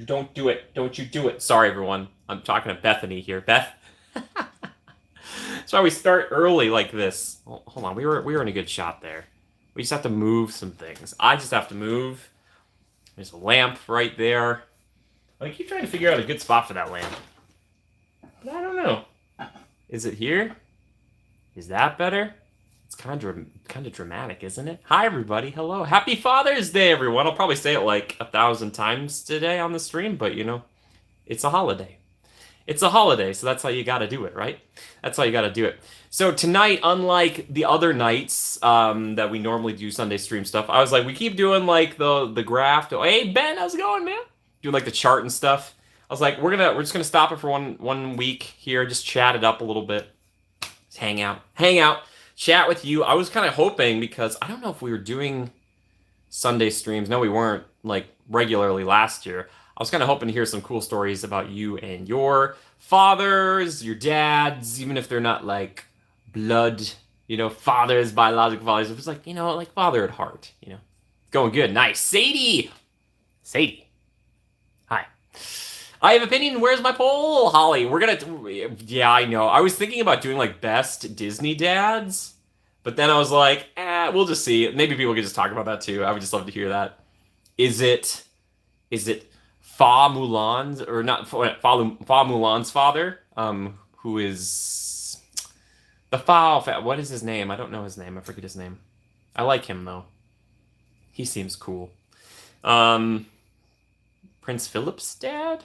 Don't do it. Don't you do it. Sorry, everyone. I'm talking to Bethany here. Beth. That's why we start early like this. Oh, hold on. We were in a good shot there. We just have to move some things. I just have to move. There's a lamp right there. I keep trying to figure out a good spot for that lamp. But I don't know. Is it here? Is that better? It's kind of dramatic, isn't it? Hi, everybody. Hello. Happy Father's Day, everyone. I'll probably say it like 1,000 times today on the stream, but it's a holiday. It's a holiday, so that's how you got to do it, right? That's how you got to do it. So tonight, unlike the other nights that we normally do Sunday stream stuff, I was like, we keep doing like the graph. Hey Ben, how's it going, man? Doing like the chart and stuff. I was like, we're just gonna stop it for one week here, just chat it up a little bit, just hang out, chat with you. I was kind of hoping because I don't know if we were doing Sunday streams. No, we weren't like regularly last year. I was kind of hoping to hear some cool stories about you and your fathers, your dads, even if they're not like blood, fathers, biological fathers. It was like, like father at heart, Going good. Nice. Sadie. Hi. I have opinion. Where's my poll? Holly, yeah, I know. I was thinking about doing like best Disney dads, but then I was like, we'll just see. Maybe people could just talk about that too. I would just love to hear that. Is it Fa Mulan's or not Fa Mulan's father, who is the Fa? What is his name? I don't know his name. I forget his name. I like him though. He seems cool. Prince Philip's dad?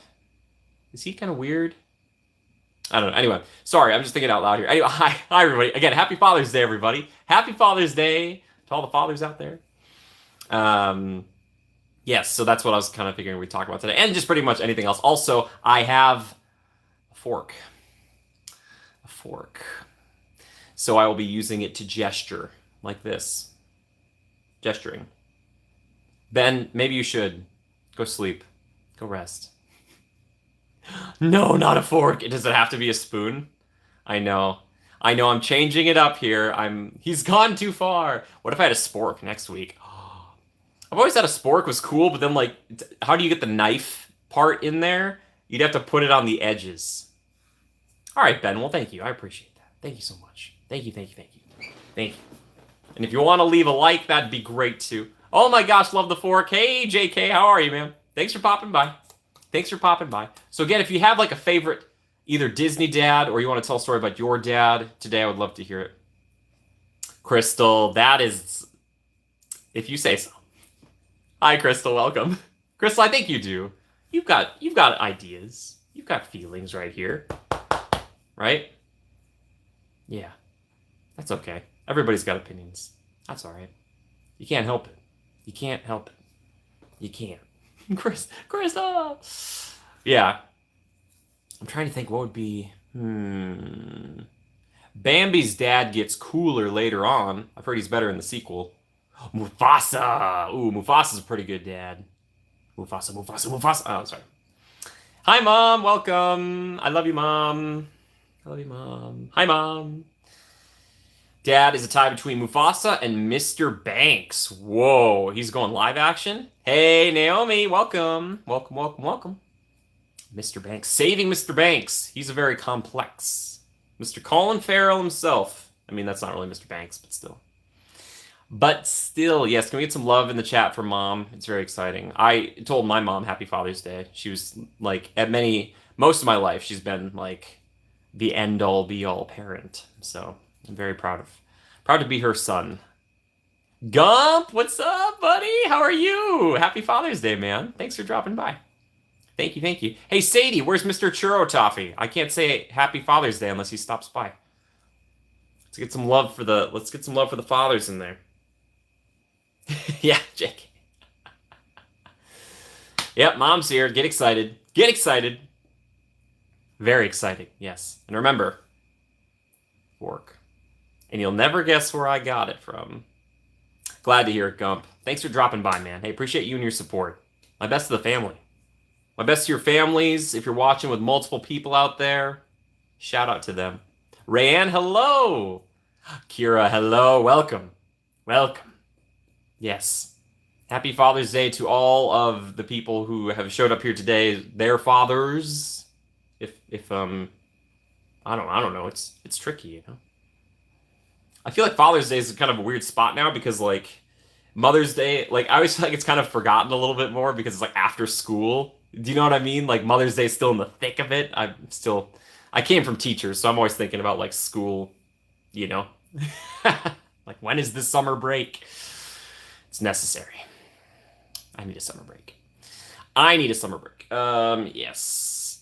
Is he kind of weird? I don't know. Anyway, sorry, I'm just thinking out loud here. Anyway, hi everybody. Again, happy Father's Day, everybody. Happy Father's Day to all the fathers out there. Yes, so that's what I was kind of figuring we'd talk about today, and just pretty much anything else. Also, I have a fork. So I will be using it to gesture like this. Gesturing. Ben, maybe you should go sleep. Go rest. No, not a fork. Does it have to be a spoon? I know. I'm changing it up here. He's gone too far. What if I had a spork next week? I've always thought a spork was cool, but then like, how do you get the knife part in there? You'd have to put it on the edges. All right, Ben. Well, thank you. I appreciate that. Thank you so much. Thank you. And if you want to leave a like, that'd be great too. Oh my gosh, love the fork. Hey, JK, how are you, man? Thanks for popping by. So again, if you have like a favorite, either Disney dad or you want to tell a story about your dad today, I would love to hear it. Crystal, that is, if you say so. Hi, Crystal, welcome. Crystal, I think you do. You've got ideas. You've got feelings right here. Right? Yeah. That's okay. Everybody's got opinions. That's all right. You can't help it. You can't. Crystal! Yeah. I'm trying to think what would be... Bambi's dad gets cooler later on. I've heard he's better in the sequel. Mufasa! Ooh, Mufasa's a pretty good dad. Mufasa. Oh, sorry. Hi, Mom. Welcome. I love you, Mom. Hi, Mom. Dad is a tie between Mufasa and Mr. Banks. Whoa, he's going live action? Hey, Naomi, welcome. Welcome. Mr. Banks. Saving Mr. Banks. He's a very complex. Mr. Colin Farrell himself. I mean, that's not really Mr. Banks, but still. Yes, can we get some love in the chat for Mom? It's very exciting. I told my mom Happy Father's Day. She was like, most of my life, she's been like the end-all, be-all parent. So I'm very proud to be her son. Gump, what's up, buddy? How are you? Happy Father's Day, man. Thanks for dropping by. Thank you. Hey, Sadie, where's Mr. Churro Toffee? I can't say Happy Father's Day unless he stops by. Let's get some love for the fathers in there. Yeah, Jake. Yep, Mom's here. Get excited. Very exciting, yes. And remember, fork. And you'll never guess where I got it from. Glad to hear it, Gump. Thanks for dropping by, man. Hey, appreciate you and your support. My best to the family. My best to your families. If you're watching with multiple people out there, shout out to them. Rayanne, hello. Kira, hello. Welcome. Yes. Happy Father's Day to all of the people who have showed up here today. Their fathers. If I don't know. It's tricky, you know. I feel like Father's Day is kind of a weird spot now because like Mother's Day, like I always feel like it's kind of forgotten a little bit more because it's like after school. Do you know what I mean? Like Mother's Day is still in the thick of it. I came from teachers, so I'm always thinking about like school, you know. Like when is this summer break? It's necessary. I need a summer break. I need a summer break. Yes.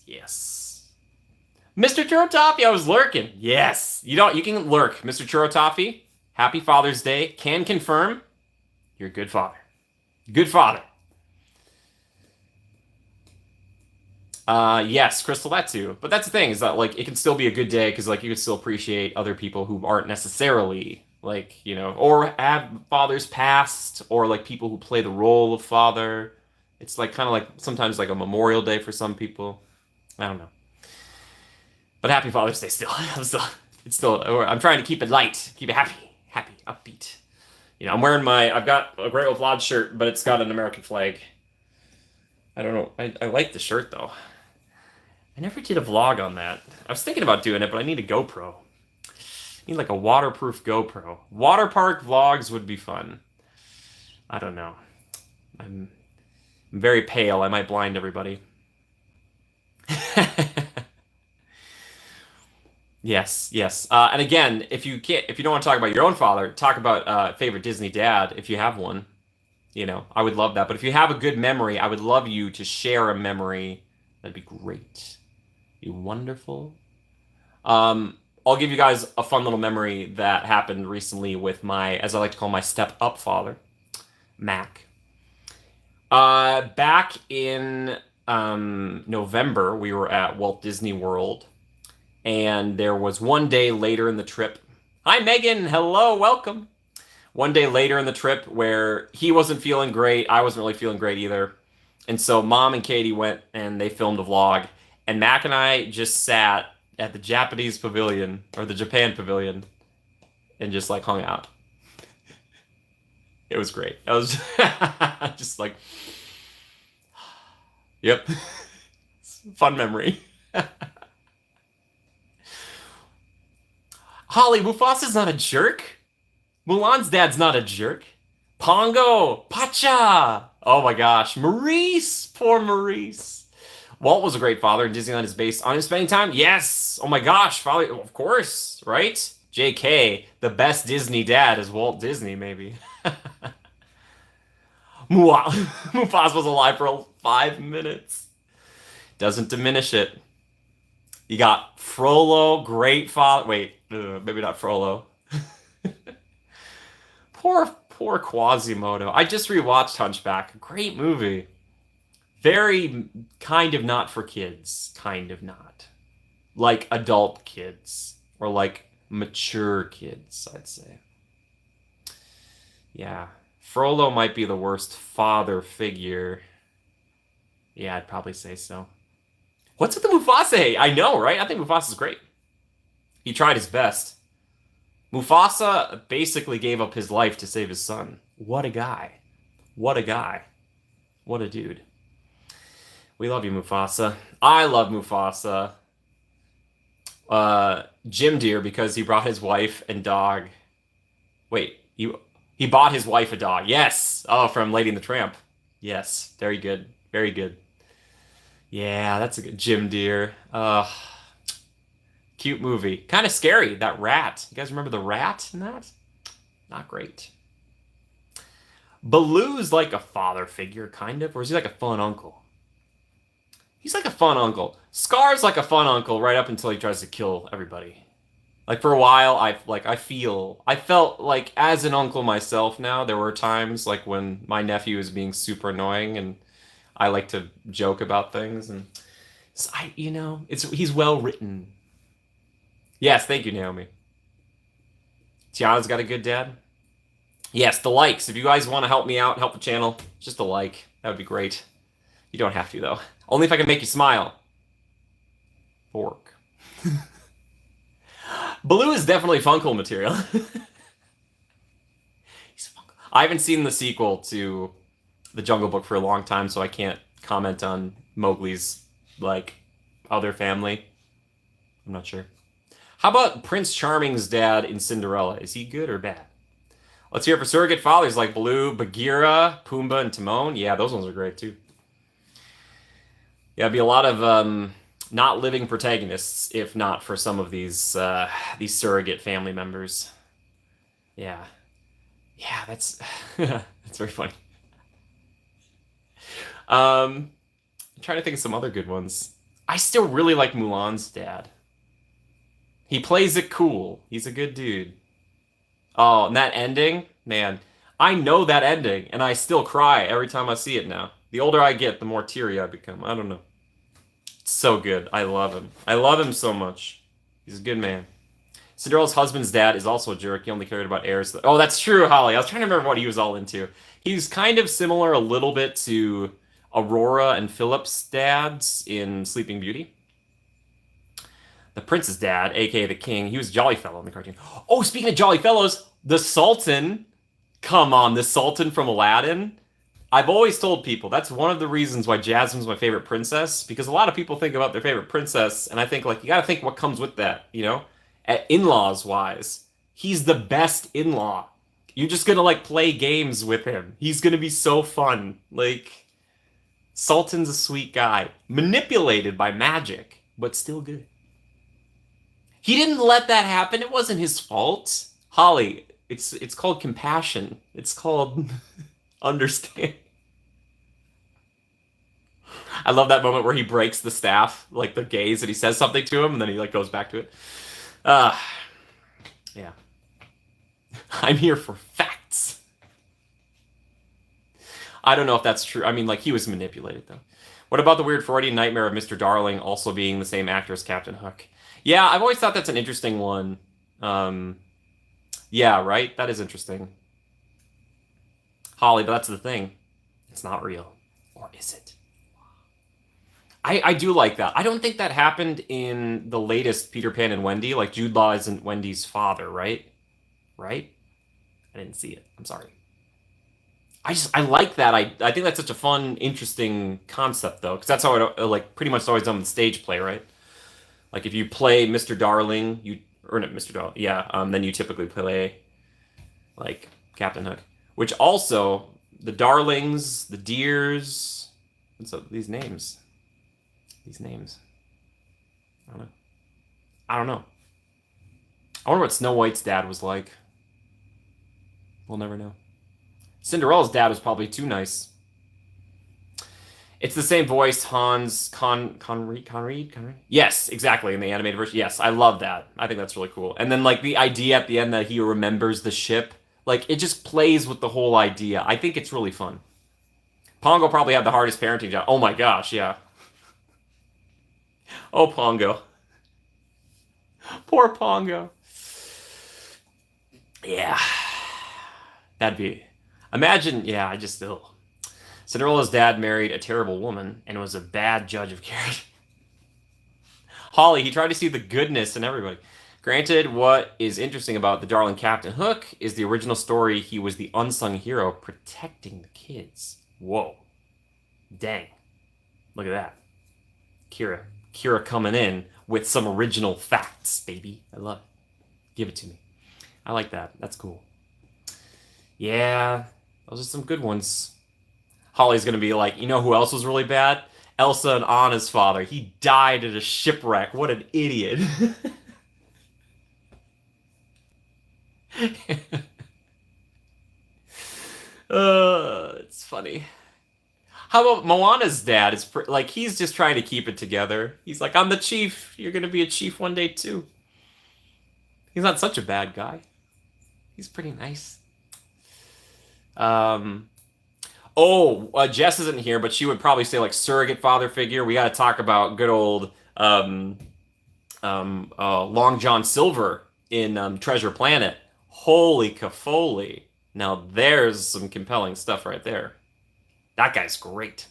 Mr. Churro Toffee, I was lurking. Yes. You can lurk. Mr. Churro Toffee, happy Father's Day. Can confirm you're a good father. Good father. Yes, Crystal, that too. But that's the thing, is that like it can still be a good day because like you can still appreciate other people who aren't necessarily like, you know, or have fathers past, or like people who play the role of father. It's like kind of like sometimes like a Memorial Day for some people. I don't know. But happy Father's Day still. I'm trying to keep it light, keep it happy, upbeat. You know, I've got a Great Wolf Lodge shirt, but it's got an American flag. I don't know. I like the shirt though. I never did a vlog on that. I was thinking about doing it, but I need a GoPro. I need like a waterproof GoPro. Water park vlogs would be fun. I don't know. I'm very pale. I might blind everybody. Yes. And again, if you don't want to talk about your own father, talk about favorite Disney dad if you have one. You know, I would love that. But if you have a good memory, I would love you to share a memory. That'd be great. Be wonderful. I'll give you guys a fun little memory that happened recently with my, as I like to call my step-up father, Mac. Back in November, we were at Walt Disney World, and there was one day later in the trip. Hi, Megan. Hello, welcome. One day later in the trip where he wasn't feeling great, I wasn't really feeling great either. And so Mom and Katie went and they filmed a vlog. And Mac and I just sat at the Japanese pavilion, or the Japan pavilion, and just like hung out. It was great. I was just like, yep. Fun memory. Holly, Mufasa's not a jerk. Mulan's dad's not a jerk. Pongo, Pacha. Oh my gosh, Maurice, poor Maurice. Walt was a great father, and Disneyland is based on him spending time. Yes. Oh my gosh, father, of course, right? JK, the best Disney dad is Walt Disney, maybe. Mufasa was alive for 5 minutes. Doesn't diminish it. You got Frollo, great father. Wait, maybe not Frollo. Poor Quasimodo. I just rewatched Hunchback. Great movie. Very kind of not for kids. Kind of not. Like adult kids. Or like mature kids, I'd say. Yeah. Frollo might be the worst father figure. Yeah, I'd probably say so. What's with the Mufasa? I know, right? I think Mufasa's great. He tried his best. Mufasa basically gave up his life to save his son. What a guy. What a guy. What a dude. We love you, Mufasa. I love Mufasa. Jim Deere, because he brought his wife and dog. Wait, he bought his wife a dog. Yes. Oh, from Lady and the Tramp. Yes. Very good. Very good. Yeah, that's a good Jim Deere. Cute movie. Kind of scary, that rat. You guys remember the rat in that? Not great. Baloo's like a father figure, kind of, or is he like a fun uncle? He's like a fun uncle. Scar's like a fun uncle right up until he tries to kill everybody. Like for a while, I felt like as an uncle myself now, there were times like when my nephew was being super annoying and I like to joke about things and so he's well written. Yes, thank you, Naomi. Tiana's got a good dad. Yes, the likes. If you guys want to help me out, help the channel, just a like. That would be great. You don't have to, though. Only if I can make you smile. Fork. Baloo is definitely Funko material. He's Funko. I haven't seen the sequel to the Jungle Book for a long time, so I can't comment on Mowgli's like other family. I'm not sure. How about Prince Charming's dad in Cinderella? Is he good or bad? Let's hear it for surrogate fathers like Baloo, Bagheera, Pumbaa, and Timon. Yeah, those ones are great too. Yeah, it'd be a lot of not living protagonists if not for some of these surrogate family members. Yeah, yeah, that's that's very funny. I'm trying to think of some other good ones. I still really like Mulan's dad. He plays it cool. He's a good dude. Oh, and that ending, man, I know that ending, and I still cry every time I see it now. The older I get, the more teary I become. I don't know. It's so good. I love him. I love him so much. He's a good man. Cinderella's husband's dad is also a jerk. He only cared about heirs. Oh, that's true, Holly. I was trying to remember what he was all into. He's kind of similar a little bit to Aurora and Philip's dads in Sleeping Beauty. The prince's dad, aka the king, he was Jolly Fellow in the cartoon. Oh, speaking of Jolly Fellows, the Sultan. Come on, the Sultan from Aladdin. I've always told people that's one of the reasons why Jasmine's my favorite princess, because a lot of people think about their favorite princess, and I think like you gotta think what comes with that, you know? In-laws wise, he's the best in-law. You're just gonna like play games with him. He's gonna be so fun. Like Sultan's a sweet guy, manipulated by magic, but still good. He didn't let that happen. It wasn't his fault. Holly, it's called compassion. It's called understand. I love that moment where he breaks the staff, like the gaze, and he says something to him, and then he like goes back to it. Uh, yeah. I'm here for facts. I don't know if that's true. I mean, like he was manipulated though. What about the weird Freudian nightmare of Mr. Darling also being the same actor as Captain Hook? Yeah, I've always thought that's an interesting one. Um, yeah, right? That is interesting. Holly, but that's the thing. It's not real. Or is it? I do like that. I don't think that happened in the latest Peter Pan and Wendy. Like Jude Law isn't Wendy's father, right? Right? I didn't see it. I'm sorry. I like that. I think that's such a fun, interesting concept though, because that's how it like pretty much always done with stage play, right? Like if you play Mr. Darling, you or not Mr. Darling, yeah, then you typically play like Captain Hook, which also the Darlings, the Deers, what's up these names? These names, I don't know. I don't know. I wonder what Snow White's dad was like. We'll never know. Cinderella's dad was probably too nice. It's the same voice, Conreed? Yes, exactly, in the animated version. Yes, I love that. I think that's really cool. And then, like, the idea at the end that he remembers the ship, like, it just plays with the whole idea. I think it's really fun. Pongo probably had the hardest parenting job. Oh my gosh, yeah. Oh, Pongo. Poor Pongo. Yeah. That'd be... Imagine, yeah, I just still... Cinderella's dad married a terrible woman and was a bad judge of character. Holly, he tried to see the goodness in everybody. Granted, what is interesting about the darling Captain Hook is the original story, he was the unsung hero protecting the kids. Whoa. Dang. Look at that. Kira coming in with some original facts, baby. I love it. Give it to me. I like that. That's cool. Yeah, those are some good ones. Holly's gonna be like, you know who else was really bad? Elsa and Anna's father. He died at a shipwreck. What an idiot. It's funny. How about Moana's dad? Is like he's just trying to keep it together. He's like, I'm the chief. You're gonna be a chief one day too. He's not such a bad guy. He's pretty nice. Jess isn't here, but she would probably say like surrogate father figure. We got to talk about good old Long John Silver in Treasure Planet. Holy cafoley! Now there's some compelling stuff right there. That guy's great.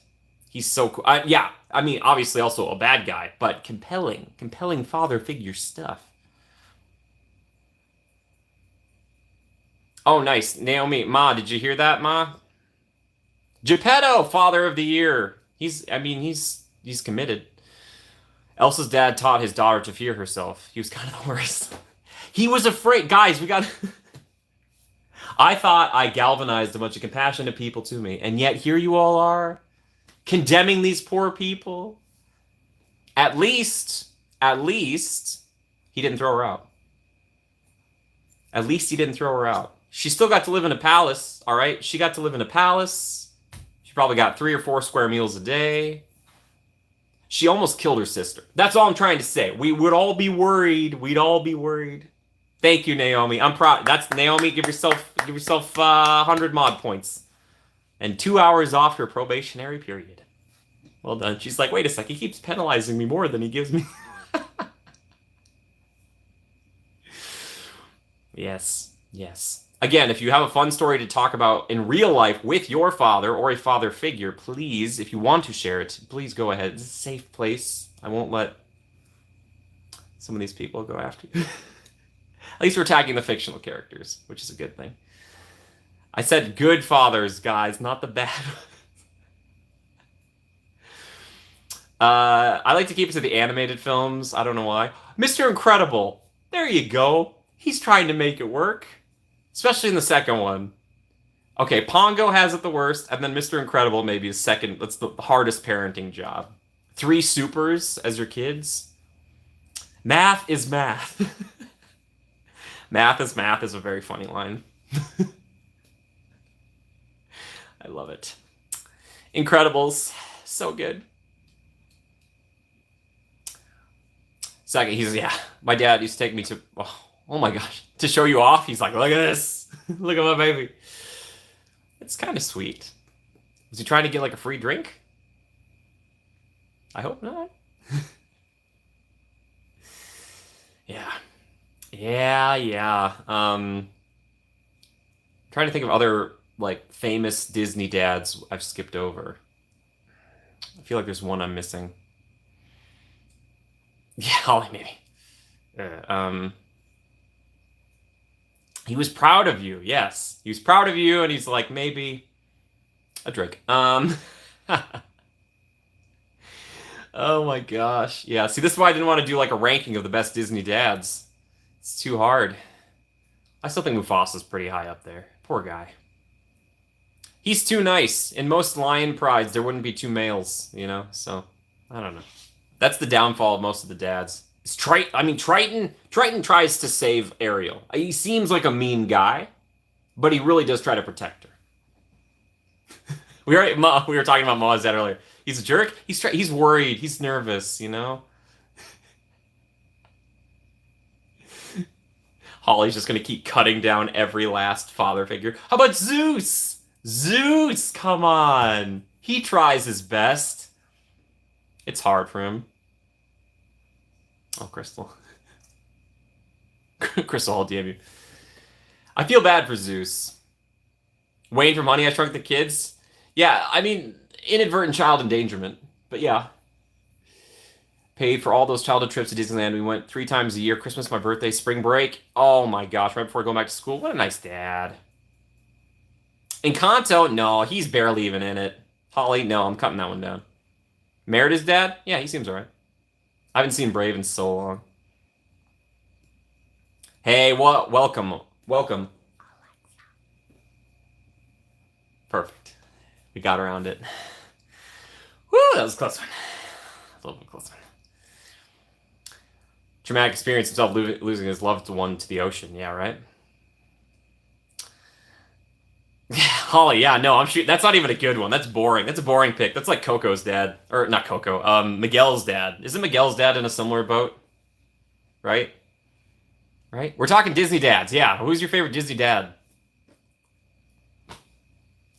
He's so cool. Yeah, I mean, obviously also a bad guy, but compelling father figure stuff. Oh, nice. Naomi, Ma, did you hear that, Ma? Geppetto, Father of the Year. He's committed. Elsa's dad taught his daughter to fear herself. He was kind of the worst. He was afraid. Guys, we got. I thought I galvanized a bunch of compassionate people to me, and yet here you all are, condemning these poor people. At least, he didn't throw her out. At least he didn't throw her out. She still got to live in a palace, all right? She got to live in a palace. She probably got 3 or 4 square meals a day. She almost killed her sister. That's all I'm trying to say. We would all be worried. We'd all be worried. Thank you, Naomi. I'm proud. That's Naomi. Give yourself 100 mod points. And 2 hours off your probationary period. Well done. She's like, wait a sec. He keeps penalizing me more than he gives me. Yes. Yes. Again, if you have a fun story to talk about in real life with your father or a father figure, please, if you want to share it, please go ahead. It's a safe place. I won't let some of these people go after you. At least we're tagging the fictional characters, which is a good thing. I said good fathers, guys, not the bad ones. I like to keep it to the animated films. I don't know why. Mr. Incredible. There you go. He's trying to make it work. Especially in the second one. Okay, Pongo has it the worst, and then Mr. Incredible maybe is second. That's the hardest parenting job. 3 supers as your kids. Math is math. Math is a very funny line. I love it. Incredibles. So good. Second, my dad used to take me to, oh my gosh, to show you off. He's like, look at this. Look at my baby. It's kind of sweet. Was he trying to get like a free drink? I hope not. Yeah. Trying to think of other like famous Disney dads I've skipped over. I feel like there's one I'm missing. Yeah, Holly, maybe. He was proud of you. Yes, he was proud of you, and he's like, maybe a drink. Oh my gosh. Yeah. See, this is why I didn't want to do like a ranking of the best Disney dads. It's too hard. I still think Mufasa's pretty high up there. Poor guy. He's too nice. In most lion prides, there wouldn't be 2 males, you know? So, I don't know. That's the downfall of most of the dads. Triton tries to save Ariel. He seems like a mean guy, but he really does try to protect her. We were talking about Ma's dad earlier. He's a jerk. He's worried. He's nervous, you know? Holly's just going to keep cutting down every last father figure. How about Zeus? Zeus, come on. He tries his best. It's hard for him. Oh, Crystal. Crystal, I'll DM you. I feel bad for Zeus. Wayne from Honey, I Shrunk the Kids. Yeah, I mean, inadvertent child endangerment. But yeah. Paid for all those childhood trips to Disneyland. We went 3 times a year. Christmas, my birthday, spring break. Oh my gosh, right before going back to school. What a nice dad. Encanto, no, he's barely even in it. Holly, no, I'm cutting that one down. Merida's dad? Yeah, he seems alright. I haven't seen Brave in so long. Hey, what? Welcome. Perfect. We got around it. Woo, that was a close one. A little bit close one. Traumatic experience himself losing his loved one to the ocean. Yeah, right? Holly, yeah, no, I'm shooting. That's not even a good one. That's boring. That's a boring pick. That's like Coco's dad. Or, not Coco. Miguel's dad. Isn't Miguel's dad in a similar boat? Right? Right? We're talking Disney dads. Yeah. Who's your favorite Disney dad?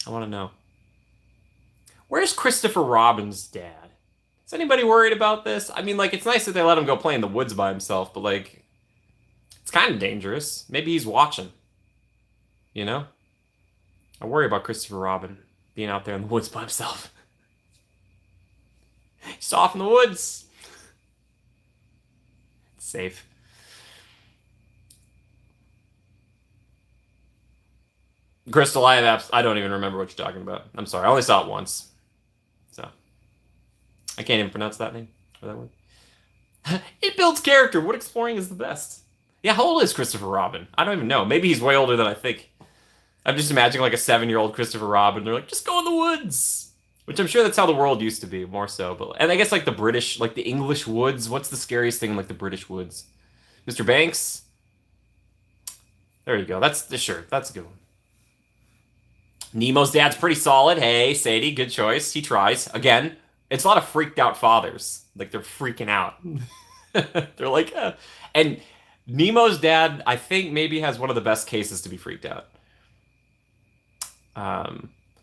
I want to know. Where's Christopher Robin's dad? Is anybody worried about this? I mean, like, it's nice that they let him go play in the woods by himself, but, like, it's kind of dangerous. Maybe he's watching. You know? I worry about Christopher Robin being out there in the woods by himself. He's off in the woods. It's safe. Crystal, I don't even remember what you're talking about. I'm sorry. I only saw it once. So I can't even pronounce that name or that word. It builds character. What exploring is the best? Yeah, how old is Christopher Robin? I don't even know. Maybe he's way older than I think. I'm just imagining like a 7-year-old Christopher Robin. They're like, just go in the woods. Which I'm sure that's how the world used to be, more so. But and I guess like the British, like the English woods. What's the scariest thing in like the British woods? Mr. Banks? There you go. That's sure. That's a good one. Nemo's dad's pretty solid. Hey, Sadie, good choice. He tries. Again, it's a lot of freaked out fathers. Like they're freaking out. They're like, and Nemo's dad, I think maybe has one of the best cases to be freaked out.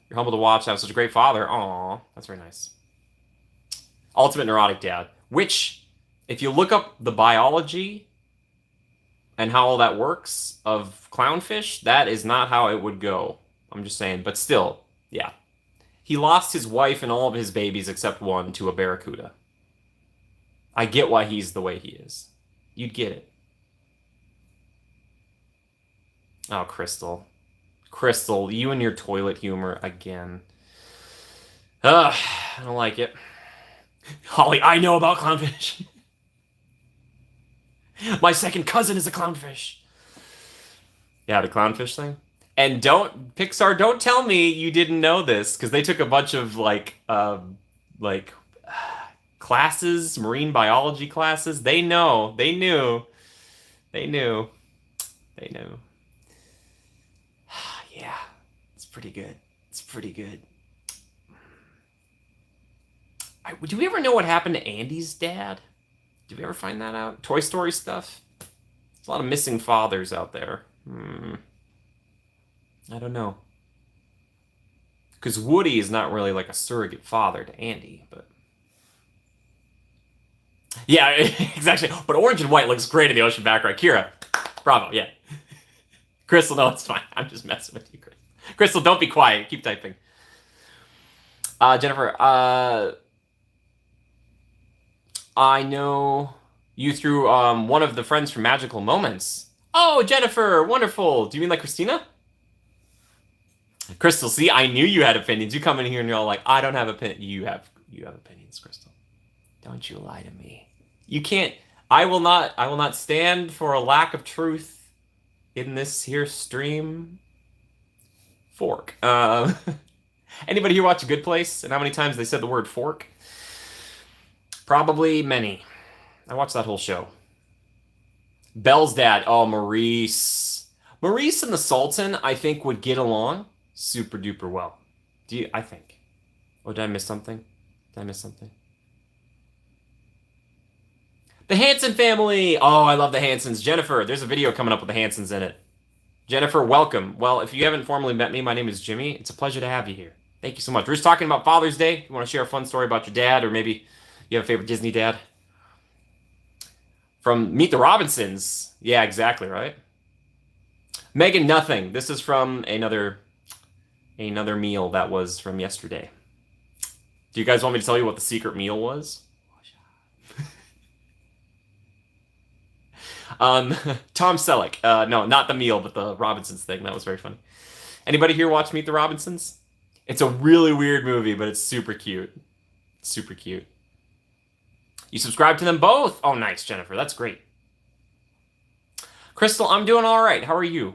You're humble to watch. I was such a great father. Aw, that's very nice. Ultimate neurotic dad. Which, if you look up the biology and how all that works of clownfish, that is not how it would go. I'm just saying, but still, yeah. He lost his wife and all of his babies except one to a barracuda. I get why he's the way he is. You'd get it. Oh, Crystal. Crystal, you and your toilet humor again. Ugh, I don't like it. Holly, I know about clownfish. My second cousin is a clownfish. Yeah, the clownfish thing. And Pixar, don't tell me you didn't know this, because they took a bunch of classes, marine biology classes. They know. They knew. They knew. They knew. Yeah, it's pretty good. It's pretty good. Do we ever know what happened to Andy's dad? Did we ever find that out? Toy Story stuff? There's a lot of missing fathers out there. I don't know. Because Woody is not really like a surrogate father to Andy, but... Yeah, exactly. But orange and white looks great in the ocean background. Kira, bravo, yeah. Crystal, no, it's fine. I'm just messing with you, Crystal. Crystal, don't be quiet. Keep typing. Jennifer, I know you through one of the friends from Magical Moments. Oh, Jennifer, wonderful. Do you mean like Christina? Crystal, see, I knew you had opinions. You come in here and you're all like, I don't have opinions. You have opinions, Crystal. Don't you lie to me. You can't. I will not stand for a lack of truth in this here stream. Fork. Anybody here watch A Good Place? And how many times they said the word fork? Probably many. I watched that whole show. Belle's dad. Oh, Maurice. Maurice and the Sultan, I think, would get along super duper well. I think. Oh, did I miss something? The Hanson family. Oh, I love the Hansons. Jennifer, there's a video coming up with the Hansons in it. Jennifer, welcome. Well, if you haven't formally met me, my name is Jimmy. It's a pleasure to have you here. Thank you so much. We're just talking about Father's Day. You want to share a fun story about your dad, or maybe you have a favorite Disney dad? From Meet the Robinsons. Yeah, exactly, right? Megan, nothing. This is from another meal that was from yesterday. Do you guys want me to tell you what the secret meal was? Tom Selleck. No, not the meal, but the Robinsons thing. That was very funny. Anybody here watch Meet the Robinsons? It's a really weird movie, but it's super cute. Super cute. You subscribe to them both? Oh, nice, Jennifer. That's great. Crystal, I'm doing all right. How are you?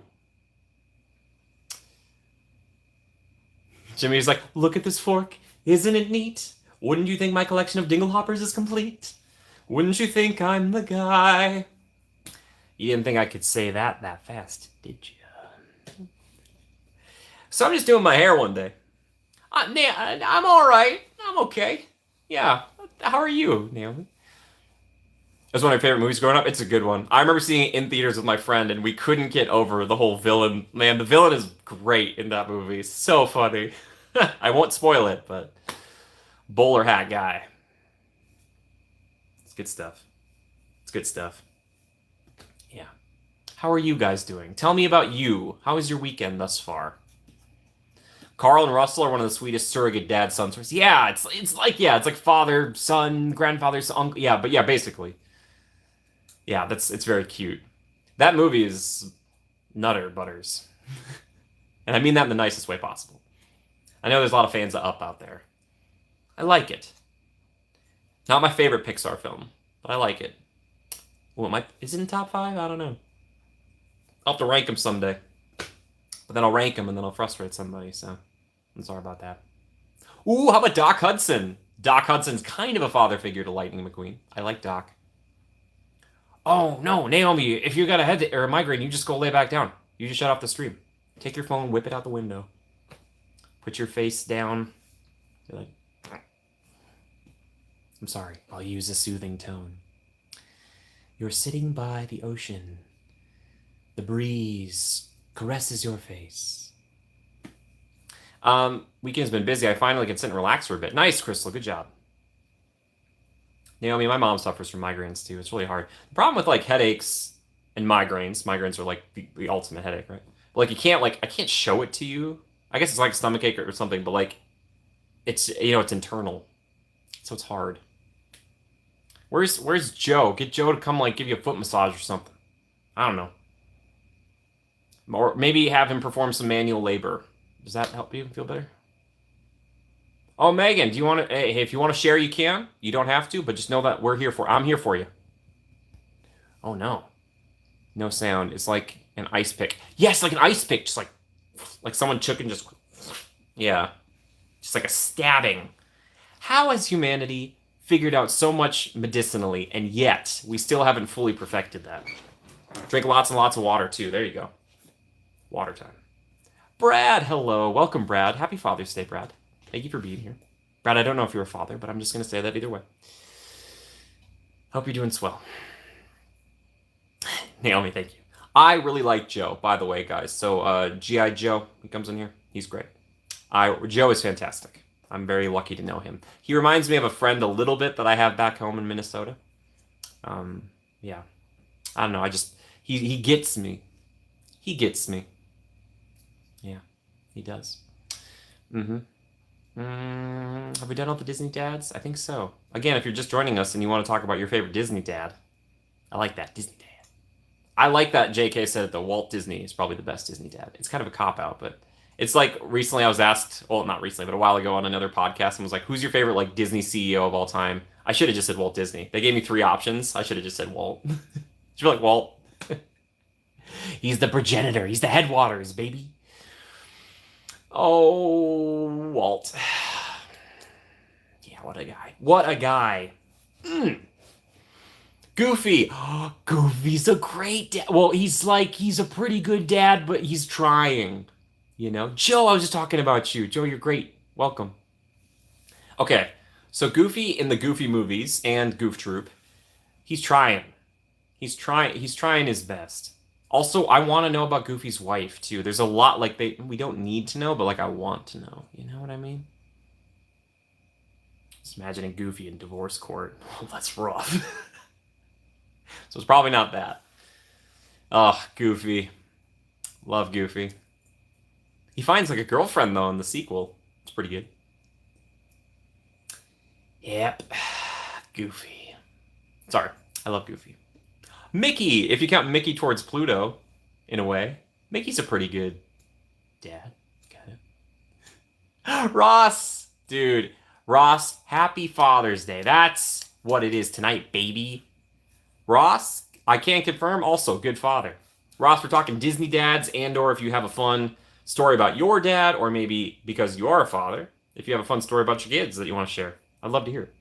Jimmy's like, look at this fork. Isn't it neat? Wouldn't you think my collection of dinglehoppers is complete? Wouldn't you think I'm the guy? You didn't think I could say that fast, did you? So I'm just doing my hair one day. I'm all right. I'm okay. Yeah. How are you, Naomi? It was one of my favorite movies growing up. It's a good one. I remember seeing it in theaters with my friend, and we couldn't get over the whole villain. Man, the villain is great in that movie. So funny. I won't spoil it, but bowler hat guy. It's good stuff. It's good stuff. Yeah. How are you guys doing? Tell me about you. How was your weekend thus far? Carl and Russell are one of the sweetest surrogate dad-son stories. Yeah, it's like father, son, grandfather, son, uncle. Yeah, but yeah, basically. Yeah, it's very cute. That movie is nutter butters. And I mean that in the nicest way possible. I know there's a lot of fans of Up out there. I like it. Not my favorite Pixar film, but I like it. Well, is it in top 5? I don't know. I'll have to rank them someday. But then I'll rank them and then I'll frustrate somebody, so I'm sorry about that. Ooh, how about Doc Hudson? Doc Hudson's kind of a father figure to Lightning McQueen. I like Doc. Oh, no, Naomi, if you got a head or a migraine, you just go lay back down. You just shut off the stream. Take your phone, whip it out the window. Put your face down. You're like, I'm sorry, I'll use a soothing tone. You're sitting by the ocean. The breeze caresses your face. Weekend's been busy. I finally can sit and relax for a bit. Nice, Crystal. Good job. Naomi, my mom suffers from migraines too. It's really hard. The problem with like headaches and migraines are like the ultimate headache, right? But like you can't I can't show it to you. I guess it's like a stomach ache or something, but like it's it's internal. So it's hard. Where's Joe? Get Joe to come like give you a foot massage or something. I don't know. Or maybe have him perform some manual labor. Does that help you feel better? Oh, Megan, do you want to? Hey, if you want to share, you can. You don't have to, but just know that I'm here for you. Oh no, no sound. It's like an ice pick. Yes, like an ice pick, just like someone took and just, yeah, just like a stabbing. How has humanity figured out so much medicinally, and yet we still haven't fully perfected that? Drink lots and lots of water too. There you go. Water time. Brad, hello. Welcome, Brad. Happy Father's Day, Brad. Thank you for being here. Brad, I don't know if you're a father, but I'm just going to say that either way. Hope you're doing swell. Naomi, thank you. I really like Joe, by the way, guys. So, G.I. Joe, he comes in here. He's great. Joe is fantastic. I'm very lucky to know him. He reminds me of a friend a little bit that I have back home in Minnesota. Yeah. I don't know. He gets me. He gets me. Yeah, he does. Have we done all the Disney dads? I think so. Again, if you're just joining us and you want to talk about your favorite Disney dad, I like that, Disney dad. I like that JK said that Walt Disney is probably the best Disney dad. It's kind of a cop-out, but it's like recently I was asked, well, not recently, but a while ago on another podcast, and was like, who's your favorite like Disney CEO of all time? I should have just said Walt Disney. They gave me 3 options. I should have just said Walt. Should be like, Walt. He's the progenitor. He's the headwaters, baby. Oh, Walt. Yeah, what a guy. What a guy. Goofy. Goofy's a great dad. Well, he's a pretty good dad, but he's trying. Joe, I was just talking about you. Joe, you're great. Welcome. Okay, so Goofy in the Goofy movies and Goof Troop, he's trying. He's trying his best. Also, I want to know about Goofy's wife, too. There's a lot, we don't need to know, but, I want to know. You know what I mean? Just imagining Goofy in divorce court. Oh, that's rough. So it's probably not that. Oh, Goofy. Love Goofy. He finds, a girlfriend, though, in the sequel. It's pretty good. Yep. Goofy. Sorry. I love Goofy. Mickey, if you count Mickey towards Pluto, in a way. Mickey's a pretty good dad. Got it. Ross! Dude, Ross, happy Father's Day. That's what it is tonight, baby. Ross, I can confirm, also good father. Ross, we're talking Disney dads, and or if you have a fun story about your dad, or maybe because you are a father, if you have a fun story about your kids that you want to share. I'd love to hear it.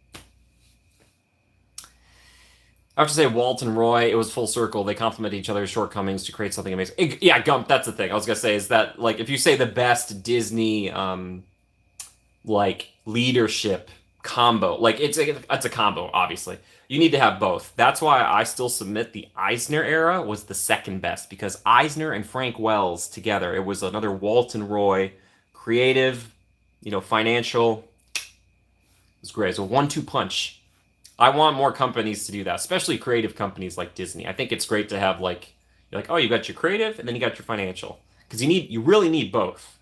I have to say, Walt and Roy, it was full circle. They complement each other's shortcomings to create something amazing. Yeah, Gump, that's the thing. I was going to say is that, if you say the best Disney, leadership combo, it's a combo, obviously. You need to have both. That's why I still submit the Eisner era was the second best, because Eisner and Frank Wells together, it was another Walt and Roy, creative, financial. It was great. It's a 1-2 punch. I want more companies to do that, especially creative companies like Disney. I think it's great to have you're oh, you got your creative and then you got your financial, because you really need both.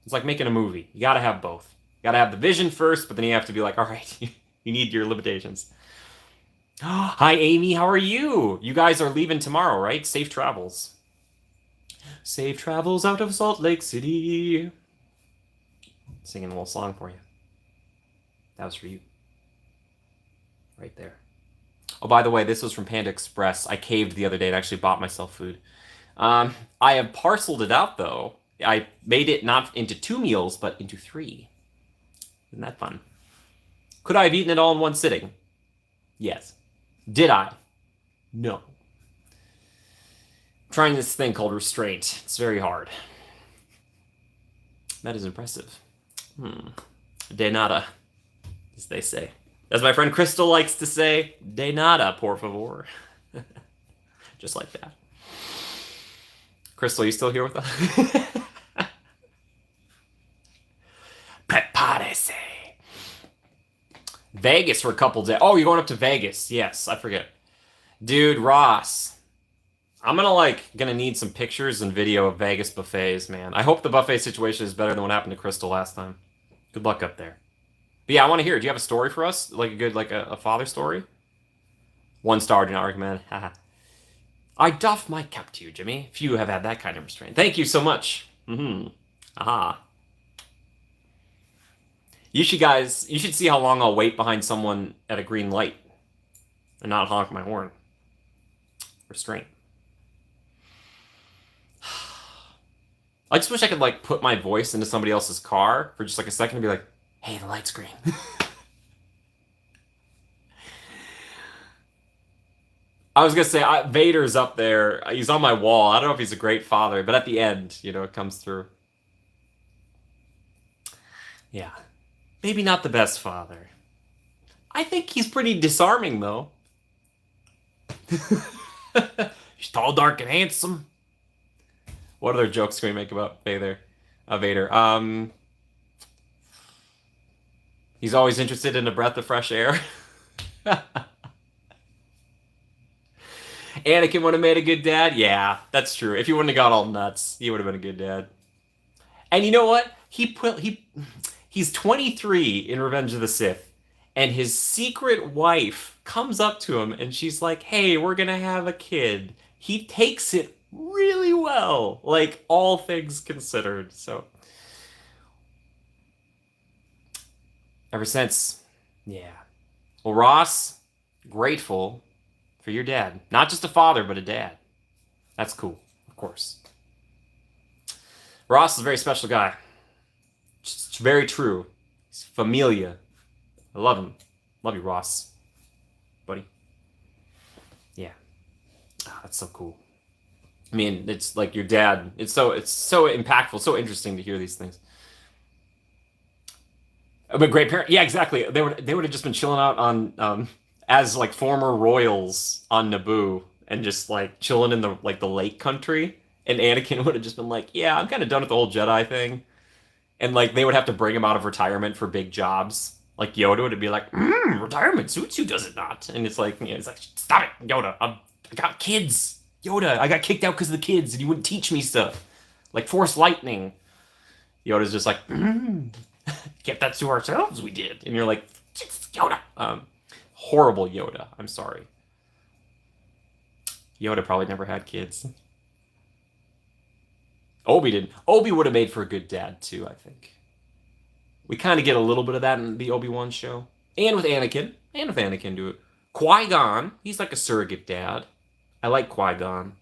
It's like making a movie. You got to have both. You got to have the vision first, but then you have to be all right, you need your limitations. Hi, Amy. How are you? You guys are leaving tomorrow, right? Safe travels. Safe travels out of Salt Lake City. Singing a little song for you. That was for you. Right there. Oh, by the way, this was from Panda Express. I caved the other day and actually bought myself food. I have parceled it out, though. I made it not into 2 meals, but into 3. Isn't that fun? Could I have eaten it all in one sitting? Yes. Did I? No. I'm trying this thing called restraint. It's very hard. That is impressive. De nada, as they say. As my friend Crystal likes to say, de nada, por favor. Just like that. Crystal, you still here with us? Prepárese. Vegas for a couple days. Oh, you're going up to Vegas. Yes, I forget. Dude, Ross. I'm gonna need some pictures and video of Vegas buffets, man. I hope the buffet situation is better than what happened to Crystal last time. Good luck up there. But yeah, I want to hear. Do you have a story for us? Like a good, like a father story? 1 star, do not recommend. I doff my cap to you, Jimmy. Few have had that kind of restraint. Thank you so much. Aha. You should see how long I'll wait behind someone at a green light and not honk my horn. Restraint. I just wish I could, like, put my voice into somebody else's car for just, like, a second and be like, hey, the light's green. I was going to say, Vader's up there. He's on my wall. I don't know if he's a great father, but at the end, it comes through. Yeah. Maybe not the best father. I think he's pretty disarming, though. He's tall, dark, and handsome. What other jokes can we make about Vader? He's always interested in a breath of fresh air. Anakin would have made a good dad. Yeah, that's true. If he wouldn't have got all nuts, he would have been a good dad. And you know what? He's 23 in Revenge of the Sith, and his secret wife comes up to him, and she's like, "Hey, we're gonna have a kid." He takes it really well, like all things considered. So, ever since, yeah. Well, Ross, grateful for your dad. Not just a father, but a dad. That's cool, of course. Ross is a very special guy. It's very true. He's familia. I love him. Love you, Ross. Buddy. Yeah. Oh, that's so cool. I mean, it's like your dad. It's so impactful, so interesting to hear these things. But great parent. Yeah, exactly. They would have just been chilling out on as like former royals on Naboo and just like chilling in the lake country. And Anakin would have just been like, "Yeah, I'm kind of done with the whole Jedi thing." And like they would have to bring him out of retirement for big jobs. Like Yoda would be like, "Retirement suits you, does it not?" And it's like, it's like, "Stop it, Yoda. I got kids. Yoda, I got kicked out because of the kids, and you wouldn't teach me stuff like Force lightning." Yoda's just like, "Kept that to ourselves, we did." And you're like, "Yoda." Horrible Yoda. I'm sorry. Yoda probably never had kids. Obi didn't. Obi would have made for a good dad, too, I think. We kind of get a little bit of that in the Obi-Wan show. And with Anakin. Do it. Qui-Gon, he's like a surrogate dad. I like Qui-Gon.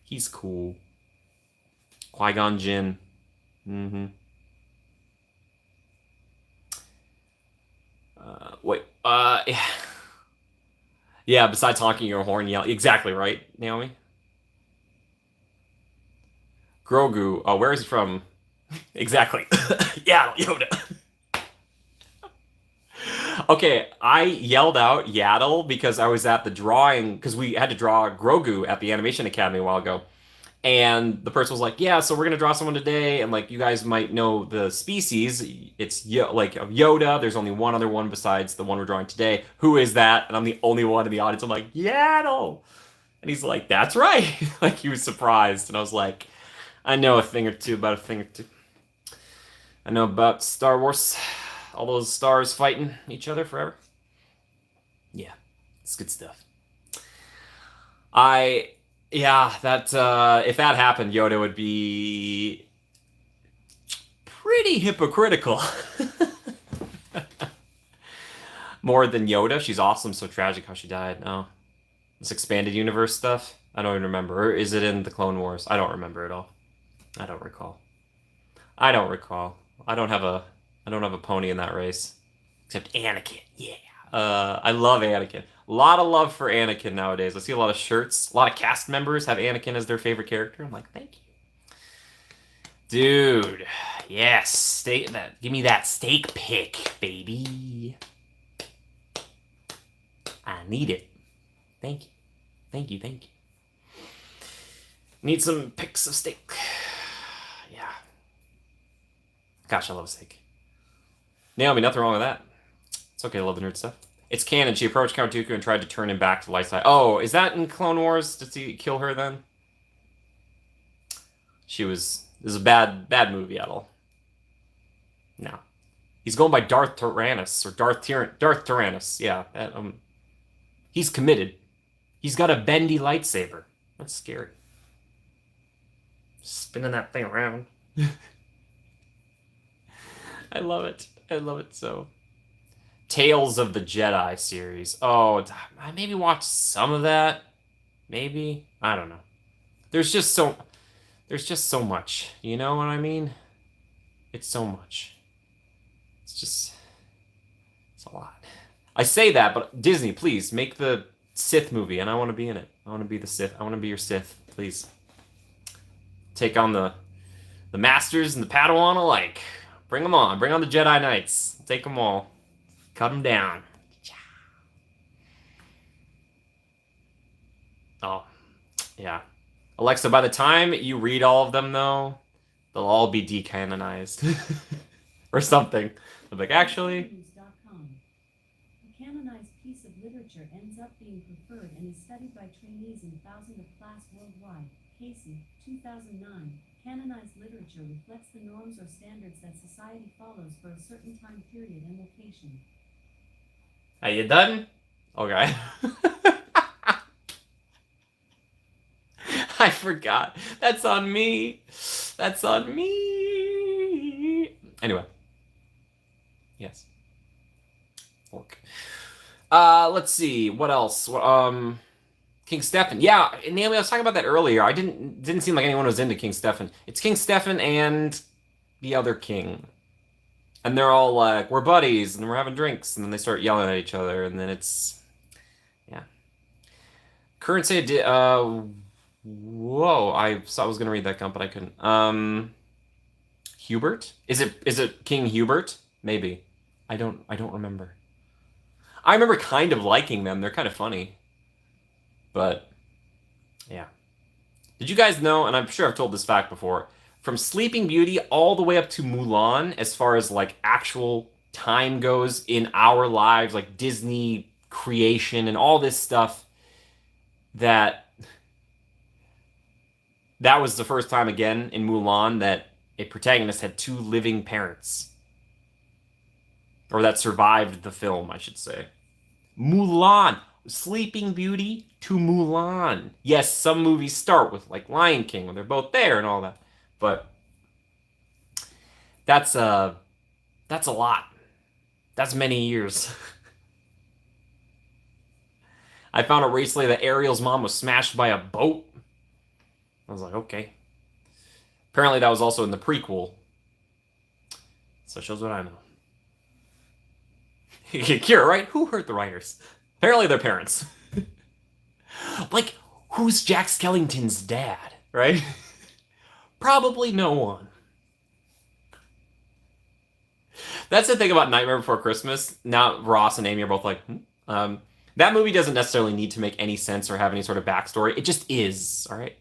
He's cool. Qui-Gon Jinn. Wait. Yeah, besides honking your horn, yell. Exactly right, Naomi? Grogu. Oh, where is he from? Exactly. Yeah, Yoda. Okay, I yelled out Yaddle because I was at the drawing, because we had to draw Grogu at the Animation Academy a while ago. And the person was like, "Yeah, so we're going to draw someone today. And like, you guys might know the species. It's like of Yoda. There's only one other one besides the one we're drawing today. Who is that?" And I'm the only one in the audience. I'm like, "Yaddle." And he's like, "That's right." Like, he was surprised. And I was like, I know a thing or two about a thing or two. I know about Star Wars. All those stars fighting each other forever. Yeah, it's good stuff. Yeah, that if that happened, Yoda would be pretty hypocritical. More than Yoda. She's awesome, so tragic how she died. Oh, this expanded universe stuff. I don't even remember. Or is it in the Clone Wars? I don't remember at all. I don't recall. I don't recall. I don't have a I don't have a pony in that race. Except Anakin. Yeah. I love Anakin. A lot of love for Anakin nowadays. I see a lot of shirts. A lot of cast members have Anakin as their favorite character. I'm like, thank you. Dude. Yes. Steak that. Give me that steak pick, baby. I need it. Thank you. Thank you. Thank you. Need some pics of steak. Yeah. Gosh, I love steak. Naomi, nothing wrong with that. It's okay to love the nerd stuff. It's canon. She approached Count Dooku and tried to turn him back to light side. Oh, is that in Clone Wars? Did he kill her then? She was. This is a bad movie, Edel. No. He's going by Darth Tyrannus or Darth Tyrannus. Yeah. He's committed. He's got a bendy lightsaber. That's scary. Spinning that thing around. I love it. I love it so. Tales of the Jedi series. Oh, I maybe watched some of that. Maybe. I don't know. There's just so much. You know what I mean? It's so much. It's a lot. I say that, but Disney, please make the Sith movie, and I want to be in it. I want to be the Sith. I want to be your Sith, please. Take on the Masters and the Padawan alike. Bring them on. Bring on the Jedi Knights. Take them all. Cut them down. Oh, yeah. Alexa, by the time you read all of them, though, they'll all be decanonized. Or something. They'll be like, actually... A canonized piece of literature ends up being preferred and is studied by trainees in thousands of class worldwide. Casey, 2009. Canonized literature reflects the norms or standards that society follows for a certain time period and location. Are you done? Okay. I forgot. That's on me. That's on me. Anyway. Yes. Fork. Let's see. What else? King Stefan. Yeah, Naomi, I was talking about that earlier. I didn't seem like anyone was into King Stefan. It's King Stefan and the other king. And they're all like, we're buddies, and we're having drinks, and then they start yelling at each other, and then it's... Yeah. Currency did... Whoa, I was going to read that comp, but I couldn't. Hubert? Is it King Hubert? Maybe. I don't remember. I remember kind of liking them. They're kind of funny. But, yeah. Did you guys know, and I'm sure I've told this fact before, from Sleeping Beauty all the way up to Mulan, as far as, like, actual time goes in our lives, like Disney creation and all this stuff, that was the first time, again, in Mulan, that a protagonist had two living parents. Or that survived the film, I should say. Mulan! Sleeping Beauty to Mulan. Yes, some movies start with, like, Lion King, when they're both there and all that. But that's a lot. That's many years. I found out recently that Ariel's mom was smashed by a boat. I was like, okay. Apparently that was also in the prequel. So it shows what I know. Kira, right? Who hurt the writers? Apparently their parents. Like, who's Jack Skellington's dad, right? Probably no one. That's the thing about Nightmare Before Christmas. Now Ross and Amy are both like, that movie doesn't necessarily need to make any sense or have any sort of backstory. It just is, all right?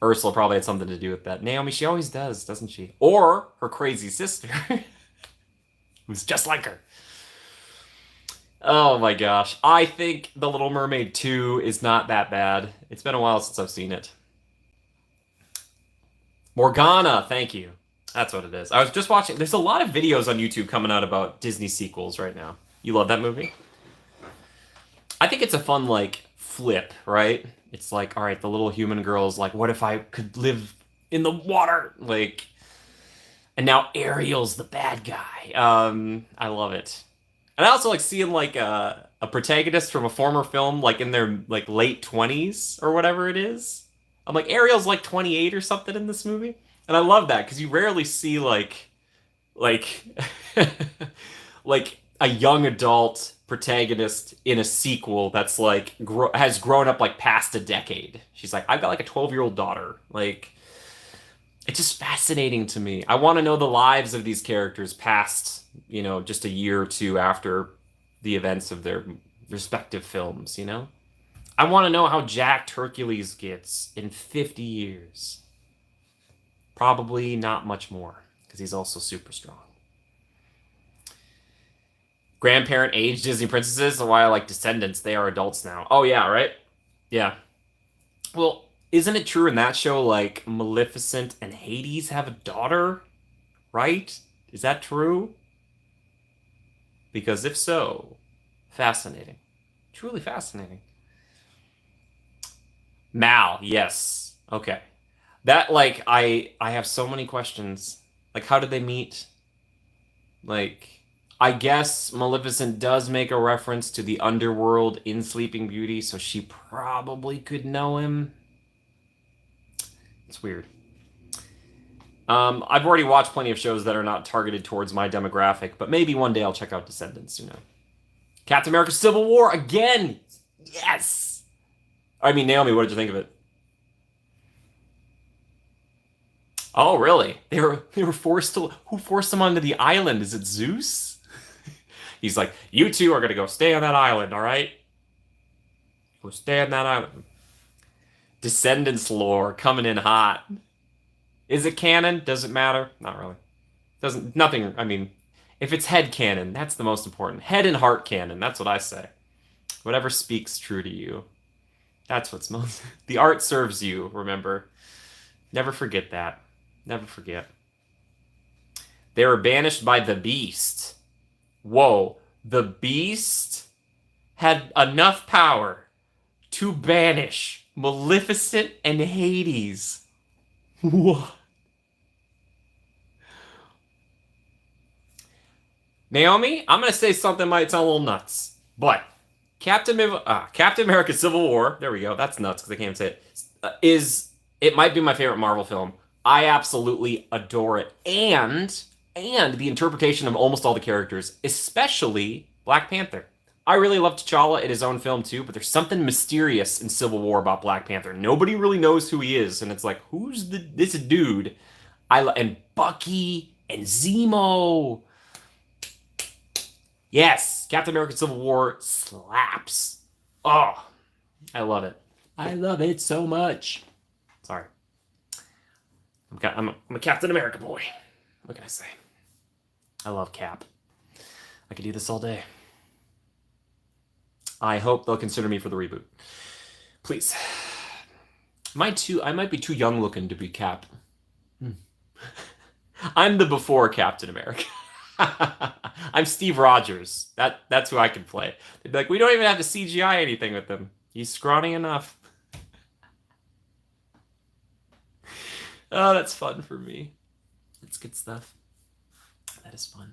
Ursula probably had something to do with that. Naomi, she always does, doesn't she? Or her crazy sister, who's just like her. Oh my gosh. I think The Little Mermaid 2 is not that bad. It's been a while since I've seen it. Morgana, thank you. That's what it is. I was just watching. There's a lot of videos on YouTube coming out about Disney sequels right now. You love that movie? I think it's a fun, like, flip, right? It's like, all right, the little human girl's like, what if I could live in the water? Like, and now Ariel's the bad guy. I love it. And I also like seeing like a protagonist from a former film, like in their like late 20s or whatever it is. I'm like, Ariel's like 28 or something in this movie. And I love that because you rarely see like like a young adult protagonist in a sequel that's like has grown up like past a decade. She's like, I've got like a 12-year-old daughter. Like, it's just fascinating to me. I want to know the lives of these characters past, just a year or two after the events of their respective films, you know? I want to know how jacked Hercules gets in 50 years. Probably not much more, because he's also super strong. Grandparent age Disney princesses, why I like Descendants. They are adults now. Oh, yeah, right? Yeah. Well, isn't it true in that show, like, Maleficent and Hades have a daughter? Right? Is that true? Because if so, fascinating. Truly fascinating. Mal, yes. Okay. That, like, I have so many questions. Like, how did they meet? Like, I guess Maleficent does make a reference to the underworld in Sleeping Beauty, so she probably could know him. It's weird. I've already watched plenty of shows that are not targeted towards my demographic, but maybe one day I'll check out Descendants, Captain America Civil War again! Yes! I mean, Naomi, what did you think of it? Oh, really? They were forced to. Who forced them onto the island? Is it Zeus? He's like, you two are gonna go stay on that island, all right? Go stay on that island. Descendants lore coming in hot. Is it canon? Does it matter? Not really. Doesn't nothing. I mean, if it's head canon, that's the most important. Head and heart canon. That's what I say. Whatever speaks true to you. That's what's most. The art serves you. Remember. Never forget that. Never forget. They were banished by the Beast. Whoa, the Beast had enough power to banish Maleficent and Hades. What? Naomi, I'm gonna say something might sound a little nuts, but Captain America: Civil War. There we go. That's nuts because I can't say it. It might be my favorite Marvel film. I absolutely adore it, and the interpretation of almost all the characters, especially Black Panther. I really love T'Challa in his own film too, but there's something mysterious in Civil War about Black Panther. Nobody really knows who he is, and it's like, who's this dude? And Bucky and Zemo. Yes, Captain America: Civil War slaps. Oh, I love it. I love it so much. Sorry, I'm a Captain America boy. What can I say? I love Cap. I could do this all day. I hope they'll consider me for the reboot. Please. I might be too young looking to be Cap. I'm the before Captain America. I'm Steve Rogers. That's who I can play. They'd be like, we don't even have to CGI anything with him. He's scrawny enough. Oh, that's fun for me. That's good stuff. That is fun.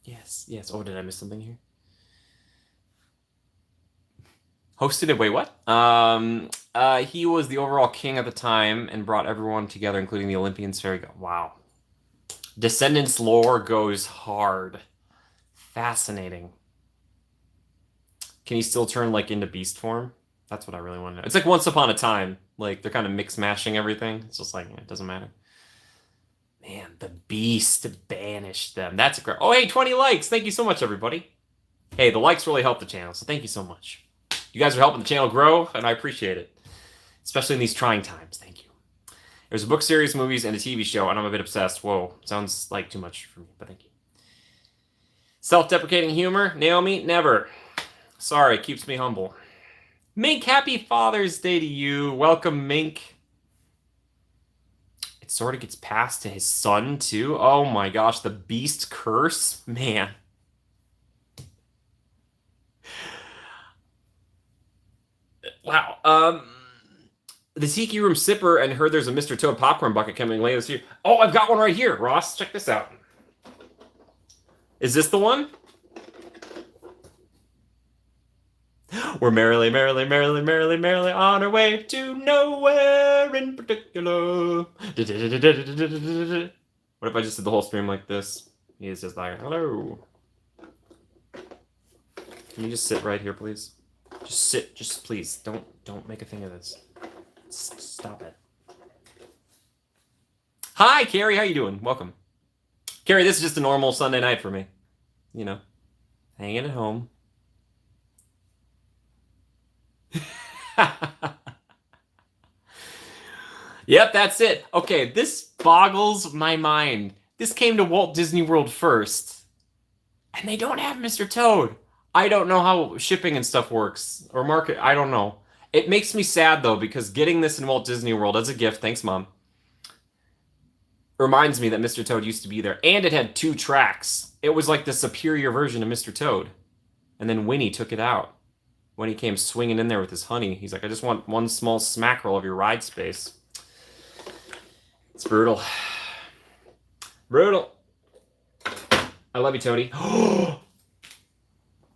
Yes, yes. Oh, did I miss something here? Hosted it. Wait, what? He was the overall king at the time and brought everyone together, including the Olympians. There you go. Wow. Descendants lore goes hard. Fascinating. Can he still turn like into beast form? That's what I really want to know. It's like Once Upon a Time. Like they're kind of mix mashing everything. It's just like it doesn't matter. Man, the beast banished them. That's a great. Oh, hey, 20 likes. Thank you so much, everybody. Hey, the likes really help the channel, so thank you so much. You guys are helping the channel grow, and I appreciate it. Especially in these trying times. Thank you. There's a book series, movies, and a TV show, and I'm a bit obsessed. Whoa, sounds like too much for me, but thank you. Self-deprecating humor? Naomi? Never. Sorry, keeps me humble. Mink, happy Father's Day to you. Welcome, Mink. It sort of gets passed to his son, too. Oh my gosh, the beast curse? Man. Wow. the Tiki Room sipper and heard there's a Mr. Toad popcorn bucket coming later this year. Oh, I've got one right here, Ross. Check this out. Is this the one? We're merrily, merrily, merrily, merrily, merrily on our way to nowhere in particular. What if I just did the whole stream like this? He is just like, hello. Can you just sit right here, please? Just sit. Just please. Don't make a thing of this. Stop it. Hi, Carrie. How you doing? Welcome. Carrie, this is just a normal Sunday night for me. You know, hanging at home. Yep, that's it. Okay, this boggles my mind. This came to Walt Disney World first, and they don't have Mr. Toad. I don't know how shipping and stuff works, or market. I don't know. It makes me sad, though, because getting this in Walt Disney World as a gift, thanks, Mom, reminds me that Mr. Toad used to be there, and it had 2 tracks. It was like the superior version of Mr. Toad. And then Winnie took it out. When he came swinging in there with his honey, he's like, I just want one small smackerel of your ride space. It's brutal. Brutal. I love you, Toady.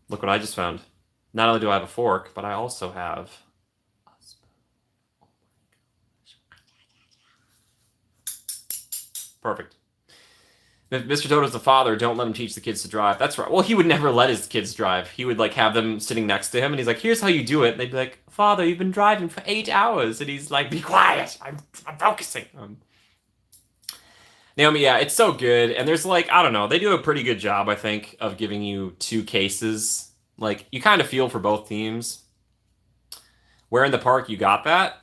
Look what I just found. Not only do I have a fork, but I also have a spoon. Oh my gosh. Perfect. If Mr. Toad is the father, don't let him teach the kids to drive. That's right. Well, he would never let his kids drive. He would like have them sitting next to him, and he's like, "Here's how you do it." And they'd be like, "Father, you've been driving for 8 hours," and he's like, "Be quiet. I'm focusing." Naomi, yeah, it's so good, and there's like I don't know, they do a pretty good job, I think, of giving you 2 cases. Like you kind of feel for both teams. Where in the park you got that?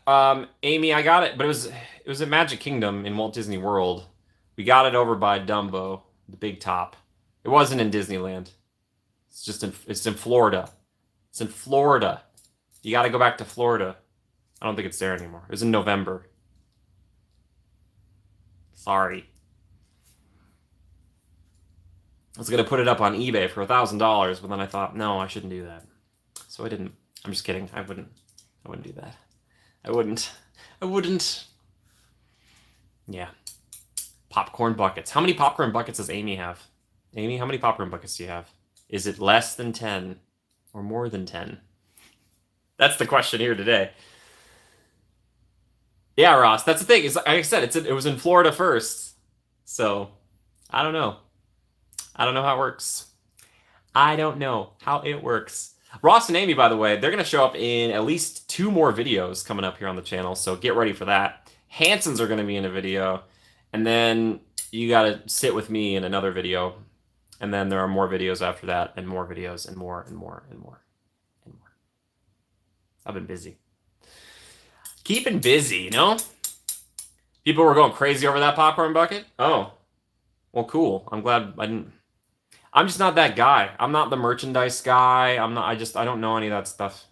Amy, I got it, but it was at Magic Kingdom in Walt Disney World. We got it over by Dumbo, the big top. It wasn't in Disneyland. It's in Florida. It's in Florida. You got to go back to Florida. I don't think it's there anymore. It was in November. Sorry. I was gonna put it up on eBay for $1,000, but then I thought, no, I shouldn't do that. So I didn't. I'm just kidding. I wouldn't do that. I wouldn't. Yeah. Popcorn buckets. How many popcorn buckets does Amy have? Amy, how many popcorn buckets do you have? Is it less than 10 or more than 10? That's the question here today. Yeah, Ross, that's the thing. Like I said, it was in Florida first. So, I don't know. I don't know how it works. I don't know how it works. Ross and Amy, by the way, they're going to show up in at least 2 more videos coming up here on the channel, so get ready for that. Hansons are going to be in a video, and then you got to sit with me in another video, and then there are more videos after that, and more videos, and more, and more, and more, and more. I've been busy. Keeping busy, you know? People were going crazy over that popcorn bucket? Oh. Well, cool. I'm glad I didn't... I'm just not that guy. I'm not the merchandise guy. I don't know any of that stuff.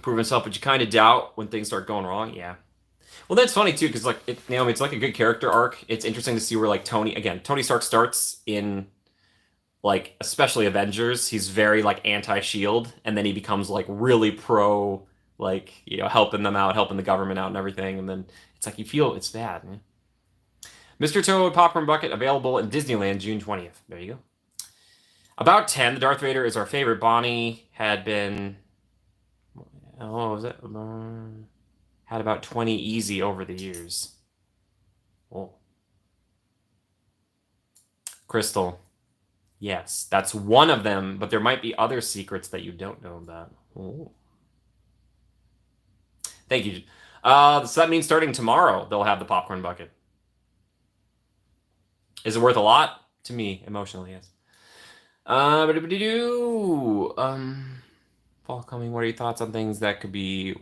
Prove myself, but you kind of doubt when things start going wrong. Yeah. Well, that's funny too, because Naomi, it's like a good character arc. It's interesting to see where like Tony Stark starts in like especially Avengers. He's very like anti-Shield, and then he becomes like really pro, like helping them out, helping the government out, and everything. And then it's like you feel it's bad. Man. Mr. Toad Popcorn Bucket available in Disneyland June 20th. There you go. About 10. The Darth Vader is our favorite. Bonnie had been... Oh, was it? Had about 20 easy over the years. Oh. Crystal. Yes, that's one of them, but there might be other secrets that you don't know about. Oh. Thank you. So that means starting tomorrow, they'll have the popcorn bucket. Is it worth a lot? To me, emotionally, yes. Fall coming. What are your thoughts on things that could be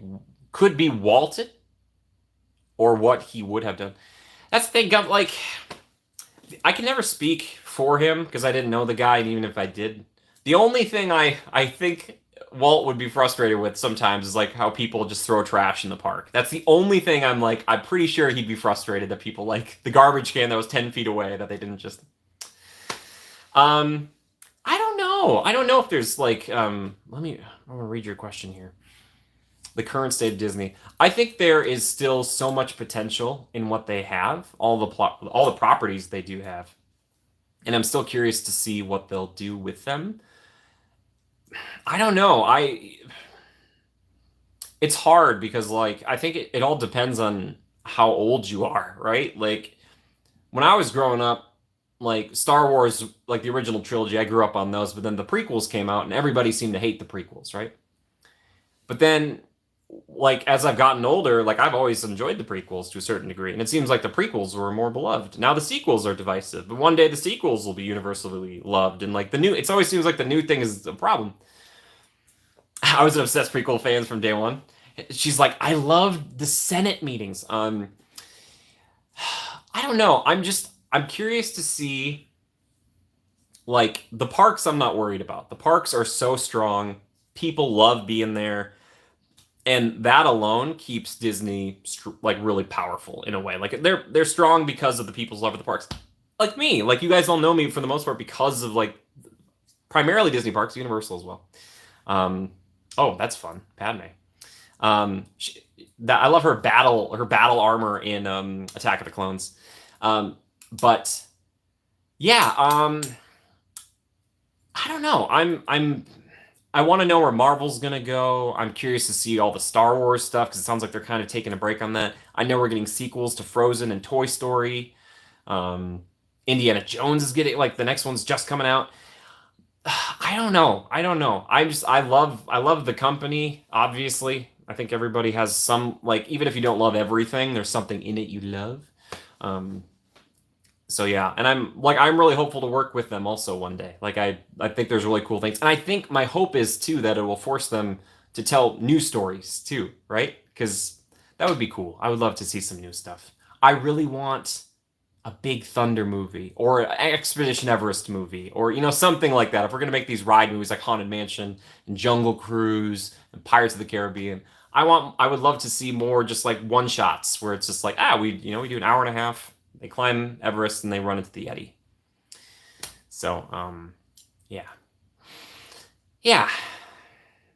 walted, or what he would have done? That's the thing. Like, I can never speak for him because I didn't know the guy, and even if I did, the only thing I think Walt would be frustrated with sometimes is like how people just throw trash in the park. That's the only thing I'm pretty sure he'd be frustrated that people like the garbage can that was 10 feet away that they didn't just. I don't know. I don't know if there's I'm gonna read your question here. the current state of Disney. I think there is still so much potential in what they have, all the properties they do have, and I'm still curious to see what they'll do with them. I don't know. It's hard because like I think it all depends on how old you are, right? Like when I was growing up, like Star Wars, like the original trilogy, I grew up on those, but then the prequels came out and everybody seemed to hate the prequels, right? But then like as I've gotten older, like I've always enjoyed the prequels to a certain degree, and it seems like the prequels were more beloved. Now the sequels are divisive, but one day the sequels will be universally loved, and like the new, it always seems like the new thing is a problem. I was an obsessed prequel fan from day one. She's like, I loved the Senate meetings. I don't know. I'm curious to see like the parks. I'm not worried about. The parks are so strong. People love being there, and that alone keeps Disney like really powerful in a way. Like they're strong because of the people's love of the parks. Like me, like you guys all know me for the most part because of like primarily Disney parks, Universal as well. Um, oh, that's fun, Padme. She, that I love her battle armor in Attack of the Clones. But yeah, I don't know. I want to know where Marvel's gonna go. I'm curious to see all the Star Wars stuff because it sounds like they're kind of taking a break on that. I know we're getting sequels to Frozen and Toy Story. Um, Indiana Jones is getting like the next one's just coming out. I don't know. I don't know. I love the company. Obviously, I think everybody has some like even if you don't love everything, there's something in it you love. Um, so yeah, and I'm really hopeful to work with them also one day. Like I think there's really cool things, and I think my hope is too that it will force them to tell new stories too, right? Because that would be cool. I would love to see some new stuff. I really want a Big Thunder movie or an Expedition Everest movie or something like that. If we're gonna make these ride movies like Haunted Mansion and Jungle Cruise and Pirates of the Caribbean, I would love to see more just like one shots where it's just like we do an hour and a half. They climb Everest and they run into the Yeti. So yeah, yeah,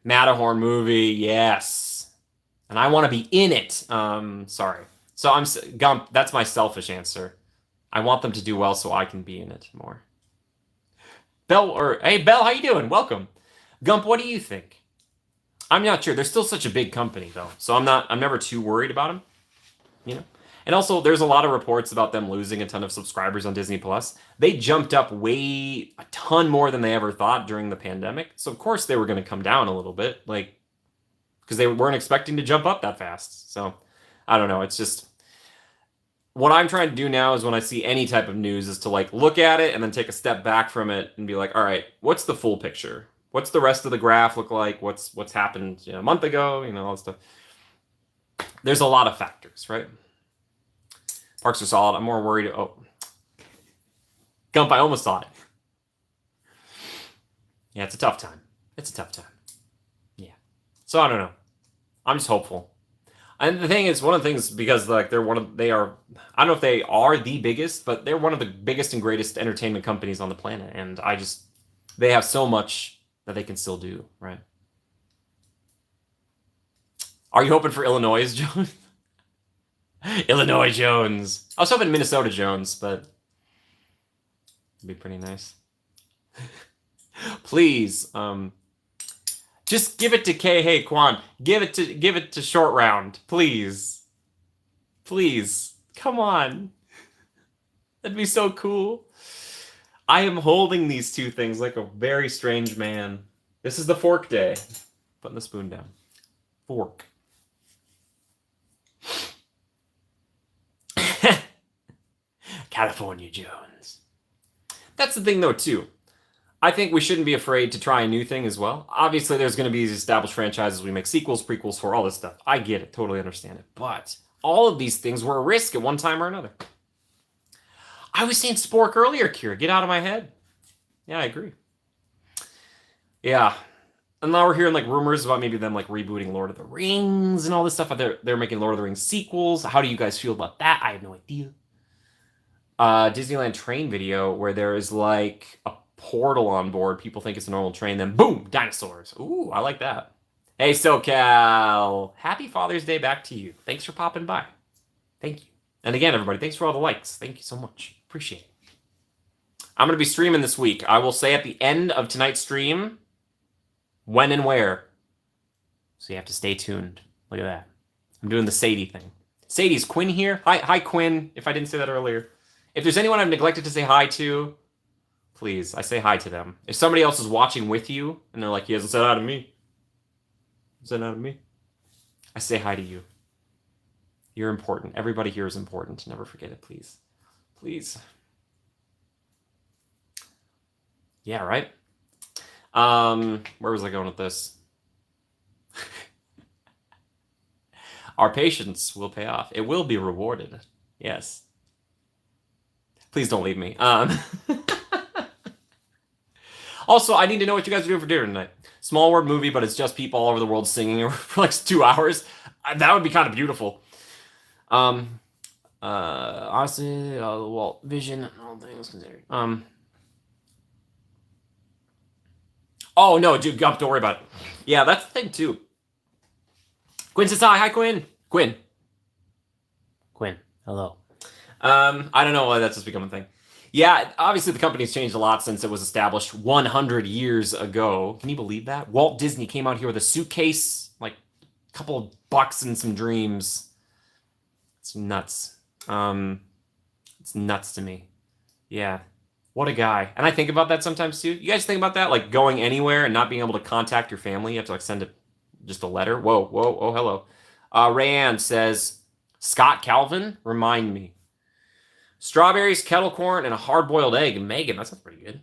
Matterhorn movie, yes, and I want to be in it. Sorry. So Gump. That's my selfish answer. I want them to do well so I can be in it more. Hey Bell, how you doing? Welcome. Gump, what do you think? I'm not sure. They're still such a big company though, so I'm never too worried about them. You know. And also, there's a lot of reports about them losing a ton of subscribers on Disney Plus. They jumped up a ton more than they ever thought during the pandemic. So of course they were going to come down a little bit, like because they weren't expecting to jump up that fast. So I don't know. It's just what I'm trying to do now is when I see any type of news is to like look at it and then take a step back from it and be like, all right, what's the full picture? What's the rest of the graph look like? What's happened a month ago? All that stuff. There's a lot of factors, right? Parks are solid. I'm more worried. Oh, Gump, I almost thought. Yeah, it's a tough time. It's a tough time. Yeah. So I don't know. I'm just hopeful. And the thing is, one of the things because like they are. I don't know if they are the biggest, but they're one of the biggest and greatest entertainment companies on the planet, and they have so much that they can still do, right? Are you hoping for Illinois, Jones? Illinois Jones. I was hoping Minnesota Jones, but it'd be pretty nice. Please, just give it to Hey Kwan. Give it to Short Round, please. Please, come on. That'd be so cool. I am holding these two things like a very strange man. This is the fork day. Putting the spoon down. Fork. California Jones. That's the thing, though, too. I think we shouldn't be afraid to try a new thing as well. Obviously, there's going to be these established franchises. We make sequels, prequels for all this stuff. I get it. Totally understand it. But all of these things were a risk at one time or another. I was saying Spork earlier, Kira. Get out of my head. Yeah, I agree. Yeah. And now we're hearing like rumors about maybe them like rebooting Lord of the Rings and all this stuff. They're making Lord of the Rings sequels. How do you guys feel about that? I have no idea. Disneyland train video where there is like a portal on board. People think it's a normal train, then boom, dinosaurs. Ooh, I like that. Hey, SoCal. Happy Father's Day back to you. Thanks for popping by. Thank you. And again, everybody, thanks for all the likes. Thank you so much. Appreciate it. I'm going to be streaming this week. I will say at the end of tonight's stream when and where. So you have to stay tuned. Look at that. I'm doing the Sadie thing. Sadie's Quinn here. Hi, Quinn, if I didn't say that earlier. If there's anyone I've neglected to say hi to, please, I say hi to them. If somebody else is watching with you and they're like, he hasn't said hi to me. Said hi to me. I say hi to you. You're important. Everybody here is important. Never forget it, please. Please. Yeah, right? Where was I going with this? Our patience will pay off. It will be rewarded. Yes. Please don't leave me. Also, I need to know what you guys are doing for dinner tonight. Small word movie, but it's just people all over the world singing for like 2 hours. That would be kind of beautiful. Honestly, well, vision, all things considered. Oh no, dude, don't worry about it. Yeah, that's the thing too. Quinn says hi. Hi, Quinn. Quinn. Hello. I don't know why that's just become a thing. Yeah, obviously the company's changed a lot since it was established 100 years ago. Can you believe that? Walt Disney came out here with a suitcase, like a couple of bucks and some dreams. It's nuts. It's nuts to me. Yeah. What a guy. And I think about that sometimes too. You guys think about that? Like going anywhere and not being able to contact your family. You have to like send just a letter. Whoa. Oh, hello. Rayanne says, Scott Calvin, remind me. Strawberries, kettle corn, and a hard-boiled egg. Megan, that sounds pretty good.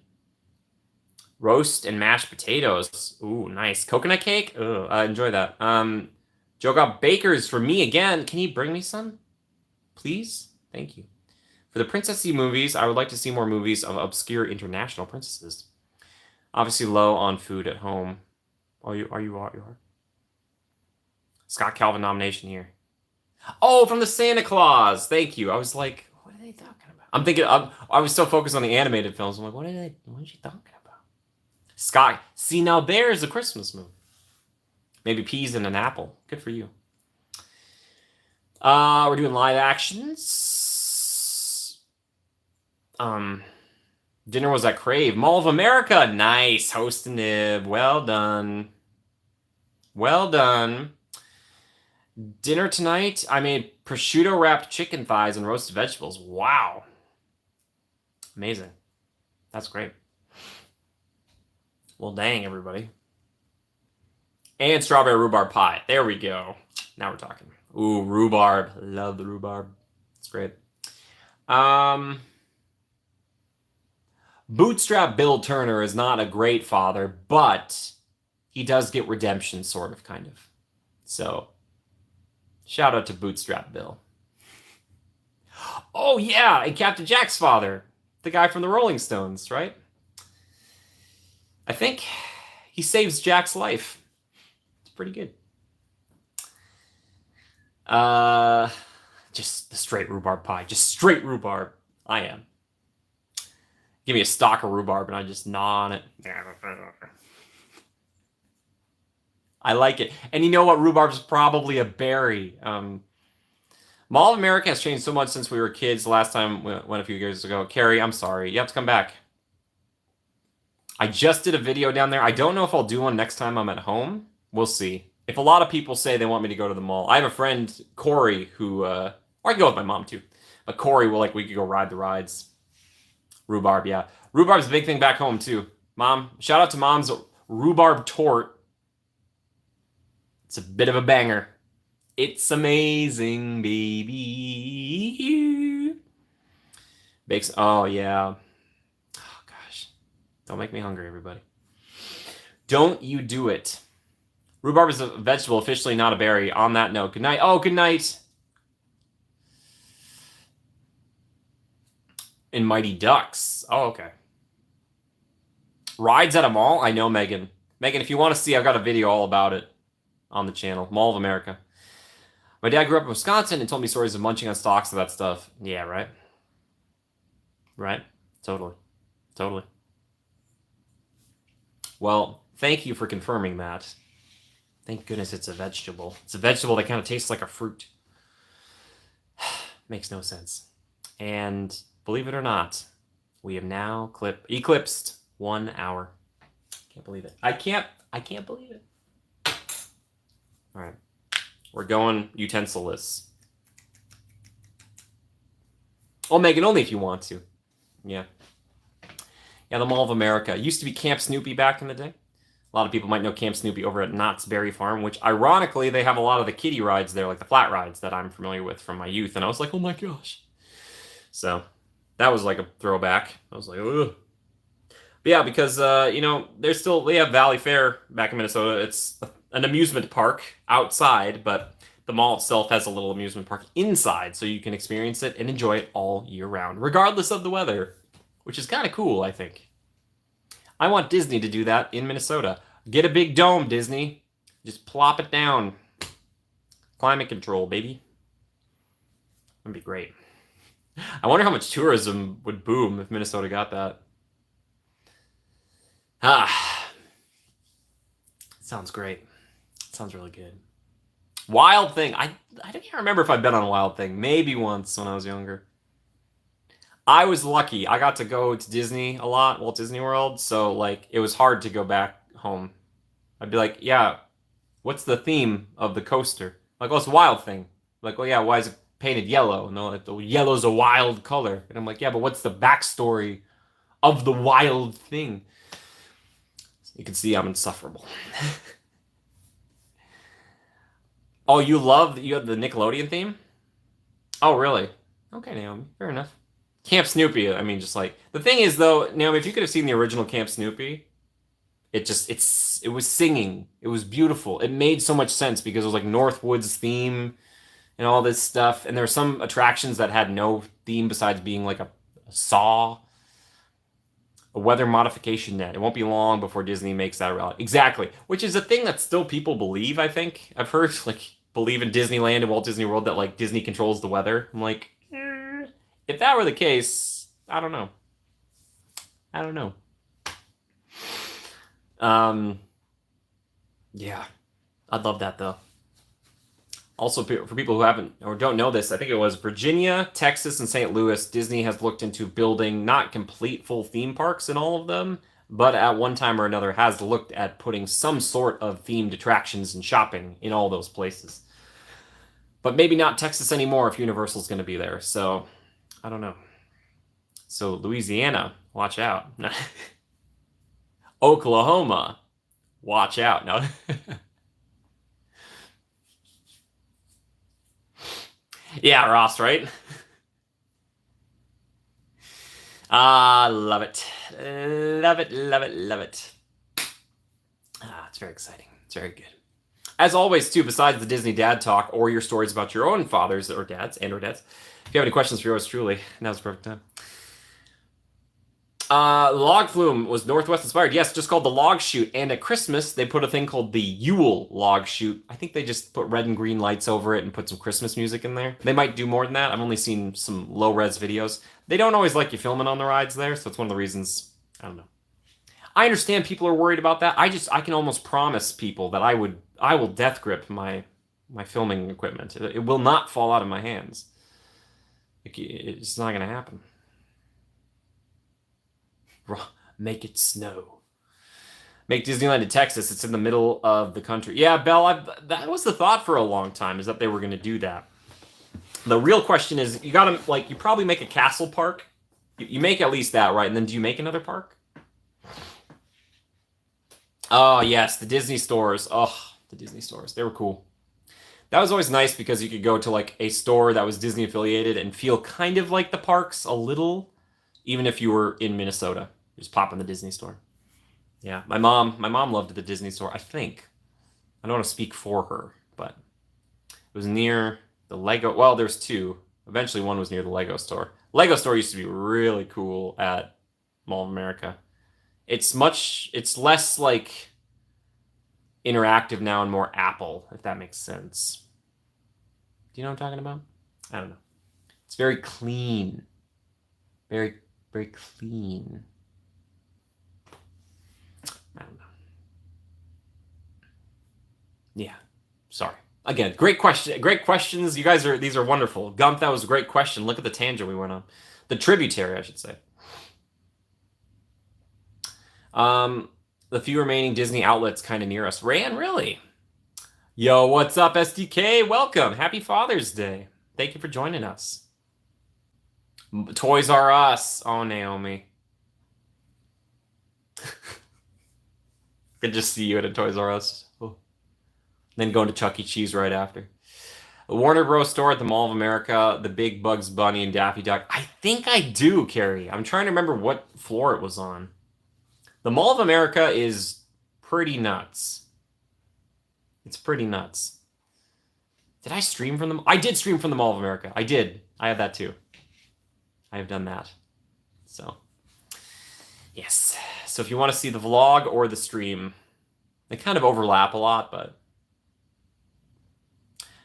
Roast and mashed potatoes. Ooh, nice. Coconut cake? Ugh, I enjoy that. Joe got bakers for me again. Can you bring me some? Please? Thank you. For the princessy movies, I would like to see more movies of obscure international princesses. Obviously low on food at home. Oh, you are? Scott Calvin nomination here. Oh, from the Santa Claus. Thank you. I was like, what are they talking about? I'm thinking, I was so focused on the animated films. I'm like, what is she talking about? Scott. See, now there's a Christmas movie. Maybe peas and an apple. Good for you. We're doing live actions. Dinner was at Crave. Mall of America. Nice. Host and nib. Well done. Well done. Dinner tonight, I made prosciutto wrapped chicken thighs and roasted vegetables. Wow. Amazing. That's great. Well, dang, everybody. And strawberry rhubarb pie. There we go. Now we're talking. Ooh, rhubarb. Love the rhubarb. It's great. Bootstrap Bill Turner is not a great father, but he does get redemption, sort of, kind of. So, shout out to Bootstrap Bill. Oh, yeah, and Captain Jack's father. The guy from the Rolling Stones, right? I think he saves Jack's life. It's pretty good. Just the straight rhubarb pie. Just straight rhubarb. I am. Give me a stalk of rhubarb and I just gnaw on it. I like it. And you know what? Rhubarb's probably a berry. Mall of America has changed so much since we were kids. The last time we went a few years ago. Carrie, I'm sorry. You have to come back. I just did a video down there. I don't know if I'll do one next time I'm at home. We'll see. If a lot of people say they want me to go to the mall. I have a friend, Corey, who... or I can go with my mom, too. But Corey we could go ride the rides. Rhubarb, yeah. Rhubarb's a big thing back home, too. Mom, shout out to Mom's rhubarb tort. It's a bit of a banger. It's amazing, baby. Bakes. Oh, yeah. Oh, gosh. Don't make me hungry, everybody. Don't you do it. Rhubarb is a vegetable, officially not a berry. On that note, good night. Oh, good night. In Mighty Ducks. Oh, okay. Rides at a mall? I know, Megan. Megan, if you want to see, I've got a video all about it on the channel. Mall of America. My dad grew up in Wisconsin and told me stories of munching on stalks and that stuff. Yeah, right? Right? Totally. Well, thank you for confirming that. Thank goodness it's a vegetable. It's a vegetable that kind of tastes like a fruit. Makes no sense. And believe it or not, we have now eclipsed 1 hour. Can't believe it. I can't believe it. All right. We're going utensil-less. Oh, Megan, only if you want to. Yeah. Yeah, the Mall of America. It used to be Camp Snoopy back in the day. A lot of people might know Camp Snoopy over at Knott's Berry Farm, which ironically, they have a lot of the kiddie rides there, like the flat rides that I'm familiar with from my youth. And I was like, oh my gosh. So that was like a throwback. I was like, ugh. But yeah, because, they have Valley Fair back in Minnesota. It's an amusement park outside, but the mall itself has a little amusement park inside, so you can experience it and enjoy it all year round, regardless of the weather, which is kind of cool, I think. I want Disney to do that in Minnesota. Get a big dome, Disney. Just plop it down. Climate control, baby. That'd be great. I wonder how much tourism would boom if Minnesota got that. Sounds great. Sounds really good. Wild Thing. I can't remember if I've been on a Wild Thing. Maybe once when I was younger. I was lucky. I got to go to Disney a lot, Walt Disney World, so like it was hard to go back home. I'd be like, yeah, what's the theme of the coaster? Like, oh, it's a wild thing. Like, oh yeah, why is it painted yellow? No, like the yellow's a wild color. And I'm like, yeah, but what's the backstory of the wild thing? You can see I'm insufferable. Oh, you have the Nickelodeon theme? Oh, really? Okay, Naomi, fair enough. Camp Snoopy, I mean, just like the thing is though, Naomi, if you could have seen the original Camp Snoopy, it was singing. It was beautiful. It made so much sense because it was like Northwood's theme and all this stuff. And there were some attractions that had no theme besides being like a saw, a weather modification net. It won't be long before Disney makes that a reality. Exactly. Which is a thing that still people believe, I think. I've heard like believe in Disneyland and Walt Disney World that like Disney controls the weather. I'm like, if that were the case, I don't know. I don't know. Yeah, I'd love that though. Also, for people who haven't or don't know this, I think it was Virginia, Texas, and St. Louis. Disney has looked into building not complete full theme parks in all of them, but at one time or another has looked at putting some sort of themed attractions and shopping in all those places. But maybe not Texas anymore if Universal's going to be there. So, I don't know. So, Louisiana, watch out. Oklahoma, watch out. No. Yeah, Ross, right? Ah, love it. Love it, love it, love it. It's very exciting. It's very good. As always, too, besides the Disney Dad Talk or your stories about your own fathers or dads, if you have any questions for yours truly, now's the perfect time. Log Flume was Northwest inspired. Yes, just called the Log Shoot. And at Christmas, they put a thing called the Yule Log Shoot. I think they just put red and green lights over it and put some Christmas music in there. They might do more than that. I've only seen some low-res videos. They don't always like you filming on the rides there, so it's one of the reasons. I don't know. I understand people are worried about that. I can almost promise people that I will death grip my filming equipment. It will not fall out of my hands. It's not going to happen. Make it snow. Make Disneyland in Texas. It's in the middle of the country. Yeah, Belle, that was the thought for a long time, is that they were going to do that. The real question is, you probably make a castle park. You make at least that, right? And then do you make another park? Oh, yes, the Disney stores. Oh, the Disney stores. They were cool. That was always nice because you could go to like a store that was Disney affiliated and feel kind of like the parks a little, even if you were in Minnesota. Just pop in the Disney store. Yeah, my mom loved the Disney store, I think. I don't want to speak for her, but it was near the Lego. Well, there's two. Eventually, one was near the Lego store. Lego store used to be really cool at Mall of America. It's less like interactive now and more Apple, if that makes sense. Do you know what I'm talking about? I don't know. It's very clean. Very, very clean. I don't know. Yeah. Sorry. Again, great question. Great questions. You guys these are wonderful. Gump, that was a great question. Look at the tangent we went on. The tributary, I should say. The few remaining Disney outlets kind of near us. Ran, really? Yo, what's up, SDK? Welcome. Happy Father's Day. Thank you for joining us. Toys R Us. Oh, Naomi. Could just see you at a Toys R Us. Oh. Then going to Chuck E. Cheese right after. A Warner Bros. Store at the Mall of America, the Big Bugs Bunny and Daffy Duck. I think I do, Carrie. I'm trying to remember what floor it was on. The Mall of America is pretty nuts. It's pretty nuts. Did I stream from the... I did stream from the Mall of America. I did. I have that too. I have done that. So, yes. So if you want to see the vlog or the stream, they kind of overlap a lot, but...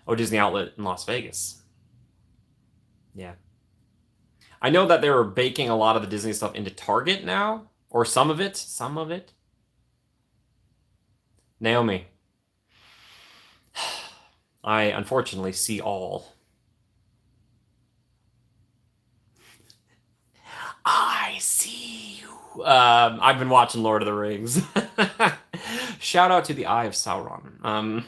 Oh, Disney Outlet in Las Vegas. Yeah. I know that they're baking a lot of the Disney stuff into Target now. Or some of it. Some of it. Naomi. I unfortunately see all. I see you. I've been watching Lord of the Rings. Shout out to the Eye of Sauron.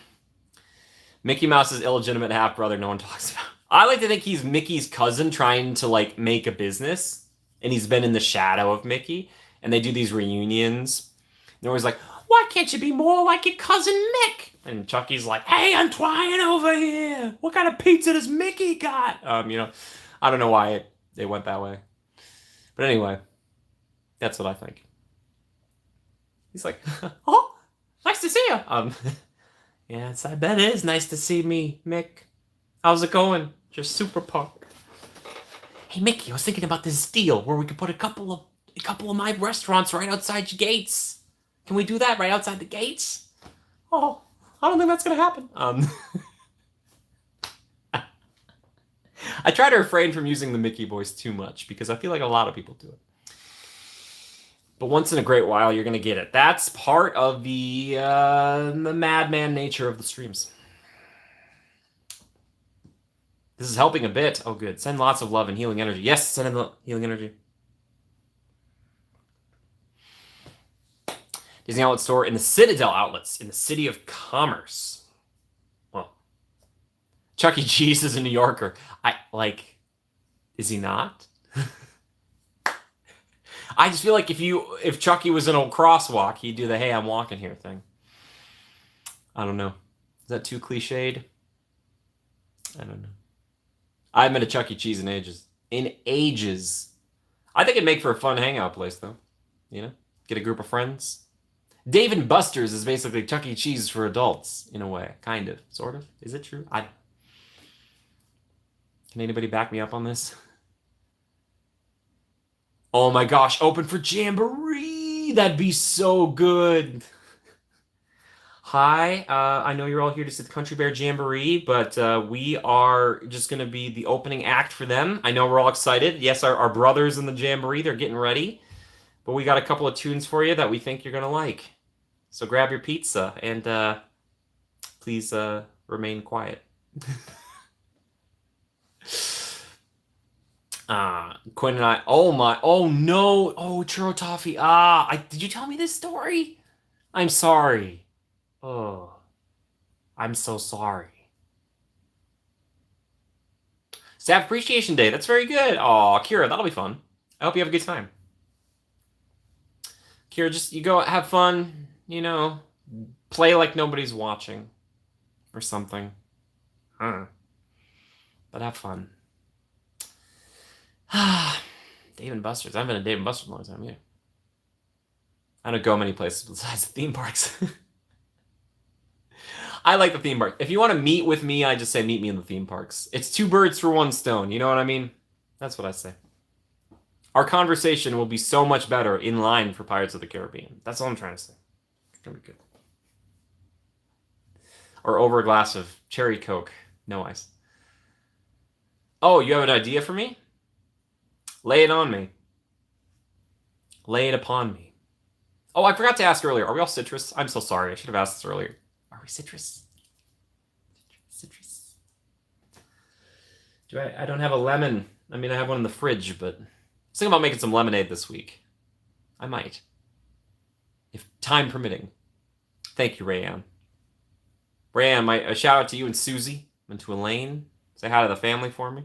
Mickey Mouse's illegitimate half-brother no one talks about. I like to think he's Mickey's cousin trying to, like, make a business. And he's been in the shadow of Mickey. And they do these reunions. And they're always like, why can't you be more like your cousin Mick? And Chucky's like, hey, Antoine over here. What kind of pizza does Mickey got? I don't know why they went that way. But anyway, that's what I think. He's like, oh, nice to see you. Yes, I bet it is nice to see me, Mick. How's it going? Just super pumped. Hey, Mickey, I was thinking about this deal where we could put a couple of my restaurants right outside your gates. Can we do that right outside the gates? Oh, I don't think that's gonna happen. I try to refrain from using the Mickey voice too much because I feel like a lot of people do it. But once in a great while, you're gonna get it. That's part of the madman nature of the streams. This is helping a bit. Oh, good. Send lots of love and healing energy. Yes, send in the healing energy. Disney Outlet Store in the Citadel Outlets in the City of Commerce. Well, Chuck E. Cheese is a New Yorker. Is he not? I just feel like if Chucky was in a crosswalk, he'd do the "Hey, I'm walking here" thing. I don't know. Is that too cliched? I don't know. I haven't been to Chuck E. Cheese in ages. In ages. I think it'd make for a fun hangout place, though. You know? Get a group of friends. Dave & Buster's is basically Chuck E. Cheese for adults, in a way. Kind of. Sort of. Is it true? Can anybody back me up on this? Oh my gosh, open for Jamboree! That'd be so good! Hi, I know you're all here to see the Country Bear Jamboree, but we are just going to be the opening act for them. I know we're all excited. Yes, our brothers in the Jamboree, they're getting ready. But we got a couple of tunes for you that we think you're going to like. So grab your pizza and please remain quiet. Quinn and I, oh no, churro toffee. Did you tell me this story? I'm sorry. Oh, I'm so sorry. Staff Appreciation Day. That's very good. Oh, Kira, that'll be fun. I hope you have a good time. Kira, just you go have fun, play like nobody's watching or something. But have fun. Dave & Buster's. I haven't been to Dave & Buster's in a long time either. I don't go many places besides the theme parks. I like the theme park. If you want to meet with me, I just say meet me in the theme parks. It's two birds for one stone. You know what I mean? That's what I say. Our conversation will be so much better in line for Pirates of the Caribbean. That's all I'm trying to say. It's gonna be good. Or over a glass of cherry Coke. No ice. Oh, you have an idea for me? Lay it on me. Lay it upon me. Oh, I forgot to ask earlier. Are we all citrus? I'm so sorry. I should have asked this earlier. Are we citrus? Citrus. I don't have a lemon. I mean, I have one in the fridge, but I was thinking about making some lemonade this week. I might. If time permitting. Thank you, Rayanne. Rayanne, a shout out to you and Susie and to Elaine. Say hi to the family for me.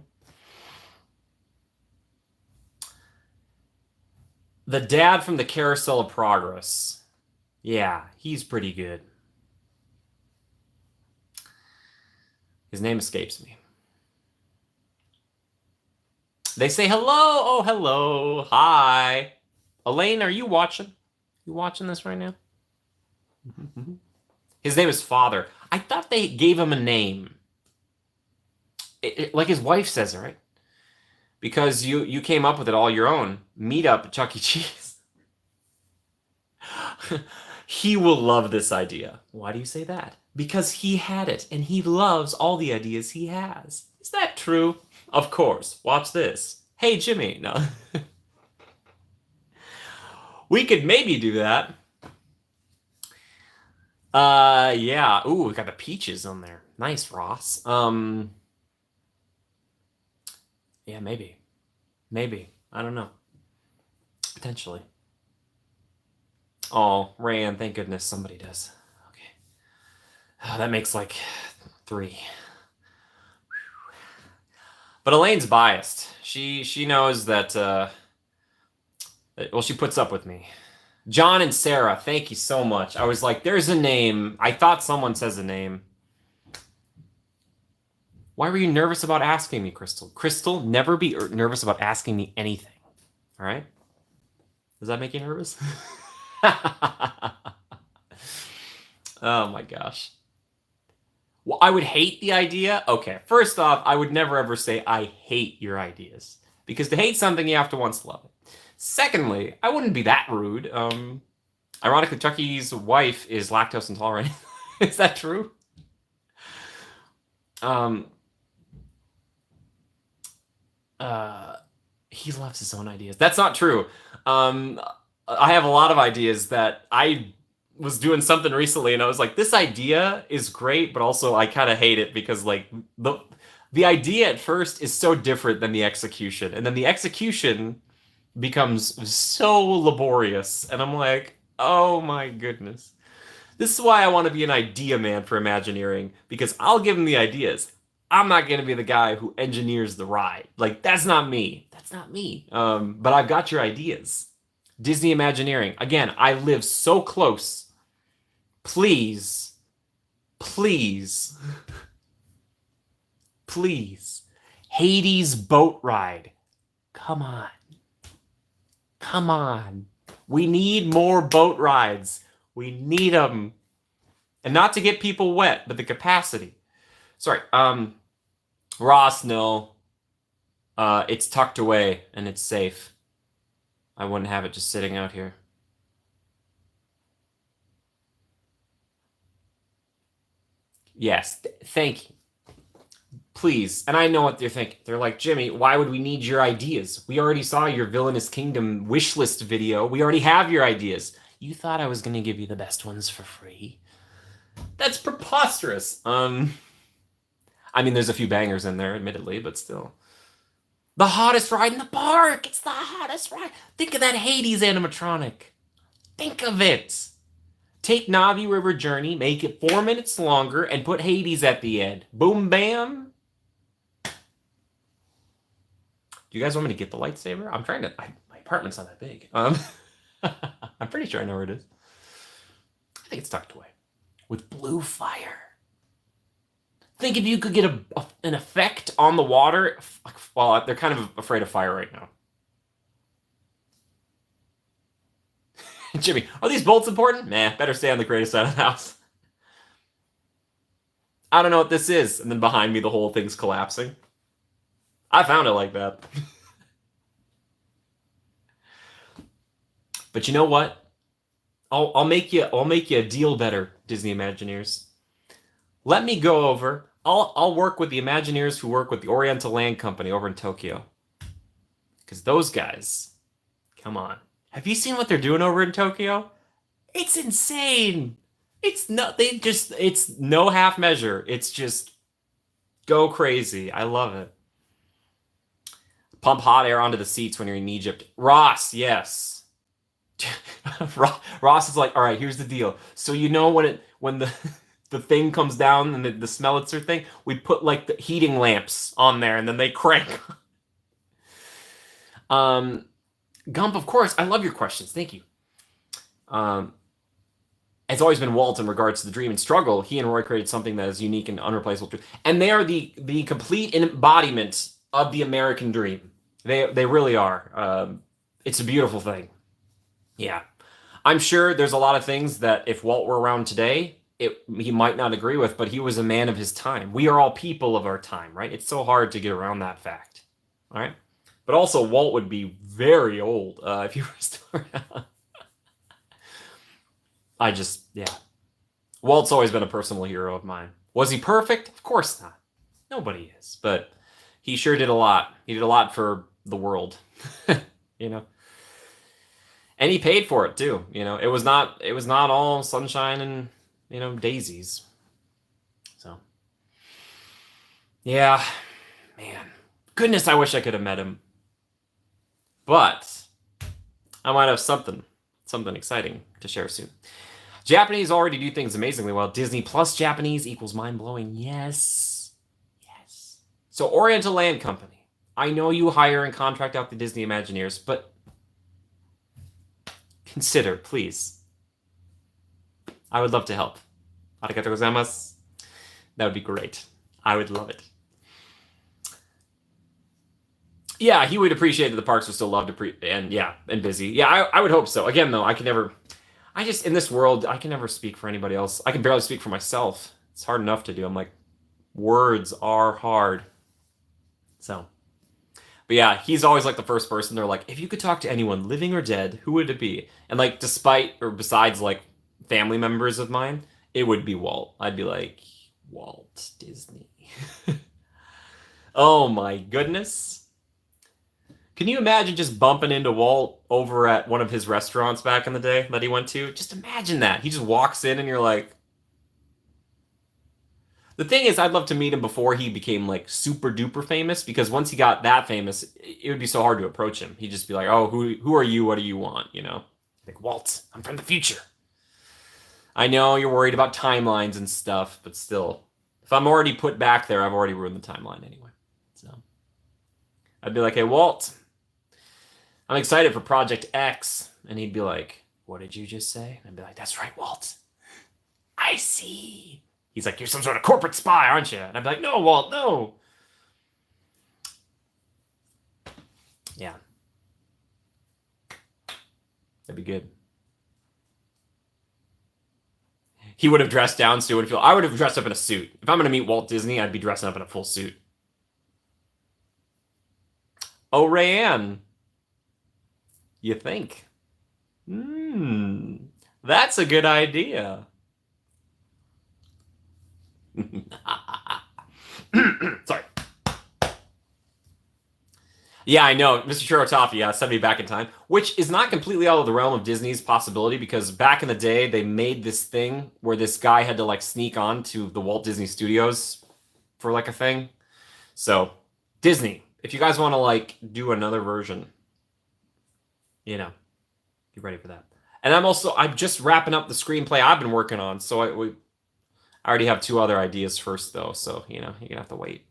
The dad from the Carousel of Progress. Yeah, he's pretty good. His name escapes me. They say hello. Oh, hello. Hi. Elaine, are you watching? You watching this right now? His name is Father. I thought they gave him a name. Like his wife says it, right? Because you came up with it all your own. Meet up at Chuck E. Cheese. He will love this idea. Why do you say that? Because he had it, and he loves all the ideas he has. Is that true? Of course. Watch this. Hey, Jimmy. No. We could maybe do that. Yeah. Ooh, we got the peaches on there. Nice, Ross. Yeah, maybe. Maybe. I don't know. Potentially. Oh, Rayanne, thank goodness somebody does. Okay. Oh, that makes like 3. But Elaine's biased. She knows that, well, she puts up with me. John and Sarah, thank you so much. I was like, there's a name. I thought someone says a name. Why were you nervous about asking me, Crystal? Crystal, never be nervous about asking me anything. All right? Does that make you nervous? Oh my gosh. Well, I would hate the idea. Okay, first off, I would never ever say I hate your ideas. Because to hate something, you have to once love it. Secondly, I wouldn't be that rude. Ironically, Chucky's wife is lactose intolerant. Is that true? He loves his own ideas. That's not true. I have a lot of ideas that I was doing something recently and I was like, this idea is great, but also I kind of hate it because like the idea at first is so different than the execution. And then the execution becomes so laborious. And I'm like, oh my goodness. This is why I want to be an idea man for Imagineering, because I'll give him the ideas. I'm not going to be the guy who engineers the ride. Like, that's not me. That's not me. But I've got your ideas. Disney Imagineering. Again, I live so close. Please. Please. Please. Hades boat ride. Come on. Come on. We need more boat rides. We need them. And not to get people wet, but the capacity. Sorry. Ross, no. It's tucked away and it's safe. I wouldn't have it just sitting out here. Yes, thank you. Please. And I know what they're thinking. They're like, Jimmy, why would we need your ideas? We already saw your Villainous Kingdom wish list video. We already have your ideas. You thought I was going to give you the best ones for free? That's preposterous. I mean, there's a few bangers in there, admittedly, but still. The hottest ride in the park! It's the hottest ride! Think of that Hades animatronic. Think of it. Take Navi River Journey, make it 4 minutes longer, and put Hades at the end. Boom, bam. Do you guys want me to get the lightsaber? I'm trying to... my apartment's not that big. I'm pretty sure I know where it is. I think it's tucked away. With blue fire. Think if you could get an effect on the water. Well, they're kind of afraid of fire right now. Jimmy, are these bolts important? Nah, better stay on the greatest side of the house. I don't know what this is. And then behind me, the whole thing's collapsing. I found it like that. But you know what? I'll make you a deal better, Disney Imagineers. Let me go over. I'll work with the Imagineers who work with the Oriental Land Company over in Tokyo. Because those guys, come on. Have you seen what they're doing over in Tokyo? It's insane. It's no half measure. It's just Go crazy. I love it. Pump hot air onto the seats when you're in Egypt. Ross, yes. Ross is like, all right, here's the deal. So you know when the the thing comes down and the Smelitzer thing, we put like the heating lamps on there and then they crank. um, Gump, of course. I love your questions. Thank you. It's always been Walt in regards to the dream and struggle. He and Roy created something that is unique and unreplaceable. And they are the complete embodiment of the American dream. They really are. It's a beautiful thing. Yeah. I'm sure there's a lot of things that if Walt were around today, he might not agree with, but he was a man of his time. We are all people of our time, right? It's so hard to get around that fact. All right. But also, Walt would be very old if he were still around. Yeah. Walt's always been a personal hero of mine. Was he perfect? Of course not. Nobody is. But he sure did a lot. He did a lot for the world. You know? And he paid for it too. You know, it was not all sunshine and, daisies. So, yeah, man. Goodness, I wish I could have met him. But I might have something exciting to share soon. Japanese already do things amazingly well. Disney plus Japanese equals mind-blowing. Yes. Yes. So Oriental Land Company. I know you hire and contract out the Disney Imagineers, but consider, please. I would love to help. Arigatou gozaimasu. That would be great. I would love it. Yeah, he would appreciate that the parks are still loved and busy. Yeah, I would hope so. Again, though, in this world, I can never speak for anybody else. I can barely speak for myself. It's hard enough to do. I'm like, words are hard. So, but yeah, he's always like the first person. They're like, if you could talk to anyone, living or dead, who would it be? And like, besides like family members of mine, it would be Walt. I'd be like, Walt Disney. Oh my goodness. Can you imagine just bumping into Walt over at one of his restaurants back in the day that he went to? Just imagine that. He just walks in and you're like... The thing is, I'd love to meet him before he became like super duper famous, because once he got that famous, it would be so hard to approach him. He'd just be like, oh, who are you? What do you want? Like, Walt, I'm from the future. I know you're worried about timelines and stuff, but still, if I'm already put back there, I've already ruined the timeline anyway. So I'd be like, hey, Walt, I'm excited for Project X. And he'd be like, what did you just say? And I'd be like, that's right, Walt. I see. He's like, you're some sort of corporate spy, aren't you? And I'd be like, no, Walt, no. Yeah. That'd be good. He would have dressed down, so I would have dressed up in a suit. If I'm going to meet Walt Disney, I'd be dressing up in a full suit. Oh, Rayanne. You think? That's a good idea. Sorry. Yeah, I know. Mr. Chirotopy sent me back in time, which is not completely out of the realm of Disney's possibility, because back in the day, they made this thing where this guy had to like sneak on to the Walt Disney Studios for like a thing. So, Disney, if you guys want to like do another version, be ready for that. And I'm just wrapping up the screenplay I've been working on, so I already have 2 other ideas first, though, so, you're going to have to wait.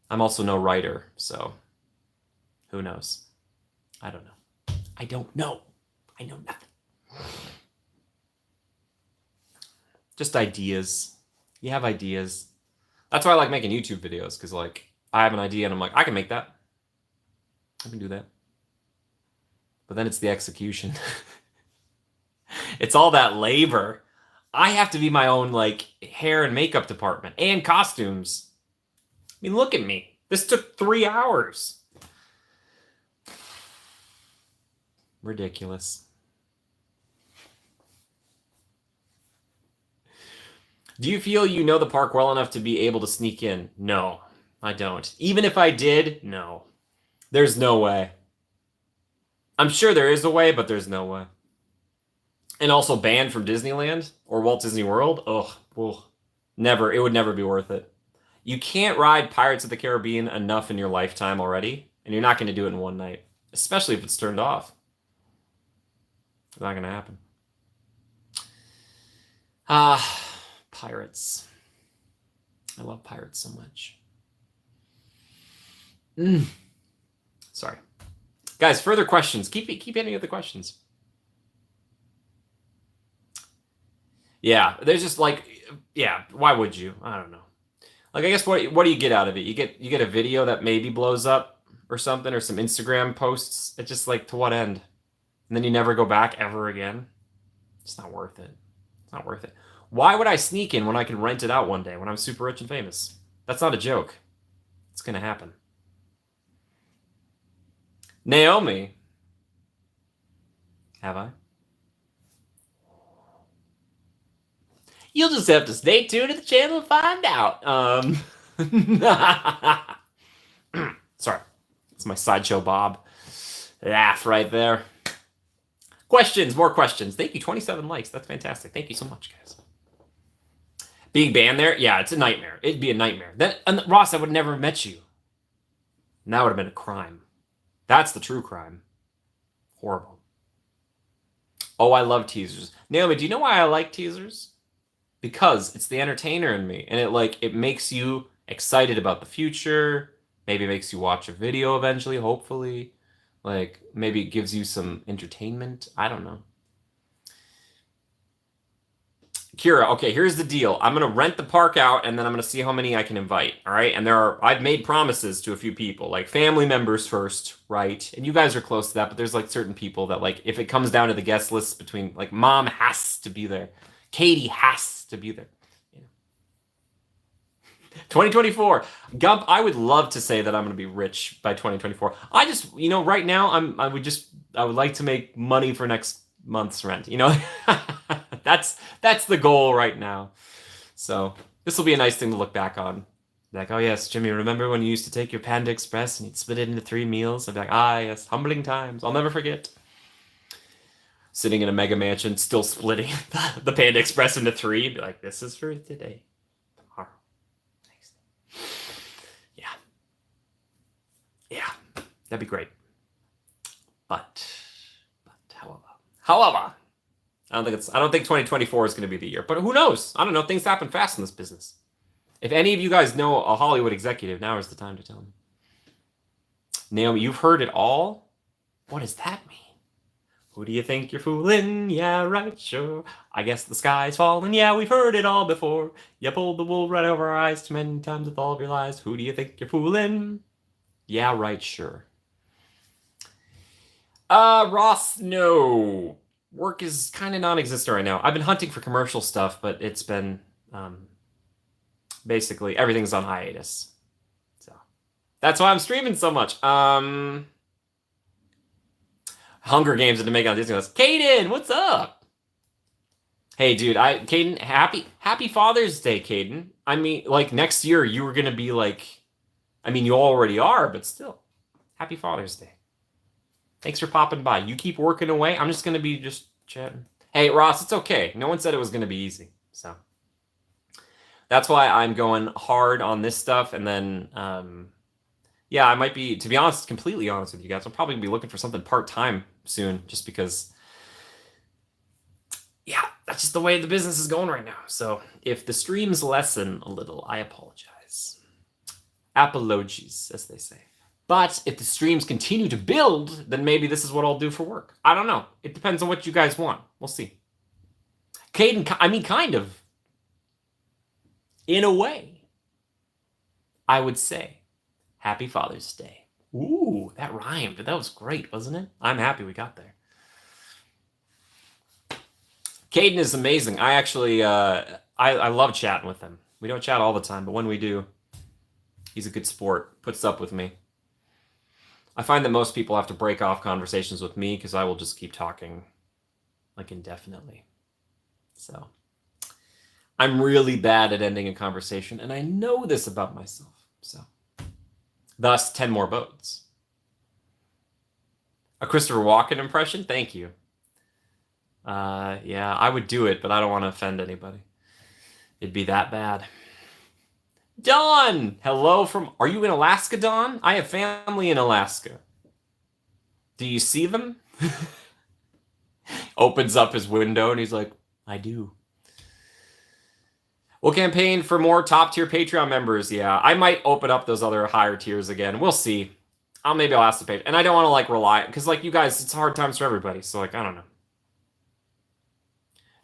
I'm also no writer, so who knows? I don't know. I don't know. I know nothing. Just ideas. You have ideas. That's why I like making YouTube videos, because, like, I have an idea, and I'm like, I can make that. I can do that. But then it's the execution. It's all that labor. I have to be my own, like, hair and makeup department and costumes. I mean, look at me. This took 3 hours. Ridiculous. Do you feel you know the park well enough to be able to sneak in? No, I don't. Even if I did, no. There's no way. I'm sure there is a way, but there's no way. And also banned from Disneyland or Walt Disney World? Ugh. Never. It would never be worth it. You can't ride Pirates of the Caribbean enough in your lifetime already, and you're not going to do it in one night, especially if it's turned off. It's not going to happen. Pirates. I love pirates so much. Sorry. Guys, further questions. Keep hitting me with the questions. Yeah, there's just like, yeah, why would you? I don't know. Like, I guess what do you get out of it? You get a video that maybe blows up or something, or some Instagram posts. It's just like, to what end? And then you never go back ever again. It's not worth it. It's not worth it. Why would I sneak in when I can rent it out one day when I'm super rich and famous? That's not a joke. It's gonna happen. Naomi. Have I? You'll just have to stay tuned to the channel to find out. Sorry. It's my Sideshow Bob laugh right there. Questions, more questions. Thank you, 27 likes. That's fantastic. Thank you so much, guys. Being banned there? Yeah, it's a nightmare. It'd be a nightmare. Then, Ross, I would never have met you. And that would have been a crime. That's the true crime. Horrible. Oh, I love teasers. Naomi, do you know why I like teasers? Because it's the entertainer in me, and it makes you excited about the future. Maybe it makes you watch a video eventually, hopefully. Like, maybe it gives you some entertainment. I don't know. Kira, okay, here's the deal. I'm gonna rent the park out, and then I'm gonna see how many I can invite. All right, and I've made promises to a few people, like family members first, right? And you guys are close to that, but there's like certain people that, like, if it comes down to the guest list, between, like, mom has to be there, Katie has to be there. 2024, Gump. I would love to say that I'm gonna be rich by 2024. I just, right now I would like to make money for next month's rent. That's the goal right now. So this will be a nice thing to look back on. Like, oh yes, Jimmy, remember when you used to take your Panda Express and you'd split it into 3 meals? I'd be like, ah yes, humbling times. I'll never forget. Sitting in a mega mansion, still splitting the Panda Express into 3. Be like, this is for today. Tomorrow. Next. Yeah. That'd be great. But however, I don't think 2024 is going to be the year. But who knows? I don't know. Things happen fast in this business. If any of you guys know a Hollywood executive, now is the time to tell me. Naomi, you've heard it all? What does that mean? Who do you think you're fooling? Yeah, right, sure. I guess the sky's falling. Yeah, we've heard it all before. You pulled the wool right over our eyes too many times with all of your lies. Who do you think you're fooling? Yeah, right, sure. Ross, no. Work is kind of non-existent right now. I've been hunting for commercial stuff, but it's been, basically everything's on hiatus. So that's why I'm streaming so much. Hunger Games and to make on Disney Plus. Caden, what's up? Hey, dude, Caden, happy Father's Day, Caden. I mean, like, next year you were gonna be like, I mean, you already are, but still, happy Father's Day. Thanks for popping by. You keep working away. I'm just gonna be just chatting. Hey, Ross, it's okay. No one said it was gonna be easy, so that's why I'm going hard on this stuff, and then, yeah, I might be, to be honest, completely honest with you guys, I'll probably be looking for something part-time soon, just because, yeah, that's just the way the business is going right now. So if the streams lessen a little, I apologize. Apologies, as they say. But if the streams continue to build, then maybe this is what I'll do for work. I don't know. It depends on what you guys want. We'll see. Caden, I mean, kind of. In a way, I would say, Happy Father's Day. Ooh, that rhymed. That was great, wasn't it? I'm happy we got there. Caden is amazing. I actually, I love chatting with him. We don't chat all the time, but when we do, he's a good sport. Puts up with me. I find that most people have to break off conversations with me because I will just keep talking, like, indefinitely. So I'm really bad at ending a conversation, and I know this about myself. So thus, 10 more votes. A Christopher Walken impression? Thank you. Yeah, I would do it, but I don't want to offend anybody. It'd be that bad. Dawn! Hello from... Are you in Alaska, Dawn? I have family in Alaska. Do you see them? Opens up his window and he's like, I do. We'll campaign for more top tier Patreon members. Yeah, I might open up those other higher tiers again. We'll see. Maybe I'll ask the page. And I don't want to like rely, because like you guys, it's hard times for everybody. So like, I don't know.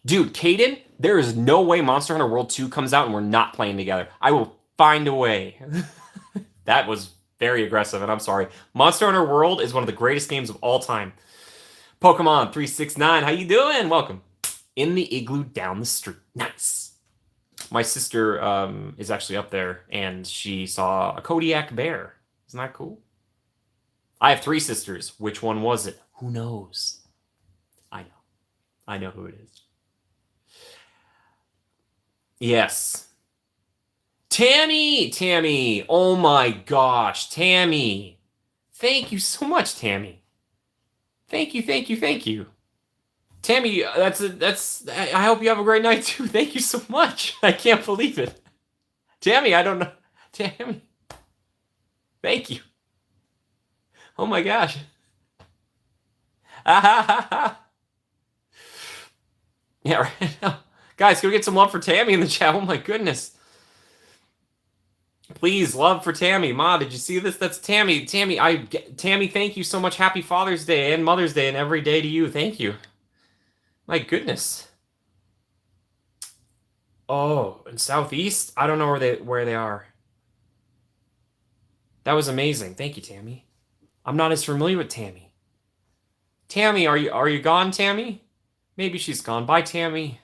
Dude, Caden, there is no way Monster Hunter World 2 comes out and we're not playing together. I will find a way. That was very aggressive, and I'm sorry. Monster Hunter World is one of the greatest games of all time. Pokemon 369, how you doing? Welcome. In the igloo down the street. Nice. My sister is actually up there, and she saw a Kodiak bear. Isn't that cool? I have 3 sisters. Which one was it? Who knows? I know. I know who it is. Yes. Tammy! Oh my gosh, Tammy. Thank you so much, Tammy. Thank you. Tammy, I hope you have a great night too. Thank you so much. I can't believe it. Tammy, I don't know. Tammy. Thank you. Oh my gosh. Yeah, right now. Guys, go get some love for Tammy in the chat. Oh my goodness. Please, love for Tammy. Ma, did you see this? That's Tammy. Tammy, thank you so much. Happy Father's Day and Mother's Day and every day to you. Thank you. My goodness. Oh, in Southeast? I don't know where they are. That was amazing. Thank you, Tammy. I'm not as familiar with Tammy. Tammy, are you gone, Tammy? Maybe she's gone. Bye, Tammy.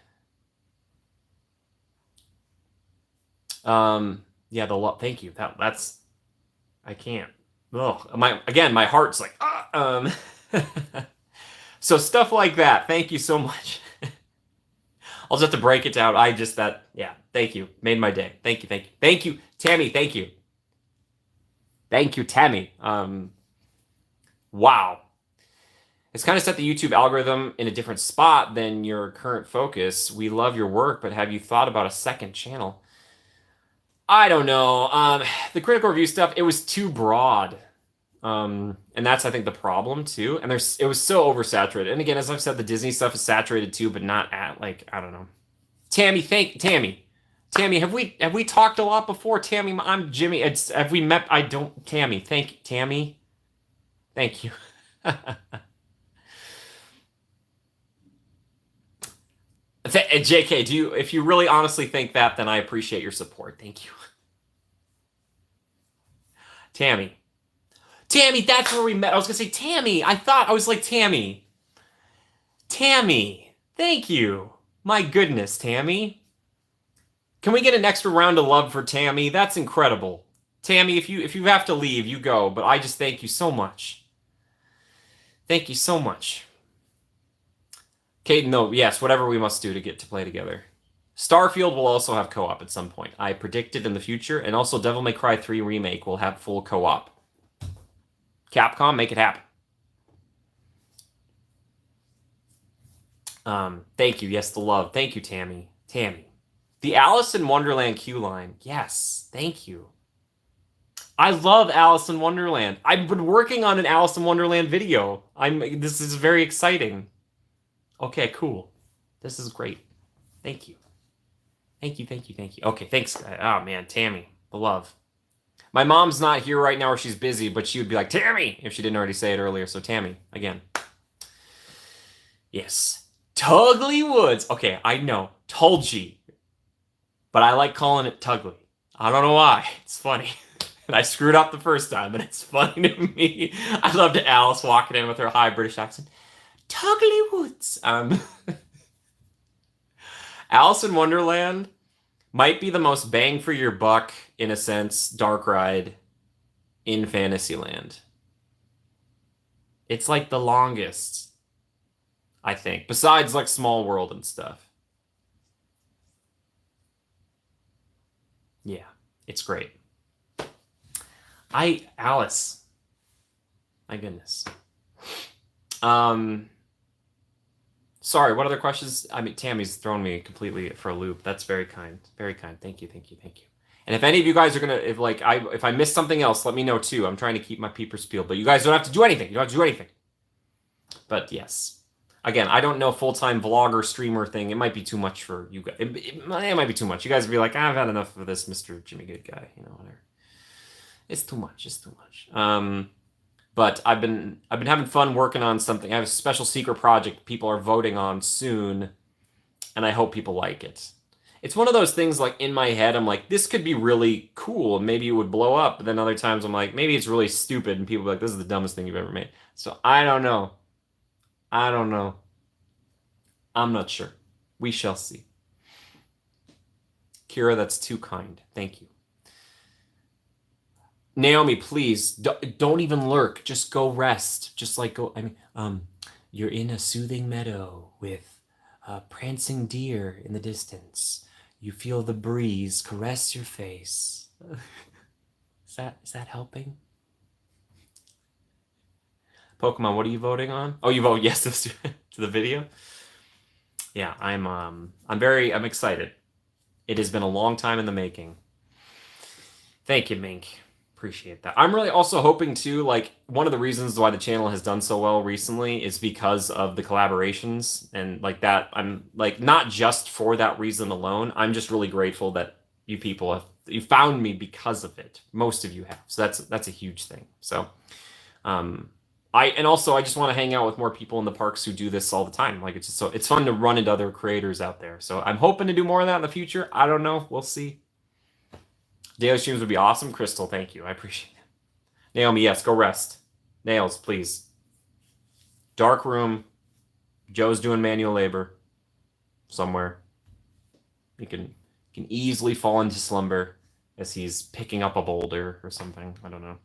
Yeah, thank you. That's I can't. Ugh. My heart's like So stuff like that. Thank you so much. I'll just have to break it down. Yeah, thank you. Made my day. Thank you. Thank you, Tammy, thank you. Thank you, Tammy. Wow. It's kind of set the YouTube algorithm in a different spot than your current focus. We love your work, but have you thought about a second channel? I don't know. The critical review stuff, it was too broad. And that's, I think, the problem too. And it was so oversaturated. And again, as I've said, the Disney stuff is saturated too, but not at like, I don't know. Tammy, have we talked a lot before? Tammy, I'm Jimmy. Have we met? Tammy, Tammy. Thank you. JK, if you really honestly think that, then I appreciate your support. Thank you. Tammy, that's where we met. I was gonna say Tammy. I was like Tammy, thank you. My goodness, Tammy. Can we get an extra round of love for Tammy? That's incredible. Tammy, if you have to leave, you go. But I just thank you so much. Thank you so much. Caden, no, yes, whatever we must do to get to play together. Starfield will also have co-op at some point. I predicted in the future, and also Devil May Cry 3 Remake will have full co-op. Capcom, make it happen. Thank you. Yes, the love. Thank you, Tammy. The Alice in Wonderland queue line. Yes, thank you. I love Alice in Wonderland. I've been working on an Alice in Wonderland video. This is very exciting. Okay, cool. This is great. Thank you. Thank you. Okay, thanks. Oh, man, Tammy, the love. My mom's not here right now or she's busy, but she would be like, Tammy, if she didn't already say it earlier. So Tammy, again. Yes. Tugly Woods. Okay, I know. Tulgy. But I like calling it Tugly. I don't know why. It's funny. And I screwed up the first time, but it's funny to me. I loved Alice walking in with her high British accent. Tugly Woods. Alice in Wonderland might be the most bang for your buck, in a sense, dark ride in Fantasyland. It's like the longest, I think, besides like Small World and stuff. Yeah, it's great. Alice. My goodness. Sorry, what other questions? I mean, Tammy's thrown me completely for a loop. That's very kind. Very kind. Thank you, thank you, thank you. And if any of you guys are gonna, if I missed something else, let me know too. I'm trying to keep my peepers peeled, but you guys don't have to do anything. You don't have to do anything. But yes, again, I don't know full-time vlogger streamer thing. It might be too much for you guys. It might be too much. You guys would be like, I've had enough of this, Mr. Jimmy Good guy. You know, whatever. It's too much. It's too much. But I've been having fun working on something. I have a special secret project people are voting on soon, and I hope people like it. It's one of those things like in my head, I'm like, this could be really cool, and maybe it would blow up. But then other times I'm like, maybe it's really stupid, and people are like, this is the dumbest thing you've ever made. So I don't know. I don't know. I'm not sure. We shall see. Kira, that's too kind. Thank you. Naomi, please don't even lurk. Just go rest. Just like go. I mean, you're in a soothing meadow with a prancing deer in the distance. You feel the breeze caress your face. Is that helping? Pokemon, what are you voting on? Oh, you vote yes to the video. Yeah, I'm excited. It has been a long time in the making. Thank you, Mink. Appreciate that. I'm really also hoping too, like, one of the reasons why the channel has done so well recently is because of the collaborations and like that. I'm like, not just for that reason alone. I'm just really grateful that you found me because of it. Most of you have. So that's a huge thing. So, I just want to hang out with more people in the parks who do this all the time. Like it's fun to run into other creators out there. So I'm hoping to do more of that in the future. I don't know. We'll see. Daily streams would be awesome. Crystal, thank you. I appreciate it. Naomi, yes, go rest. Nails, please. Dark room. Joe's doing manual labor somewhere. He can easily fall into slumber as he's picking up a boulder or something. I don't know.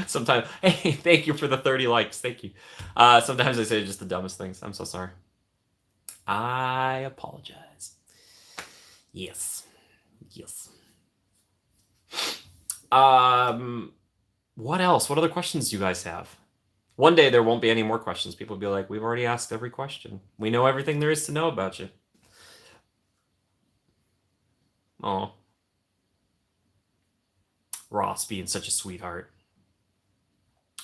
Sometimes, hey, thank you for the 30 likes. Thank you. Sometimes I say just the dumbest things. I'm so sorry. I apologize. Yes. Yes. What else? What other questions do you guys have? One day there won't be any more questions. People will be like, we've already asked every question. We know everything there is to know about you. Oh. Ross being such a sweetheart.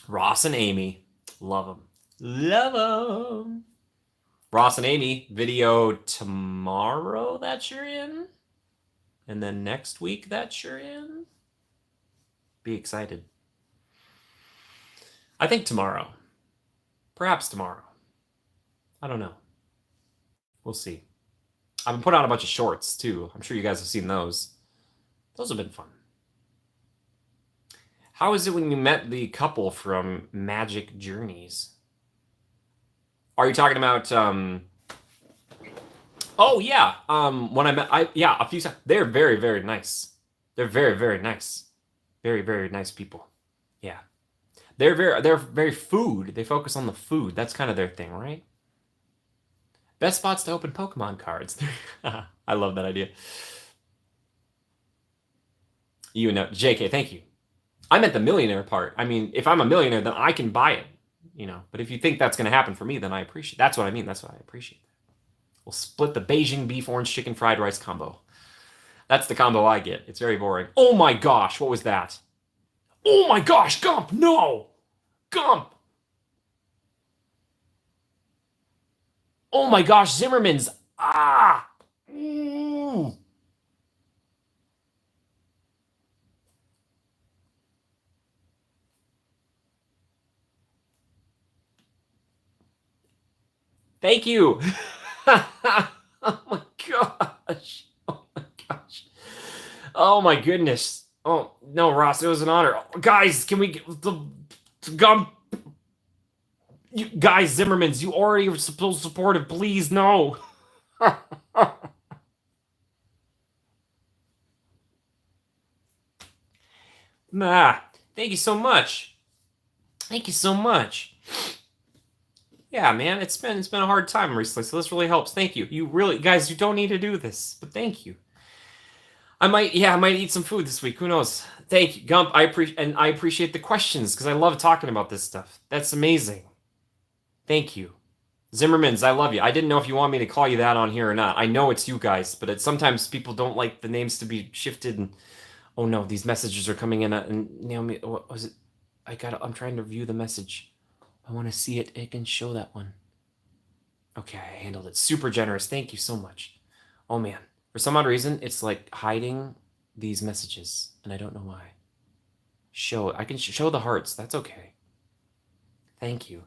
Ross and Amy. Love them. Love them. Ross and Amy, video tomorrow that you're in. And then next week that you're in. Be excited. I think tomorrow. Perhaps tomorrow. I don't know. We'll see. I've been putting out a bunch of shorts too. I'm sure you guys have seen those. Those have been fun. How is it when you met the couple from Magic Journeys? Are you talking about oh yeah. When I met a few times. They're very, very nice. They're very, very nice. Very, very nice people. Yeah. They're very food. They focus on the food. That's kind of their thing, right? Best spots to open Pokemon cards. I love that idea. You know, JK, thank you. I meant the millionaire part. I mean, if I'm a millionaire, then I can buy it, you know. But if you think that's going to happen for me, then I appreciate. That's what I mean. That's what I appreciate. We'll split the Beijing beef orange chicken fried rice combo. That's the combo I get. It's very boring. Oh my gosh, what was that? Oh my gosh, Gump, no! Gump! Oh my gosh, Zimmerman's. Ah! Ooh. Thank you. Oh my gosh. Oh my gosh. Oh my goodness. Oh no, Ross, it was an honor. Guys, can we get the gum? You guys, Zimmerman's, you already were supposed to support it. Please, no. Nah. Thank you so much. Thank you so much. Yeah, man, it's been a hard time recently, so this really helps. Thank you. You really, guys, you don't need to do this, but thank you. I might eat some food this week. Who knows? Thank you, Gump. I appreciate the questions because I love talking about this stuff. That's amazing. Thank you. Zimmermans, I love you. I didn't know if you want me to call you that on here or not. I know it's you guys, but sometimes people don't like the names to be shifted. And oh no, these messages are coming in. And Naomi, what was it? I'm trying to view the message. I want to see it. It can show that one. Okay, I handled it. Super generous. Thank you so much. Oh man, for some odd reason, it's like hiding these messages, and I don't know why. I can show the hearts. That's okay. Thank you.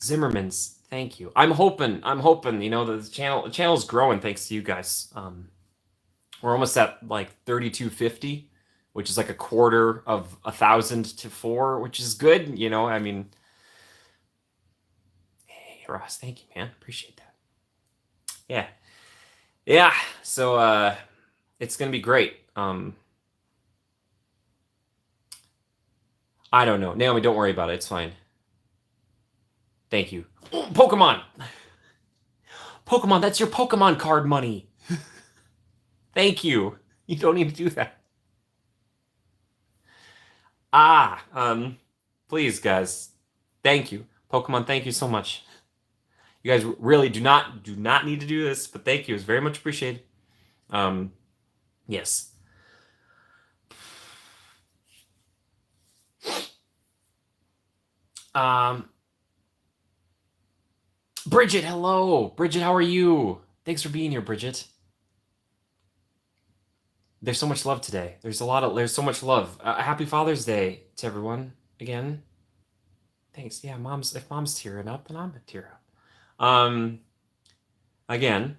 Zimmerman's, thank you. I'm hoping, the channel's growing thanks to you guys. We're almost at like 3250, which is like a quarter of 1,000 to 4, which is good, I mean, hey, Ross, thank you, man. Appreciate that. Yeah. Yeah, so it's gonna be great. I don't know. Naomi, don't worry about it. It's fine. Thank you. Oh, Pokemon! Pokemon, that's your Pokemon card money. Thank you. You don't need to do that. Please, guys. Thank you. Pokemon, thank you so much. You guys really do not need to do this, but thank you. It's very much appreciated. Yes. Um, Bridget, hello. Bridget, how are you? Thanks for being here, Bridget. There's so much love today. There's so much love. Happy Father's Day to everyone again. Thanks. Yeah, if mom's tearing up, and I'm a tear up. Again,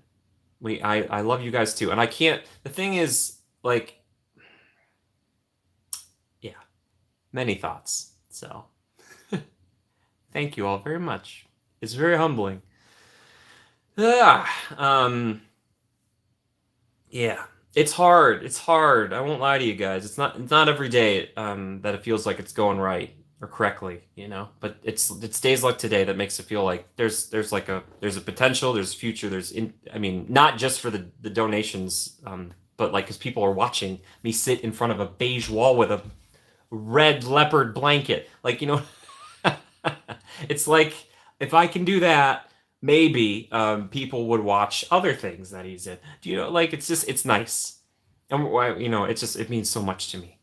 I love you guys too, and I can't. The thing is, like, yeah, many thoughts. So, thank you all very much. It's very humbling. Ah, yeah, it's hard. It's hard. I won't lie to you guys. It's not every day that it feels like it's going right or correctly. But it's days like today that makes it feel like there's a potential, there's future, I mean, not just for the donations, but like because people are watching me sit in front of a beige wall with a red leopard blanket. It's like if I can do that, maybe people would watch other things that he's in. Do you know? Like it's nice, and it means so much to me.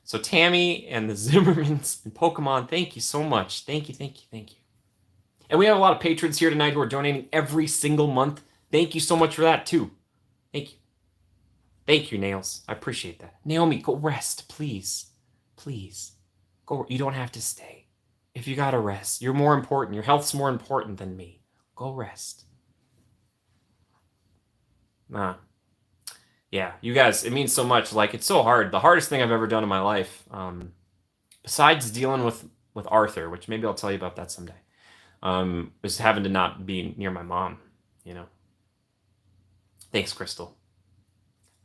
So Tammy and the Zimmermans and Pokemon, thank you so much. Thank you, thank you, thank you. And we have a lot of patrons here tonight who are donating every single month. Thank you so much for that too. Thank you. Thank you, Nails. I appreciate that. Naomi, go rest, please. Please. Go. You don't have to stay. If you gotta rest, you're more important. Your health's more important than me. Go rest. Nah. Yeah, you guys, it means so much. Like, it's so hard. The hardest thing I've ever done in my life, besides dealing with Arthur, which maybe I'll tell you about that someday, is having to not be near my mom, you know. Thanks, Crystal.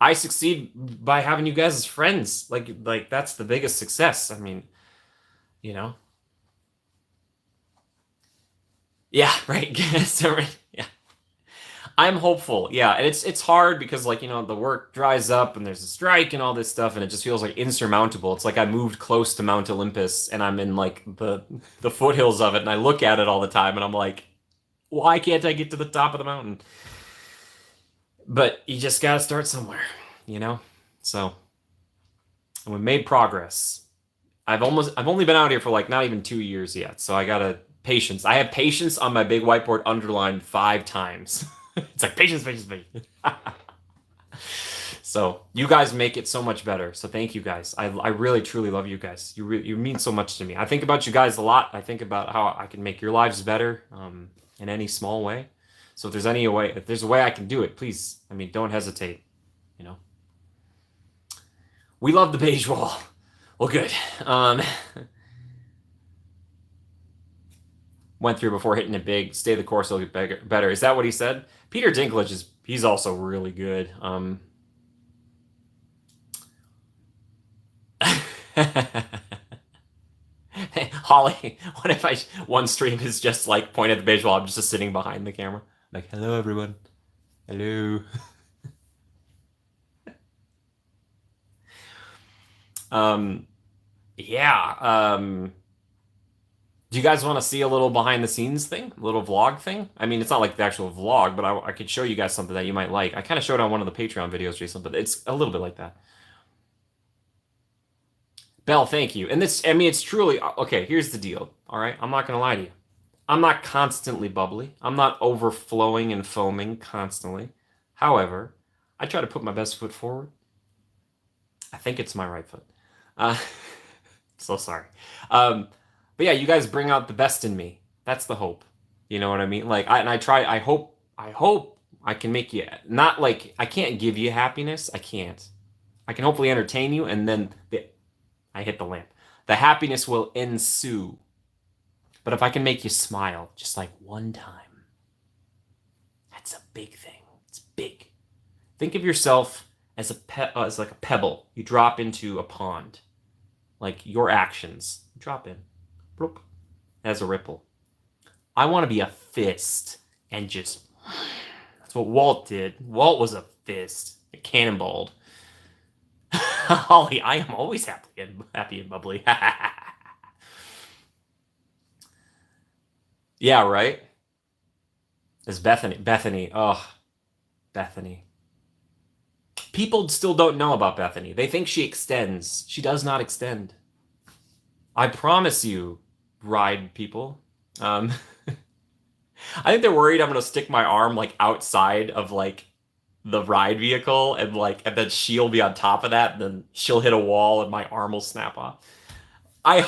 I succeed by having you guys as friends. Like that's the biggest success. I mean, you know. Yeah, right. So, right. Yeah. I'm hopeful. Yeah, and it's hard because the work dries up and there's a strike and all this stuff and it just feels like insurmountable. It's like I moved close to Mount Olympus and I'm in like the foothills of it and I look at it all the time and I'm like, why can't I get to the top of the mountain? But you just got to start somewhere, you know? So, and we made progress. I've only been out here for like not even 2 years yet. So I got to patience. I have patience on my big whiteboard underlined 5 times. It's like patience, patience, patience. So you guys make it so much better. So thank you guys. I really truly love you guys. You mean so much to me. I think about you guys a lot. I think about how I can make your lives better in any small way. So if there's a way I can do it, please. I mean, don't hesitate. You know. We love the beige wall. Well, good. Went through before hitting it big. Stay the course, it'll get better. Is that what he said? Peter Dinklage he's also really good. Holly, what if one stream is just like point at the visual? I'm just sitting behind the camera, like, hello everyone, hello. um, yeah. Do you guys want to see a little behind the scenes thing? A little vlog thing? I mean, it's not like the actual vlog, but I could show you guys something that you might like. I kind of showed on one of the Patreon videos recently, but it's a little bit like that. Belle, thank you. And this, I mean, it's truly, okay, here's the deal. All right. I'm not going to lie to you. I'm not constantly bubbly. I'm not overflowing and foaming constantly. However, I try to put my best foot forward. I think it's my right foot. Uh, so sorry. But yeah, you guys bring out the best in me. That's the hope. You know what I mean? Like, I try. I hope I can make you not like I can't give you happiness. I can't. I can hopefully entertain you, and then I hit the lamp. The happiness will ensue. But if I can make you smile just like one time, that's a big thing. It's big. Think of yourself as as like a pebble you drop into a pond. Like your actions drop in, bloop, as a ripple. I want to be a fist and just. That's what Walt did. Walt was a fist, a cannonballed. Holly, I am always happy and bubbly. Yeah, right. It's Bethany. Bethany. Oh, Bethany. People still don't know about Bethany. They think she extends. She does not extend. I promise you, ride people. Um, I think they're worried I'm gonna stick my arm like outside of like the ride vehicle and then she'll be on top of that and then she'll hit a wall and my arm will snap off. I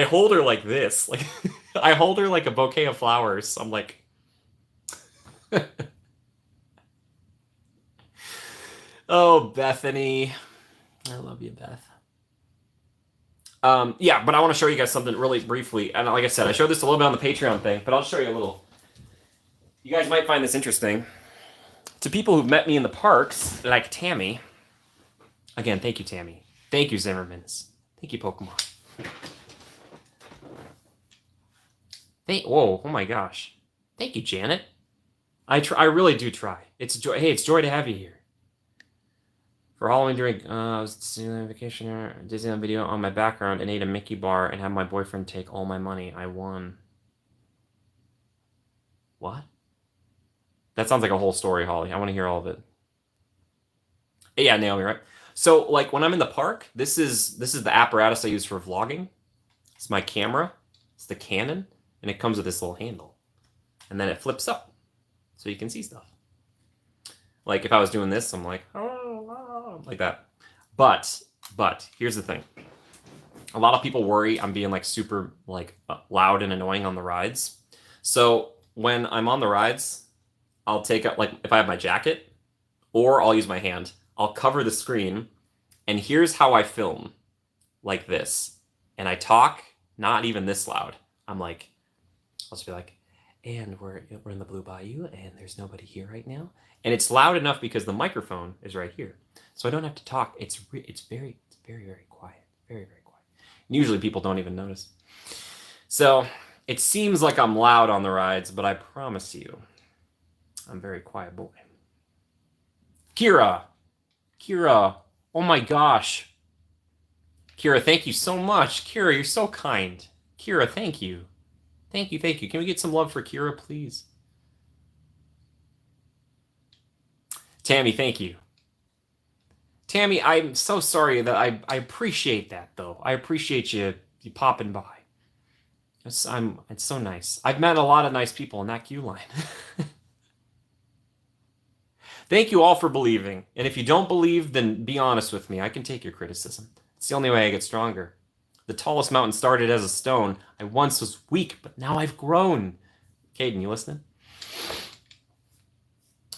hold her like this. Like I hold her like a bouquet of flowers. I'm like oh, Bethany. I love you, Beth. Yeah, but I want to show you guys something really briefly. And like I said, I showed this a little bit on the Patreon thing, but I'll show you a little. You guys might find this interesting. To people who've met me in the parks, like Tammy. Again, thank you, Tammy. Thank you, Zimmermans. Thank you, Pokemon. Whoa, oh my gosh. Thank you, Janet. I really do try. It's joy. Hey, it's joy to have you here. For Halloween during I was Disneyland vacation or Disneyland video on my background and ate a Mickey bar and had my boyfriend take all my money. I won. What? That sounds like a whole story, Holly. I want to hear all of it. Yeah, Naomi, right? So like when I'm in the park, this is the apparatus I use for vlogging. It's my camera. It's the Canon, and it comes with this little handle. And then it flips up so you can see stuff. Like if I was doing this, I'm like, oh, like that. But here's the thing. A lot of people worry I'm being like super like loud and annoying on the rides. So when I'm on the rides, I'll take up like if I have my jacket, or I'll use my hand. I'll cover the screen, and here's how I film, like this. And I talk not even this loud. I'm like, I'll just be like, and we're in the Blue Bayou, and there's nobody here right now. And it's loud enough because the microphone is right here, so I don't have to talk. It's very quiet, very quiet. And usually people don't even notice. So it seems like I'm loud on the rides, but I promise you, I'm a very quiet boy. Kira, oh my gosh. Kira, thank you so much. Kira, you're so kind. Kira, thank you. Thank you. Can we get some love for Kira, please? Tammy, thank you. Tammy, I'm so sorry that I appreciate that, though. I appreciate you popping by. It's so nice. I've met a lot of nice people in that queue line. Thank you all for believing. And if you don't believe, then be honest with me. I can take your criticism. It's the only way I get stronger. The tallest mountain started as a stone. I once was weak, but now I've grown. Caden, you listening?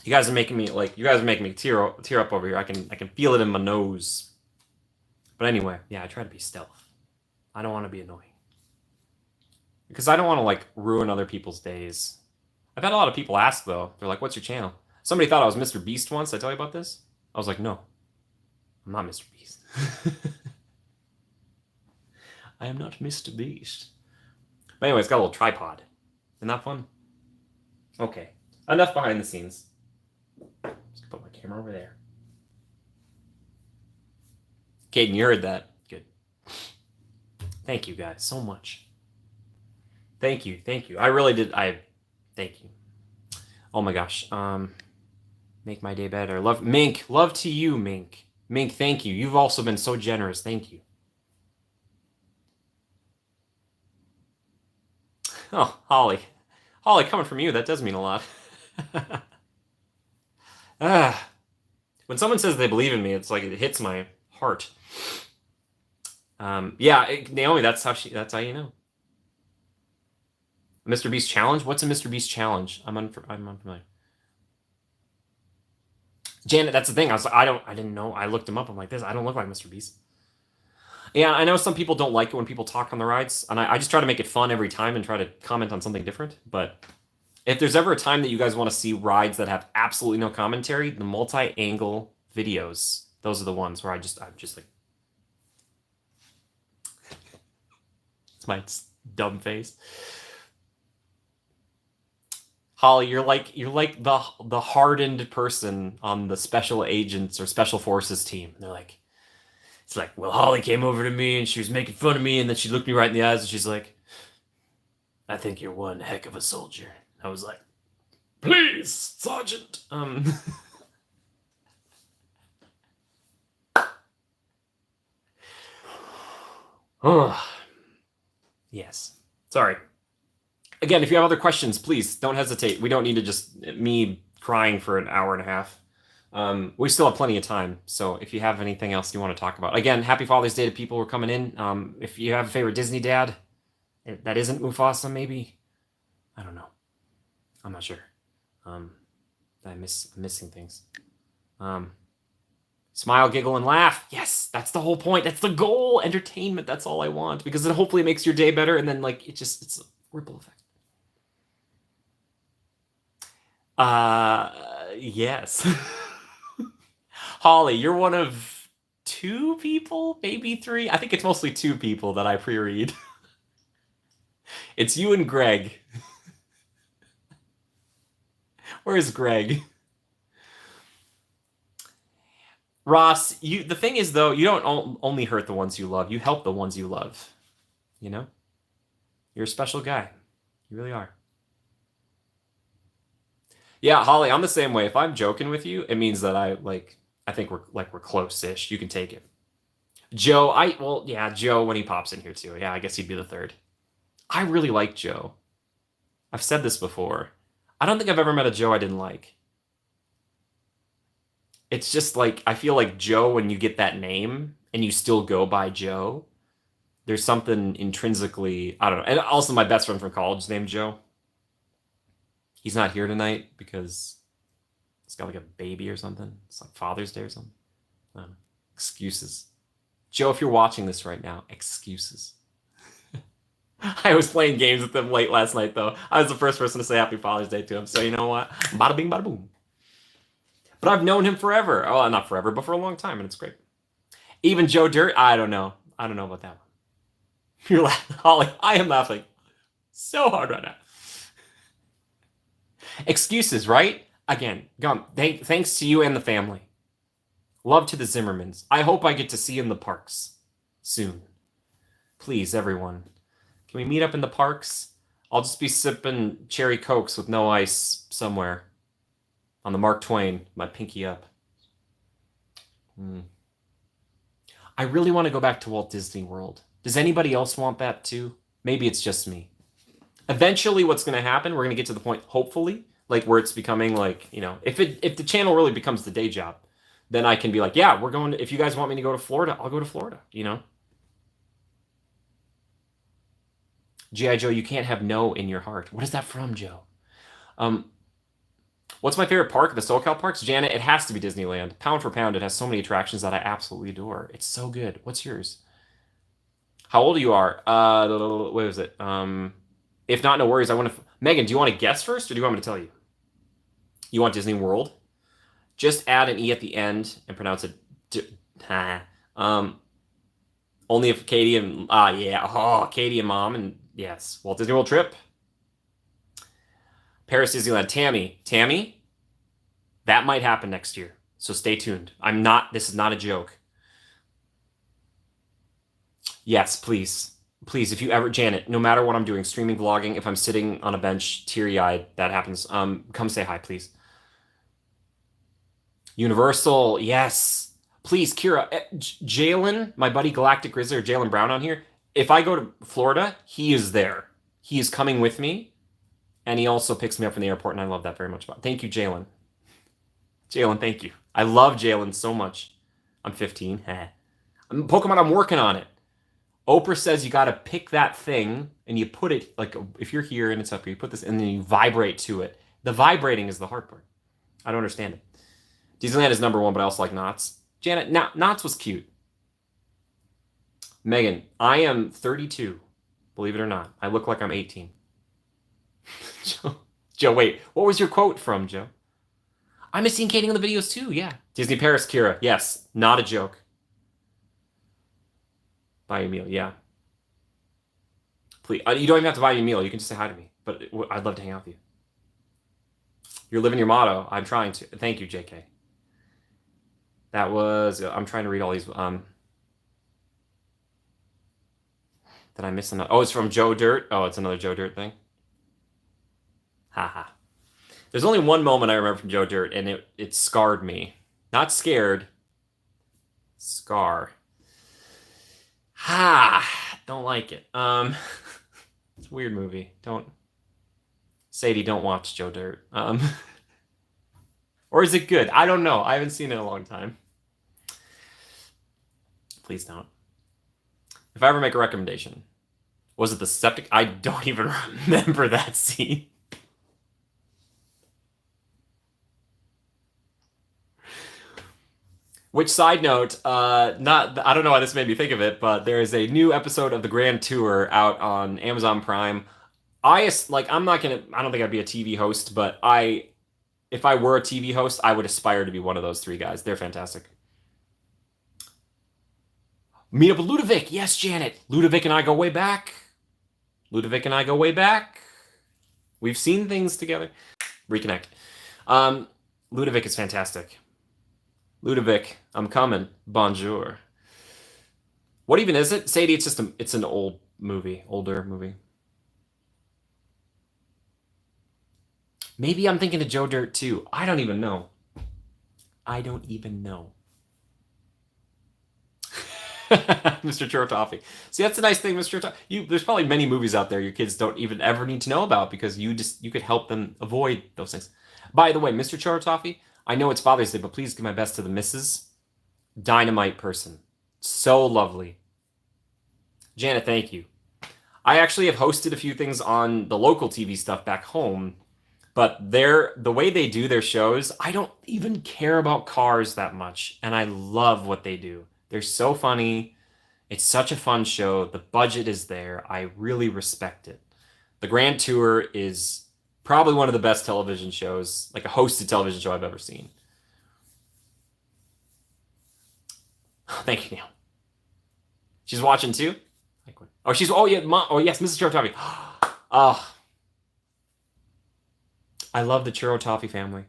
You guys are making me tear up over here. I can feel it in my nose. But anyway, yeah, I try to be stealth. I don't want to be annoying. Because I don't want to like ruin other people's days. I've had a lot of people ask though. They're like, "What's your channel?" Somebody thought I was Mr. Beast once. Did I tell you about this? I was like, "No. I'm not Mr. Beast." I am not Mr. Beast. But anyway, it's got a little tripod. Isn't that fun? Okay. Enough behind the scenes. Just put my camera over there. Caden, you heard that. Good. Thank you guys so much. Thank you. Thank you. I really did. Thank you. Oh my gosh. Make my day better. Love Mink. Love to you, Mink. Mink, thank you. You've also been so generous. Thank you. Oh, Holly. Holly, coming from you, that does mean a lot. ah, when someone says they believe in me, it's like it hits my heart. Yeah, Naomi, that's how you know. Mr. Beast challenge? What's a Mr. Beast challenge? I'm unfamiliar. Janet, that's the thing. I didn't know. I looked him up. I'm like, I don't look like Mr. Beast. Yeah, I know some people don't like it when people talk on the rides, and I just try to make it fun every time and try to comment on something different. But if there's ever a time that you guys want to see rides that have absolutely no commentary, the multi-angle videos, those are the ones where I'm just like, it's my dumb face. Holly, you're like the hardened person on the special agents or special forces team. And they're like, it's like, well, Holly came over to me and she was making fun of me, and then she looked me right in the eyes and she's like, I think you're one heck of a soldier. I was like, please, Sergeant. Oh, yes. Sorry. Again, if you have other questions, please don't hesitate. We don't need to just me crying for an hour and a half. We still have plenty of time. So if you have anything else you want to talk about, again, happy Father's Day to people who are coming in. If you have a favorite Disney dad that isn't Mufasa, maybe. I don't know. I'm not sure. I'm missing things. Smile, giggle, and laugh. Yes, that's the whole point. That's the goal. Entertainment. That's all I want, because then hopefully it makes your day better, and then like it's a ripple effect. Yes. Holly, you're one of two people, maybe three. I think it's mostly two people that I pre-read. It's you and Greg. Where's Greg? Ross, the thing is though, you don't only hurt the ones you love, you help the ones you love. You know? You're a special guy. You really are. Yeah, Holly, I'm the same way. If I'm joking with you, it means that I think we're close-ish. You can take it. Joe, yeah, Joe when he pops in here too. Yeah, I guess he'd be the third. I really like Joe. I've said this before. I don't think I've ever met a Joe I didn't like. It's just like I feel like Joe, when you get that name and you still go by Joe, there's something intrinsically, I don't know. And also my best friend from college is named Joe. He's not here tonight because he's got like a baby or something. It's like Father's Day or something. I don't know. Excuses. Joe, if you're watching this right now, excuses. I was playing games with him late last night, though. I was the first person to say Happy Father's Day to him. So you know what? Bada bing, bada boom. But I've known him forever. Oh, not forever, but for a long time, and it's great. Even Joe Dirt, I don't know. I don't know about that one. You're laughing, Holly. I am laughing so hard right now. Excuses, right? Again, Gum, thanks to you and the family. Love to the Zimmermans. I hope I get to see you in the parks soon. Please, everyone. Can we meet up in the parks? I'll just be sipping cherry cokes with no ice somewhere on the Mark Twain, my pinky up. I really want to go back to Walt Disney World. Does anybody else want that too? Maybe it's just me. Eventually, what's going to happen, we're going to get to the point, hopefully, like where it's becoming like, if the channel really becomes the day job, then I can be like, yeah, we're going to, if you guys want me to go to Florida, I'll go to Florida, G.I. Joe, you can't have no in your heart. What is that from, Joe? What's my favorite park? The SoCal parks? Janet, it has to be Disneyland. Pound for pound, it has so many attractions that I absolutely adore. It's so good. What's yours? How old you are? What is it? If not, no worries. Megan, do you want to guess first, or do you want me to tell you? You want Disney World? Just add an E at the end and pronounce it. Only if Katie and Katie and Mom, and yes, Walt Disney World trip. Paris Disneyland. Tammy, that might happen next year. So stay tuned. This is not a joke. Yes, please. Please, if you ever, Janet, no matter what I'm doing, streaming, vlogging, if I'm sitting on a bench, teary-eyed, that happens. Come say hi, please. Universal, yes. Please, Kira, Jalen, my buddy Galactic Grizzly or Jalen Brown on here. If I go to Florida, he is there. He is coming with me, and he also picks me up from the airport, and I love that very much. Thank you, Jalen. Jalen, thank you. I love Jalen so much. I'm 15. Pokemon, I'm working on it. Oprah says you got to pick that thing and you put it, like, if you're here and it's up here, you put this and then you vibrate to it. The vibrating is the hard part. I don't understand it. Disneyland is number one, but I also like Knott's. Janet, Knott's was cute. Megan, I am 32. Believe it or not. I look like I'm 18. Joe, wait. What was your quote from, Joe? I miss seeing Katie in the videos too, yeah. Disney Paris, Kira. Yes, not a joke. Buy you a meal, yeah. Please, you don't even have to buy me a meal. You can just say hi to me. But I'd love to hang out with you. You're living your motto. I'm trying to. Thank you, JK. That was. I'm trying to read all these. Did I miss another? Oh, it's from Joe Dirt. Oh, it's another Joe Dirt thing. Haha. There's only one moment I remember from Joe Dirt, and it scarred me. Not scared. Scar. Don't like it. It's a weird movie. Sadie, don't watch Joe Dirt. Or is it good? I don't know. I haven't seen it in a long time. Please don't. If I ever make a recommendation, was it the septic? I don't even remember that scene. Which, side note, I don't know why this made me think of it, but there is a new episode of the Grand Tour out on Amazon Prime. I don't think I'd be a TV host, but if I were a TV host, I would aspire to be one of those three guys. They're fantastic. Meet up with Ludovic. Yes, Janet. Ludovic and I go way back. We've seen things together. Reconnect. Ludovic is fantastic. Ludovic, I'm coming. Bonjour. What even is it? Sadie, it's an older movie. Maybe I'm thinking of Joe Dirt too. I don't even know. Mr. Churro Toffee. See, that's a nice thing, Mr. Toffee. There's probably many movies out there your kids don't even ever need to know about because you could help them avoid those things. By the way, Mr. Churro Toffee, I know it's Father's Day, but please give my best to the missus. Dynamite person. So lovely. Janet, thank you. I actually have hosted a few things on the local TV stuff back home, but the way they do their shows, I don't even care about cars that much, and I love what they do. They're so funny. It's such a fun show. The budget is there. I really respect it. The Grand Tour is probably one of the best television shows, like a hosted television show I've ever seen. Thank you, Neil. She's watching too? Oh, yes, Mrs. Churro Toffee. Oh, I love the Churro Toffee family.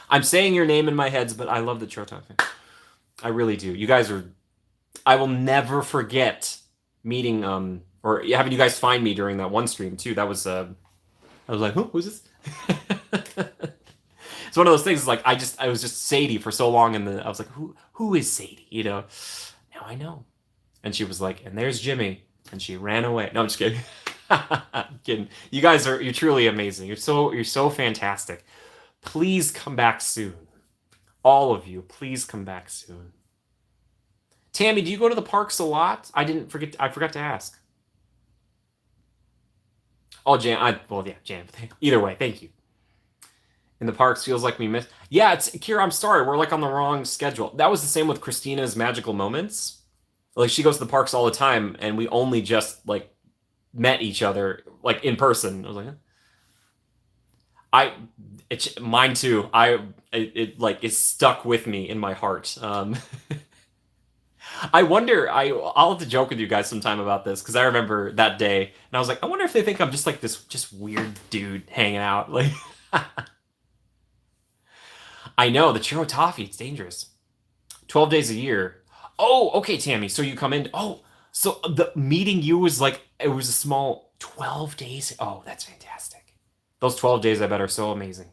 I'm saying your name in my head, but I love the Churro Toffee. I really do. You guys I will never forget meeting, or having you guys find me during that one stream too. That was, I was like, who's this? It's one of those things. Like I was just Sadie for so long, and I was like, who is Sadie? Now I know. And she was like, and there's Jimmy, and she ran away. No, I'm just kidding. I'm kidding. You guys you're truly amazing. You're so fantastic. Please come back soon. All of you, please come back soon. Tammy, do you go to the parks a lot? I forgot to ask. Oh, Jan. Jan. Either way, thank you. In the parks feels like we missed. Yeah, Kira, I'm sorry. We're like on the wrong schedule. That was the same with Christina's Magical Moments. Like she goes to the parks all the time, and we only just like met each other like in person. I was like, mine too. It stuck with me in my heart. I wonder. I'll have to joke with you guys sometime about this because I remember that day, and I was like, I wonder if they think I'm just like this just weird dude hanging out. Like, I know the Churro Toffee. It's dangerous. 12 days a year. Oh, okay, Tammy. So you come in. Oh, So the meeting you was like, it was a small 12 days. Oh, that's fantastic. Those 12 days, I bet, are so amazing.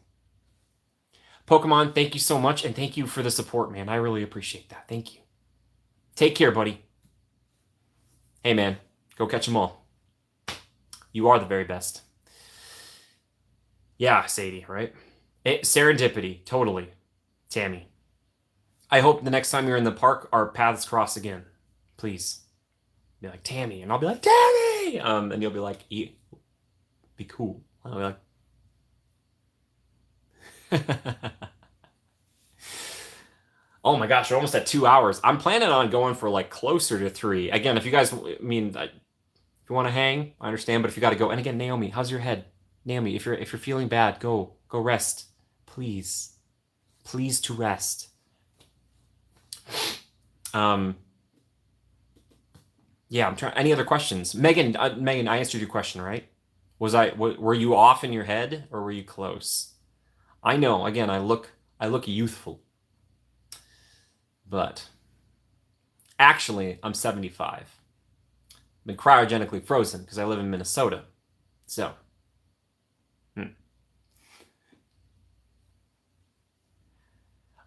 Pokemon, thank you so much, and thank you for the support, man. I really appreciate that. Thank you. Take care, buddy. Hey, man, go catch them all. You are the very best. Yeah, Sadie, right? Serendipity, totally. Tammy. I hope the next time you're in the park, our paths cross again. Please. Be like, Tammy. And I'll be like, Tammy! And you'll be like, be cool. I'll be like, oh my gosh, we're almost at 2 hours. I'm planning on going for like closer to 3. Again, if you guys, if you want to hang, I understand. But if you got to go, and again, Naomi, how's your head? Naomi, if you're feeling bad, go rest, please, please to rest. Yeah, I'm trying. Any other questions, Megan? Megan, I answered your question, right? Were you off in your head or were you close? I know. Again, I look youthful, but actually, I'm 75. I've been cryogenically frozen because I live in Minnesota. So,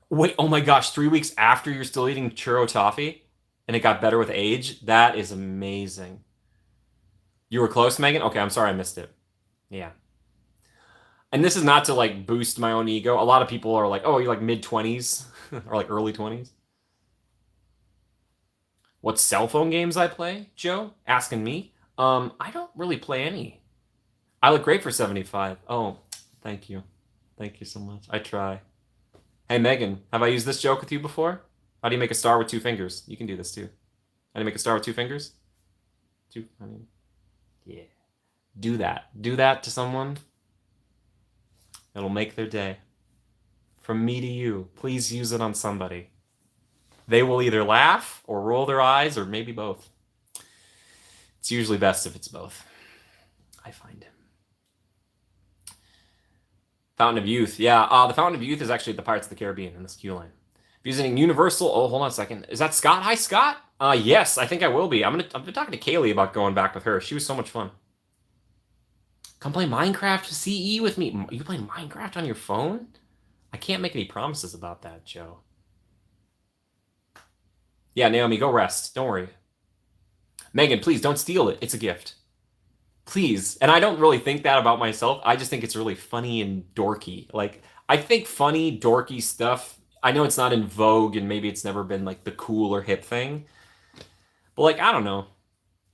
wait, oh my gosh, 3 weeks after you're still eating churro toffee and it got better with age? That is amazing. You were close, Megan? Okay, I'm sorry I missed it. Yeah. And this is not to like boost my own ego. A lot of people are like, oh, you're like mid 20s or like early 20s. What cell phone games I play, Joe? Asking me. I don't really play any. I look great for 75. Oh, thank you. Thank you so much. I try. Hey, Megan, have I used this joke with you before? How do you make a star with 2 fingers? You can do this too. How do you make a star with 2 fingers? Yeah. Do that. Do that to someone. It'll make their day. From me to you, please use it on somebody. They will either laugh or roll their eyes or maybe both. It's usually best if it's both, I find. Fountain of Youth. Yeah, the Fountain of Youth is actually the Pirates of the Caribbean in this queue line. Visiting Universal. Oh, hold on a second. Is that Scott? Hi, Scott. Yes, I think I will be. I've been talking to Kaylee about going back with her. She was so much fun. Come play Minecraft CE with me. Are you playing Minecraft on your phone? I can't make any promises about that, Joe. Yeah, Naomi, go rest. Don't worry. Megan, please don't steal it. It's a gift. Please. And I don't really think that about myself. I just think it's really funny and dorky. Like, I think funny, dorky stuff, I know it's not in vogue and maybe it's never been like the cool or hip thing. But like, I don't know.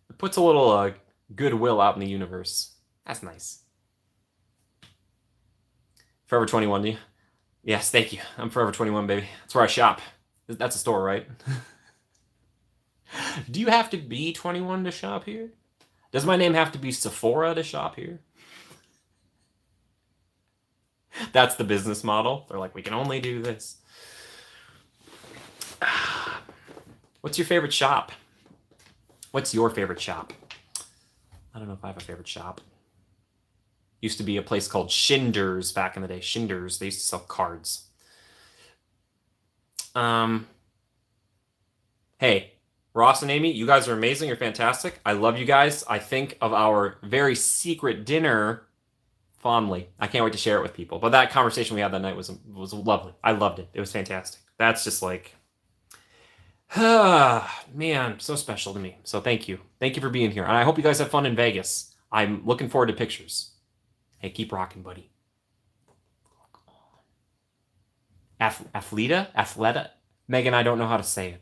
It puts a little goodwill out in the universe. That's nice. Forever 21, do you? Yes, thank you. I'm Forever 21, baby. That's where I shop. That's a store, right? Do you have to be 21 to shop here? Does my name have to be Sephora to shop here? That's the business model. They're like, we can only do this. What's your favorite shop? What's your favorite shop? I don't know if I have a favorite shop. Used to be a place called Shinders back in the day. Shinders. They used to sell cards. Hey, Ross and Amy, you guys are amazing. You're fantastic. I love you guys. I think of our very secret dinner fondly. I can't wait to share it with people. But that conversation we had that night was lovely. I loved it. It was fantastic. That's just like, man, so special to me. So thank you. Thank you for being here. And I hope you guys have fun in Vegas. I'm looking forward to pictures. Hey, keep rocking, buddy. Athleta? Megan, I don't know how to say it.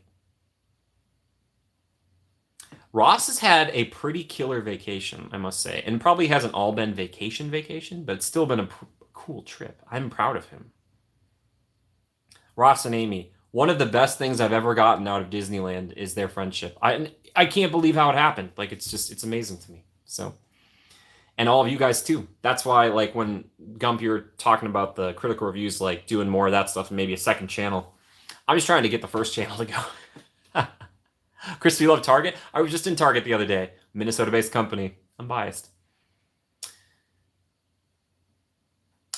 Ross has had a pretty killer vacation, I must say, and probably hasn't all been vacation, but it's still been a cool trip. I'm proud of him. Ross and Amy, one of the best things I've ever gotten out of Disneyland is their friendship. I can't believe how it happened. Like, it's amazing to me. So, and all of you guys too. That's why, like, when Gump, you're talking about the critical reviews, like doing more of that stuff and maybe a second channel. I'm just trying to get the first channel to go. Chris, you love Target? I was just in Target the other day. Minnesota-based company. I'm biased.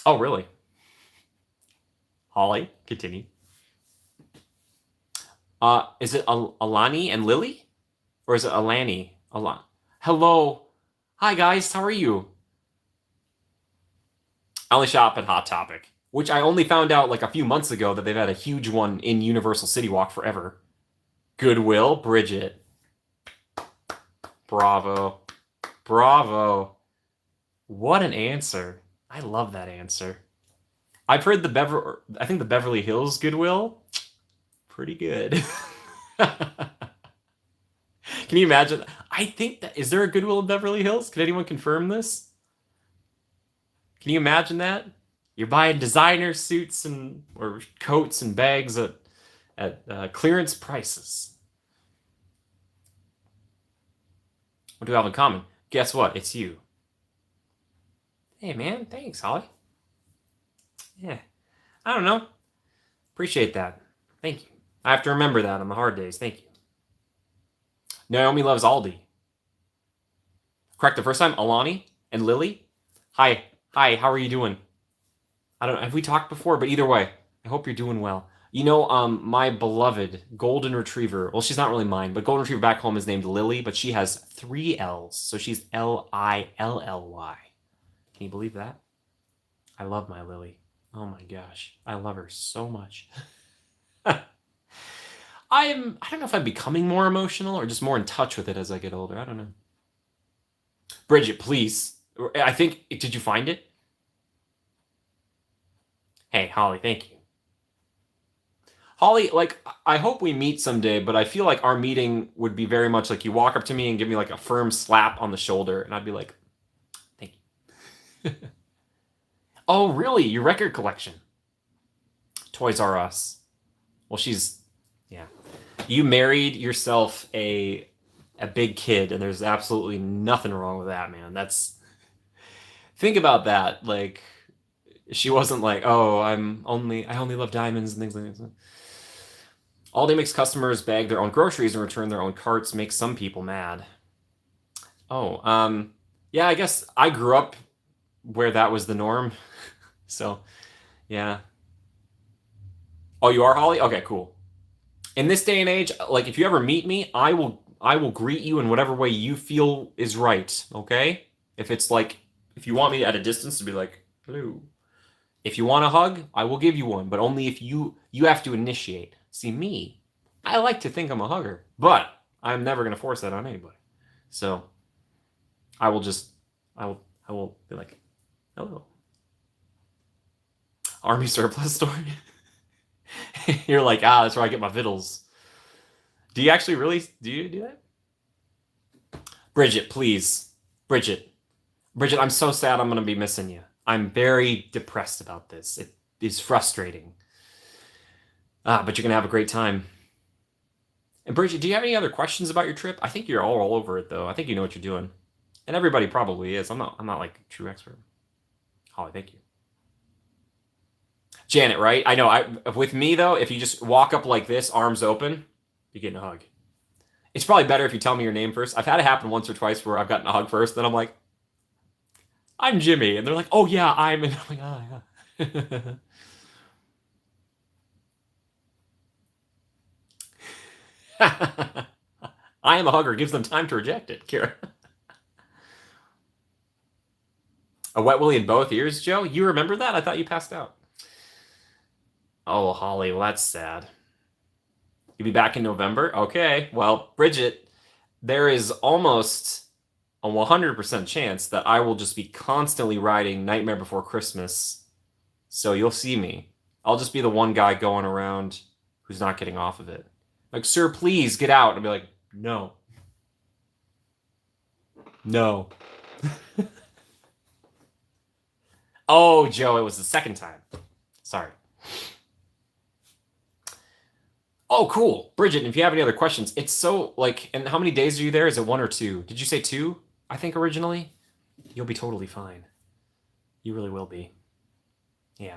Oh, really? Holly, continue. Is it Alani and Lily? Or is it Alani? Hello. Hi, guys. How are you? I only shop at Hot Topic, which I only found out like a few months ago that they've had a huge one in Universal City Walk forever. Goodwill, Bridget. Bravo. Bravo. What an answer. I love that answer. I've heard I think the Beverly Hills Goodwill, pretty good. Can you imagine? I think that is there a Goodwill in Beverly Hills? Can anyone confirm this? Can you imagine that? You're buying designer suits and or coats and bags at clearance prices. What do we have in common? Guess what? It's you. Hey man, thanks, Holly. Yeah, I don't know. Appreciate that. Thank you. I have to remember that on the hard days. Thank you. Naomi loves Aldi. Correct the first time. Alani and Lily. Hi. Hi, how are you doing? I don't know. Have we talked before? But either way, I hope you're doing well. You know, my beloved golden retriever. Well, she's not really mine, but golden retriever back home is named Lily, but she has 3 L's, so she's Lilly. Can you believe that? I love my Lily. Oh my gosh, I love her so much. I don't know if I'm becoming more emotional or just more in touch with it as I get older. I don't know. Bridget, please. I think, did you find it? Hey, Holly, thank you. Holly, like, I hope we meet someday, but I feel like our meeting would be very much like you walk up to me and give me like a firm slap on the shoulder, and I'd be like, thank you. Oh, really? Your record collection? Toys R Us. Well, yeah. You married yourself a big kid, and there's absolutely nothing wrong with that, man. Think about that. Like, she wasn't like, oh, I only love diamonds and things like that. Aldi makes customers bag their own groceries and return their own carts, makes some people mad. Oh, yeah, I guess I grew up where that was the norm. So, yeah. Oh, you are Holly? Okay, cool. In this day and age, like if you ever meet me, I will greet you in whatever way you feel is right, okay? If it's like if you want me at a distance to be like, "Hello." If you want a hug, I will give you one, but only if you have to initiate. See me, I like to think I'm a hugger, but I'm never going to force that on anybody. So, I will just I will be like, "Hello." Army surplus story. You're like, that's where I get my vittles. Do you actually really do you do that? Bridget, please. Bridget, I'm so sad I'm going to be missing you. I'm very depressed about this. It is frustrating. But you're going to have a great time. And Bridget, do you have any other questions about your trip? I think you're all over it, though. I think you know what you're doing. And everybody probably is. I'm not like a true expert. Holly, thank you. Janet, right? I know. With me, though, if you just walk up like this, arms open, you're getting a hug. It's probably better if you tell me your name first. I've had it happen once or twice where I've gotten a hug first, then I'm like, I'm Jimmy. And they're like, oh, yeah, I'm. And I'm like, oh, yeah. I am a hugger. Gives them time to reject it, Kira. A wet willy in both ears, Joe? You remember that? I thought you passed out. Oh, Holly, well, that's sad. You'll be back in November? Okay. Well, Bridget, there is almost a 100% chance that I will just be constantly writing Nightmare Before Christmas. So you'll see me. I'll just be the one guy going around who's not getting off of it. Like, sir, please get out. And I'll be like, no. No. Oh, Joe, it was the second time. Sorry. Oh, cool. Bridget, if you have any other questions, it's so, like, and how many days are you there? Is it 1 or 2? Did you say 2, I think, originally? You'll be totally fine. You really will be. Yeah.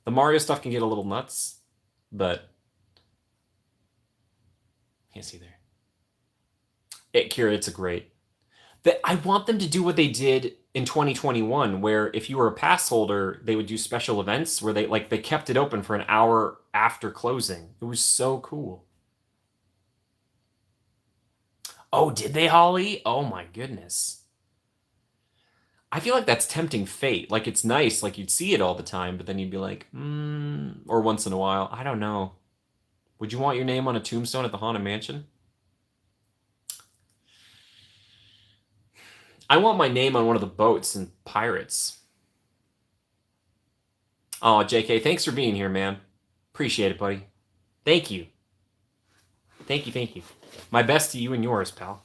The Mario stuff can get a little nuts, but can't see there. Kira, it's a great. I want them to do what they did in 2021, where if you were a pass holder, they would do special events where they kept it open for an hour after closing. It was so cool. Oh, did they, Holly? Oh my goodness. I feel like that's tempting fate. Like it's nice, like you'd see it all the time, but then you'd be like, or once in a while. I don't know. Would you want your name on a tombstone at the Haunted Mansion? I want my name on one of the boats in Pirates. Oh, JK, thanks for being here, man. Appreciate it, buddy. Thank you. Thank you, thank you. My best to you and yours, pal.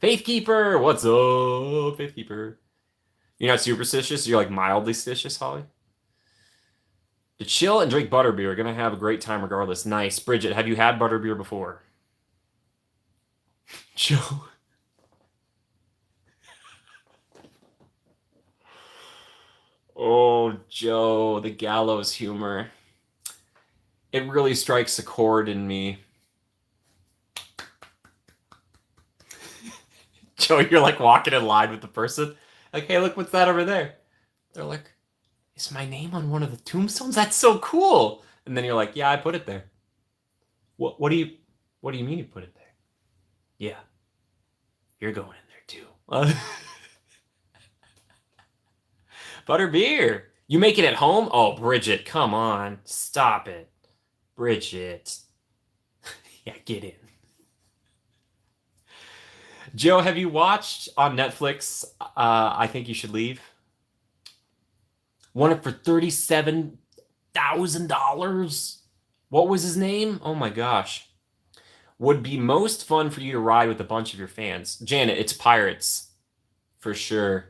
Faithkeeper, what's up, Faithkeeper? You're not superstitious? You're like mildly stitious, Holly? To chill and drink butterbeer. Gonna have a great time regardless. Nice. Bridget, have you had butterbeer before? Joe. Oh, Joe, the gallows humor. It really strikes a chord in me. Joe, you're like walking in line with the person. Like, hey, look, what's that over there? They're like, is my name on one of the tombstones? That's so cool. And then you're like, yeah, I put it there. What do you mean you put it there? Yeah, you're going in there too. Butterbeer. You make it at home? Oh, Bridget, come on. Stop it. Bridget. Yeah, get in. Joe, have you watched on Netflix I Think You Should Leave? Won it for $37,000. What was his name? Oh my gosh. Would be most fun for you to ride with a bunch of your fans. Janet, it's Pirates. For sure.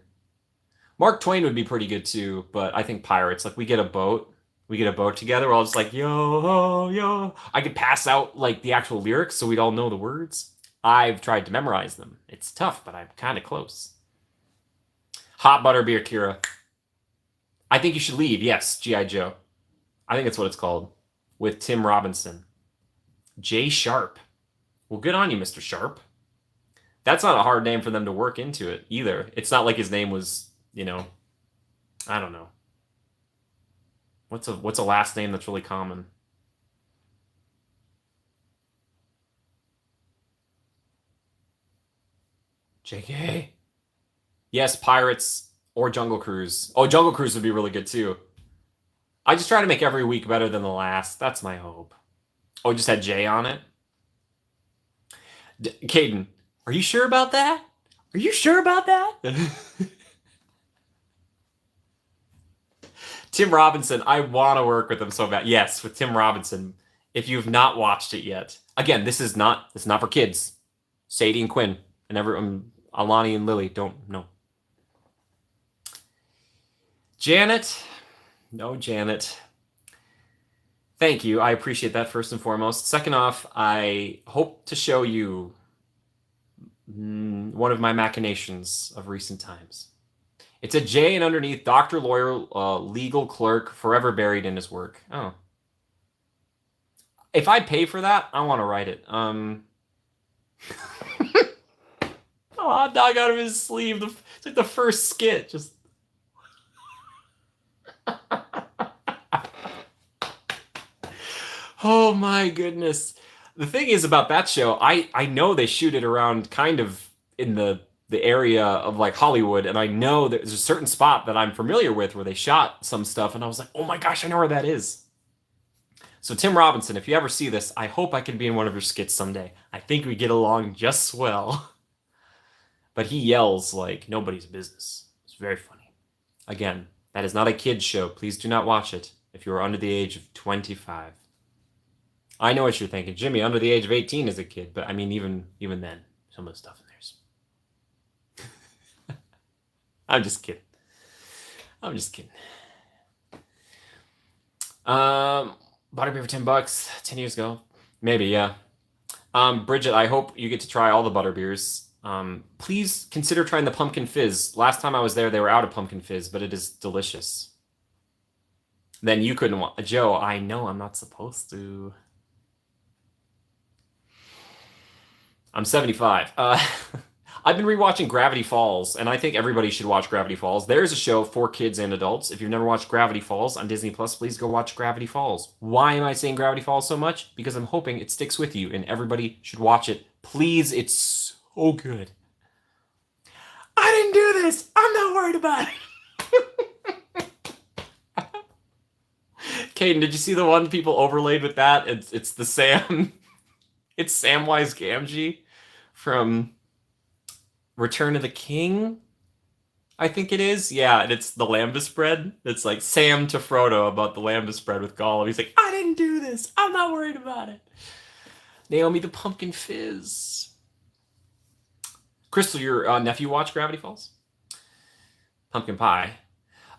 Mark Twain would be pretty good too, but I think Pirates. Like we get a boat. We get a boat together. We're all just like, yo, yo. I could pass out like the actual lyrics so we'd all know the words. I've tried to memorize them. It's tough, but I'm kind of close. Hot butterbeer, Kira. I Think You Should Leave. Yes, G.I. Joe. I think that's what it's called. With Tim Robinson. Jay Sharp. Well, good on you, Mr. Sharp. That's not a hard name for them to work into it either. It's not like his name was, I don't know. What's a last name that's really common? JK. Yes, Pirates or Jungle Cruise. Oh, Jungle Cruise would be really good too. I just try to make every week better than the last. That's my hope. Oh, just had Jay on it. Caden, are you sure about that? Are you sure about that? Tim Robinson, I want to work with him so bad. Yes, with Tim Robinson. If you've not watched it yet, again, this is not for kids. Sadie and Quinn and everyone, Alani and Lily don't know. Janet, no, Janet. Thank you. I appreciate that first and foremost. Second off, I hope to show you one of my machinations of recent times. It's a J and underneath doctor, lawyer, legal clerk, forever buried in his work. Oh. If I pay for that, I want to write it. Oh, hot dog out of his sleeve. It's like the first skit. Just. Oh my goodness. The thing is about that show, I know they shoot it around kind of in the area of like Hollywood, and I know there's a certain spot that I'm familiar with where they shot some stuff, and I was like, oh my gosh, I know where that is. So Tim Robinson, if you ever see this, I hope I can be in one of your skits someday. I think we get along just swell. But he yells like nobody's business. It's very funny. Again, that is not a kid's show. Please do not watch it if you are under the age of 25. I know what you're thinking. Jimmy, under the age of 18 is a kid, but I mean, even then, some of the stuff in there's. I'm just kidding. Butterbeer for $10, 10 years ago. Maybe, yeah. Bridget, I hope you get to try all the butterbeers. Please consider trying the pumpkin fizz. Last time I was there, they were out of pumpkin fizz, but it is delicious. Then you couldn't want Joe. I know I'm not supposed to. I'm 75. I've been rewatching Gravity Falls, and I think everybody should watch Gravity Falls. There's a show for kids and adults. If you've never watched Gravity Falls on Disney Plus, please go watch Gravity Falls. Why am I saying Gravity Falls so much? Because I'm hoping it sticks with you, and everybody should watch it. Please, it's so good. I didn't do this. I'm not worried about it. Caden, did you see the one people overlaid with that? It's the Sam. It's Samwise Gamgee from Return of the King. I think it is. Yeah, and it's the lambus bread. It's like Sam to Frodo about the lambus bread with Gollum. He's like, I didn't do this. I'm not worried about it. Naomi the Pumpkin Fizz. Crystal, your nephew watched Gravity Falls? Pumpkin Pie.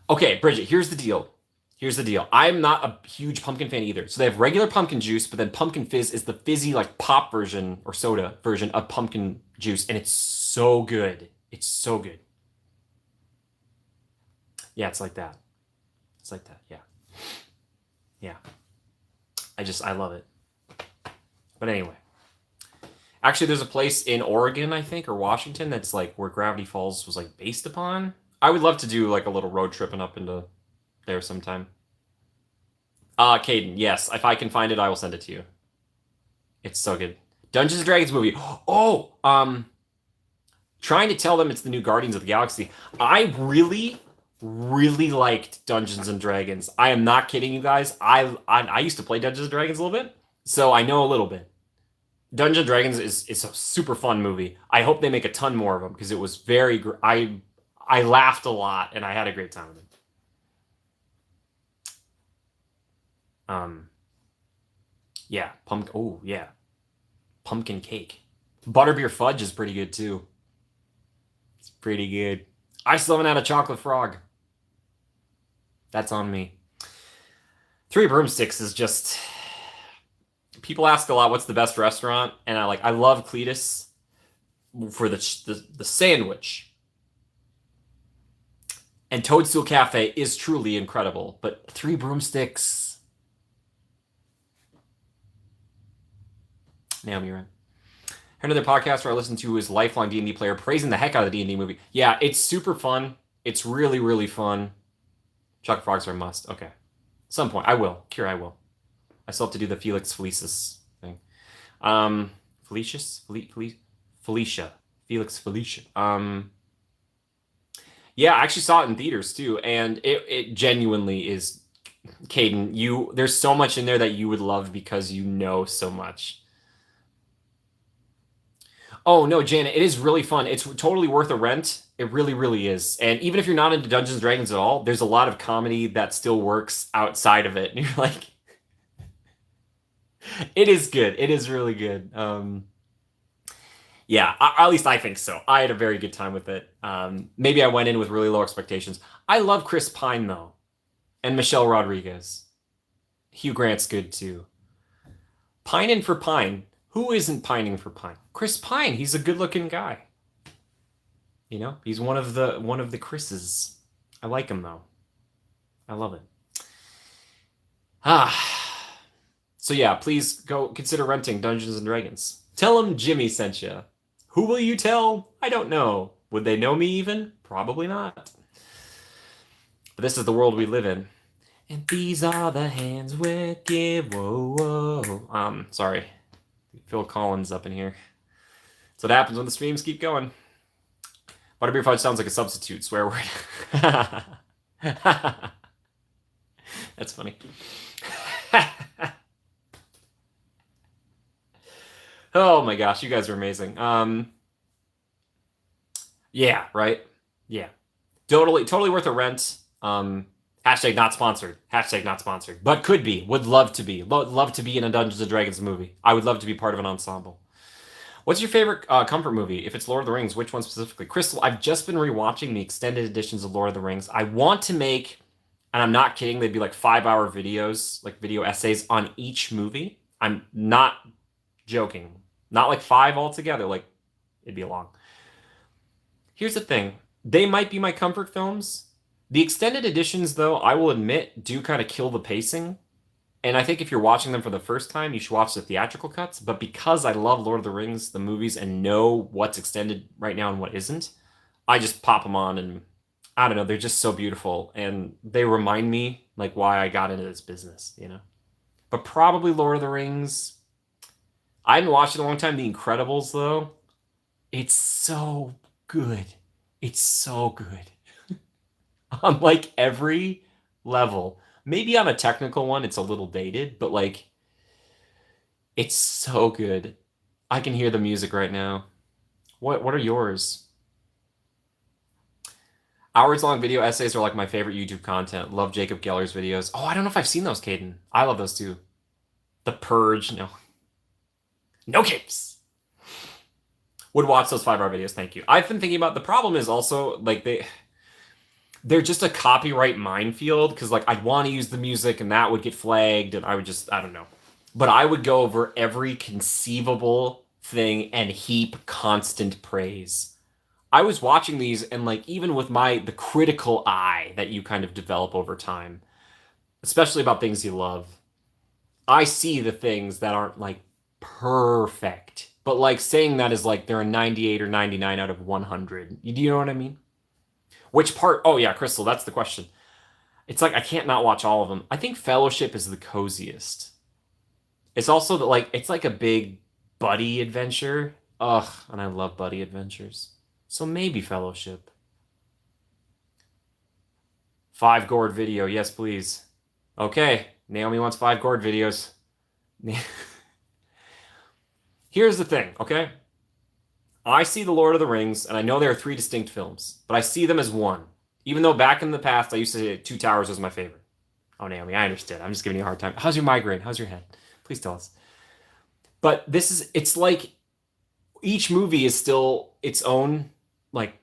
Okay, Bridget, here's the deal. Here's the deal. I'm not a huge pumpkin fan either. So they have regular pumpkin juice, but then pumpkin fizz is the fizzy, like pop version or soda version of pumpkin juice, and it's so good. It's so good. Yeah, it's like that. It's like that. Yeah. Yeah. I love it. But anyway. Actually, there's a place in Oregon, I think, or Washington that's like where Gravity Falls was like based upon. I would love to do like a little road trip and up into there sometime. Caden, yes. If I can find it, I will send it to you. It's so good. Dungeons and Dragons movie. Oh, trying to tell them it's the new Guardians of the Galaxy. I really, really liked Dungeons and Dragons. I am not kidding you guys. I used to play Dungeons and Dragons a little bit, so I know a little bit. Dungeons and Dragons is a super fun movie. I hope they make a ton more of them because it was very. I laughed a lot and I had a great time with it. Yeah, pumpkin. Oh yeah, pumpkin cake. Butterbeer fudge is pretty good too. It's pretty good. I still haven't had a chocolate frog. That's on me. Three Broomsticks is just. People ask a lot, what's the best restaurant? And I love Cletus for the sandwich. And Toadstool Cafe is truly incredible, but Three Broomsticks. Naomi, you're in. Another podcaster I listen to is lifelong D&D player praising the heck out of the D&D movie. Yeah, it's super fun. It's really, really fun. Chocolate frogs are a must. Okay. At some point, I will. Kira, I will. I still have to do the Felix Felicis thing. Felicia. Felix Felicia. Yeah, I actually saw it in theaters too, and it genuinely is. Caden, there's so much in there that you would love because you know so much. Oh no, Janet, it is really fun. It's totally worth a rent. It really, really is. And even if you're not into Dungeons and Dragons at all, there's a lot of comedy that still works outside of it. And you're like, it is good. It is really good. Yeah, at least I think so. I had a very good time with it. Maybe I went in with really low expectations. I love Chris Pine though, and Michelle Rodriguez. Hugh Grant's good too. Pining for Pine. Who isn't pining for Pine? Chris Pine. He's a good-looking guy. You know, he's one of the Chris's. I like him though. I love it. So yeah, please go consider renting Dungeons and Dragons. Tell them Jimmy sent you. Who will you tell? I don't know. Would they know me even? Probably not. But this is the world we live in. And these are the hands wicked. Whoa, whoa. Sorry. Phil Collins up in here. That's what happens when the streams keep going. Butterbeer fudge sounds like a substitute swear word. That's funny. Oh my gosh, you guys are amazing. Yeah, right? Yeah. Totally worth a rent. Hashtag not sponsored. Hashtag not sponsored. But could be. Would love to be. Love to be in a Dungeons and Dragons movie. I would love to be part of an ensemble. What's your favorite comfort movie? If it's Lord of the Rings, which one specifically? Crystal, I've just been rewatching the extended editions of Lord of the Rings. I want to make, and I'm not kidding, they'd be like 5-hour videos, like video essays on each movie. I'm not joking. Not like 5 altogether. Like, it'd be long. Here's the thing. They might be my comfort films. The extended editions, though, I will admit, do kind of kill the pacing. And I think if you're watching them for the first time, you should watch the theatrical cuts. But because I love Lord of the Rings, the movies, and know what's extended right now and what isn't, I just pop them on and, I don't know, they're just so beautiful. And they remind me, like, why I got into this business, you know? But probably Lord of the Rings. I haven't watched it in a long time. The Incredibles, though. It's so good. It's so good. On like every level. Maybe on a technical one, it's a little dated, but like it's so good. I can hear the music right now. What are yours? Hours long video essays are like my favorite YouTube content. Love Jacob Geller's videos. Oh, I don't know if I've seen those, Caden. I love those too. The Purge. No. No capes. Would watch those 5-hour videos. Thank you. I've been thinking about the problem is also like they're just a copyright minefield because like I'd want to use the music and that would get flagged and I would just I don't know. But I would go over every conceivable thing and heap constant praise. I was watching these and like even with the critical eye that you kind of develop over time, especially about things you love, I see the things that aren't like perfect. But like saying that is like they're a 98 or 99 out of 100. Do you know what I mean? Which part? Oh yeah, Crystal, that's the question. It's like I can't not watch all of them. I think Fellowship is the coziest. It's also like it's like a big buddy adventure. Ugh, and I love buddy adventures. So maybe Fellowship. 5 gourd video, yes please. Okay, Naomi wants 5 gourd videos. Here's the thing, okay? I see The Lord of the Rings, and I know there are 3 distinct films, but I see them as one. Even though back in the past I used to say Two Towers was my favorite. Oh, Naomi, I understood. I'm just giving you a hard time. How's your migraine? How's your head? Please tell us. But it's like each movie is still its own, like,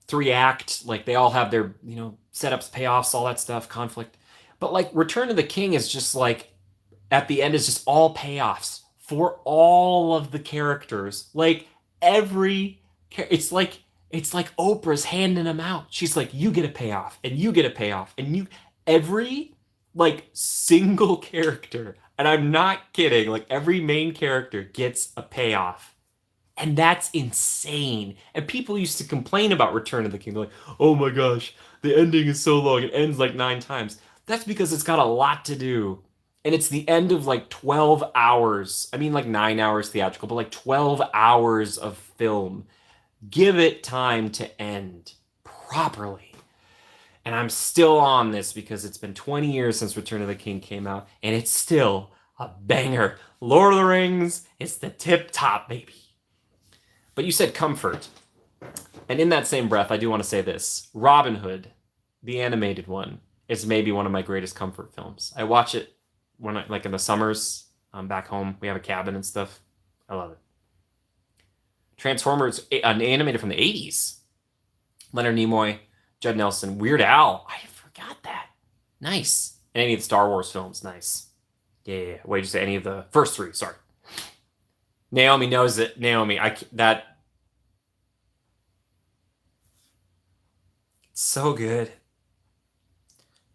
3-act. Like, they all have their, setups, payoffs, all that stuff, conflict. But, like, Return of the King is just like, at the end is just all payoffs for all of the characters. Like, every it's like Oprah's handing them out. She's like, you get a payoff, and you get a payoff, and every like single character, and I'm not kidding, like every main character gets a payoff. And that's insane. And people used to complain about Return of the King. They're like, oh my gosh, the ending is so long. It ends like 9 times. That's because it's got a lot to do. And it's the end of like 12 hours. I mean, like 9 hours theatrical, but like 12 hours of film. Give it time to end properly. And I'm still on this because it's been 20 years since Return of the King came out, and it's still a banger. Lord of the Rings, it's the tip top, baby. But you said comfort. And in that same breath, I do want to say this. Robin Hood, the animated one, is maybe one of my greatest comfort films. I watch it when like in the summers, back home. We have a cabin and stuff. I love it. Transformers, an animated from the 80s. Leonard Nimoy, Judd Nelson, Weird Al. I forgot that. Nice. And any of the Star Wars films, nice. Yeah. What did you say? Any of the first 3? Sorry. Naomi knows it. Naomi, that it's so good.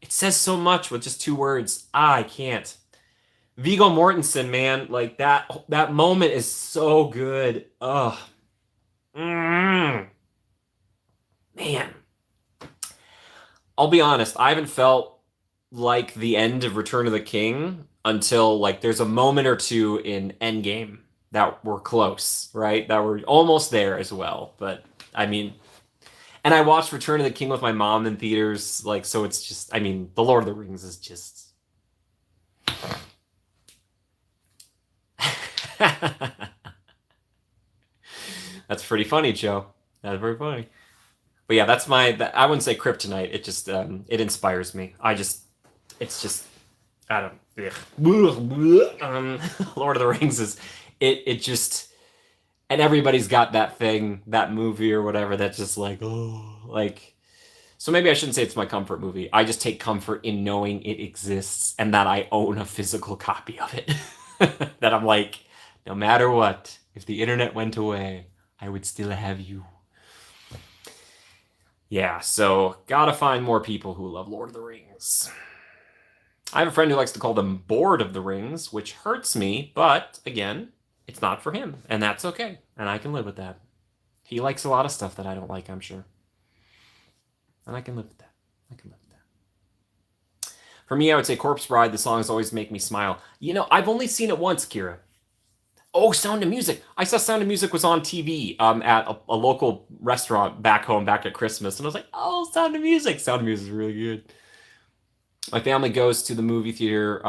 It says so much with just 2 words. I can't. Viggo Mortensen, man, like that moment is so good. Ugh. Man. I'll be honest, I haven't felt like the end of Return of the King until like there's a moment or two in Endgame that were close, right? That were almost there as well. But I mean, and I watched Return of the King with my mom in theaters, like so it's just I mean, The Lord of the Rings is just That's pretty funny, Joe. That's very funny. But yeah, I wouldn't say kryptonite. It just it inspires me. It's just I don't Lord of the Rings is it just and everybody's got that thing, that movie or whatever that's just like oh like so maybe I shouldn't say it's my comfort movie. I just take comfort in knowing it exists and that I own a physical copy of it. That I'm like, no matter what, if the internet went away, I would still have you. Yeah, so gotta find more people who love Lord of the Rings. I have a friend who likes to call them Bored of the Rings, which hurts me, but again, it's not for him, and that's okay, and I can live with that. He likes a lot of stuff that I don't like, I'm sure. And I can live with that. I can live with that. For me, I would say Corpse Bride, the songs always make me smile. I've only seen it once, Kira. Oh, Sound of Music. I saw Sound of Music was on TV at a local restaurant back home back at Christmas. And I was like, oh, Sound of Music. Sound of Music is really good. My family goes to the movie theater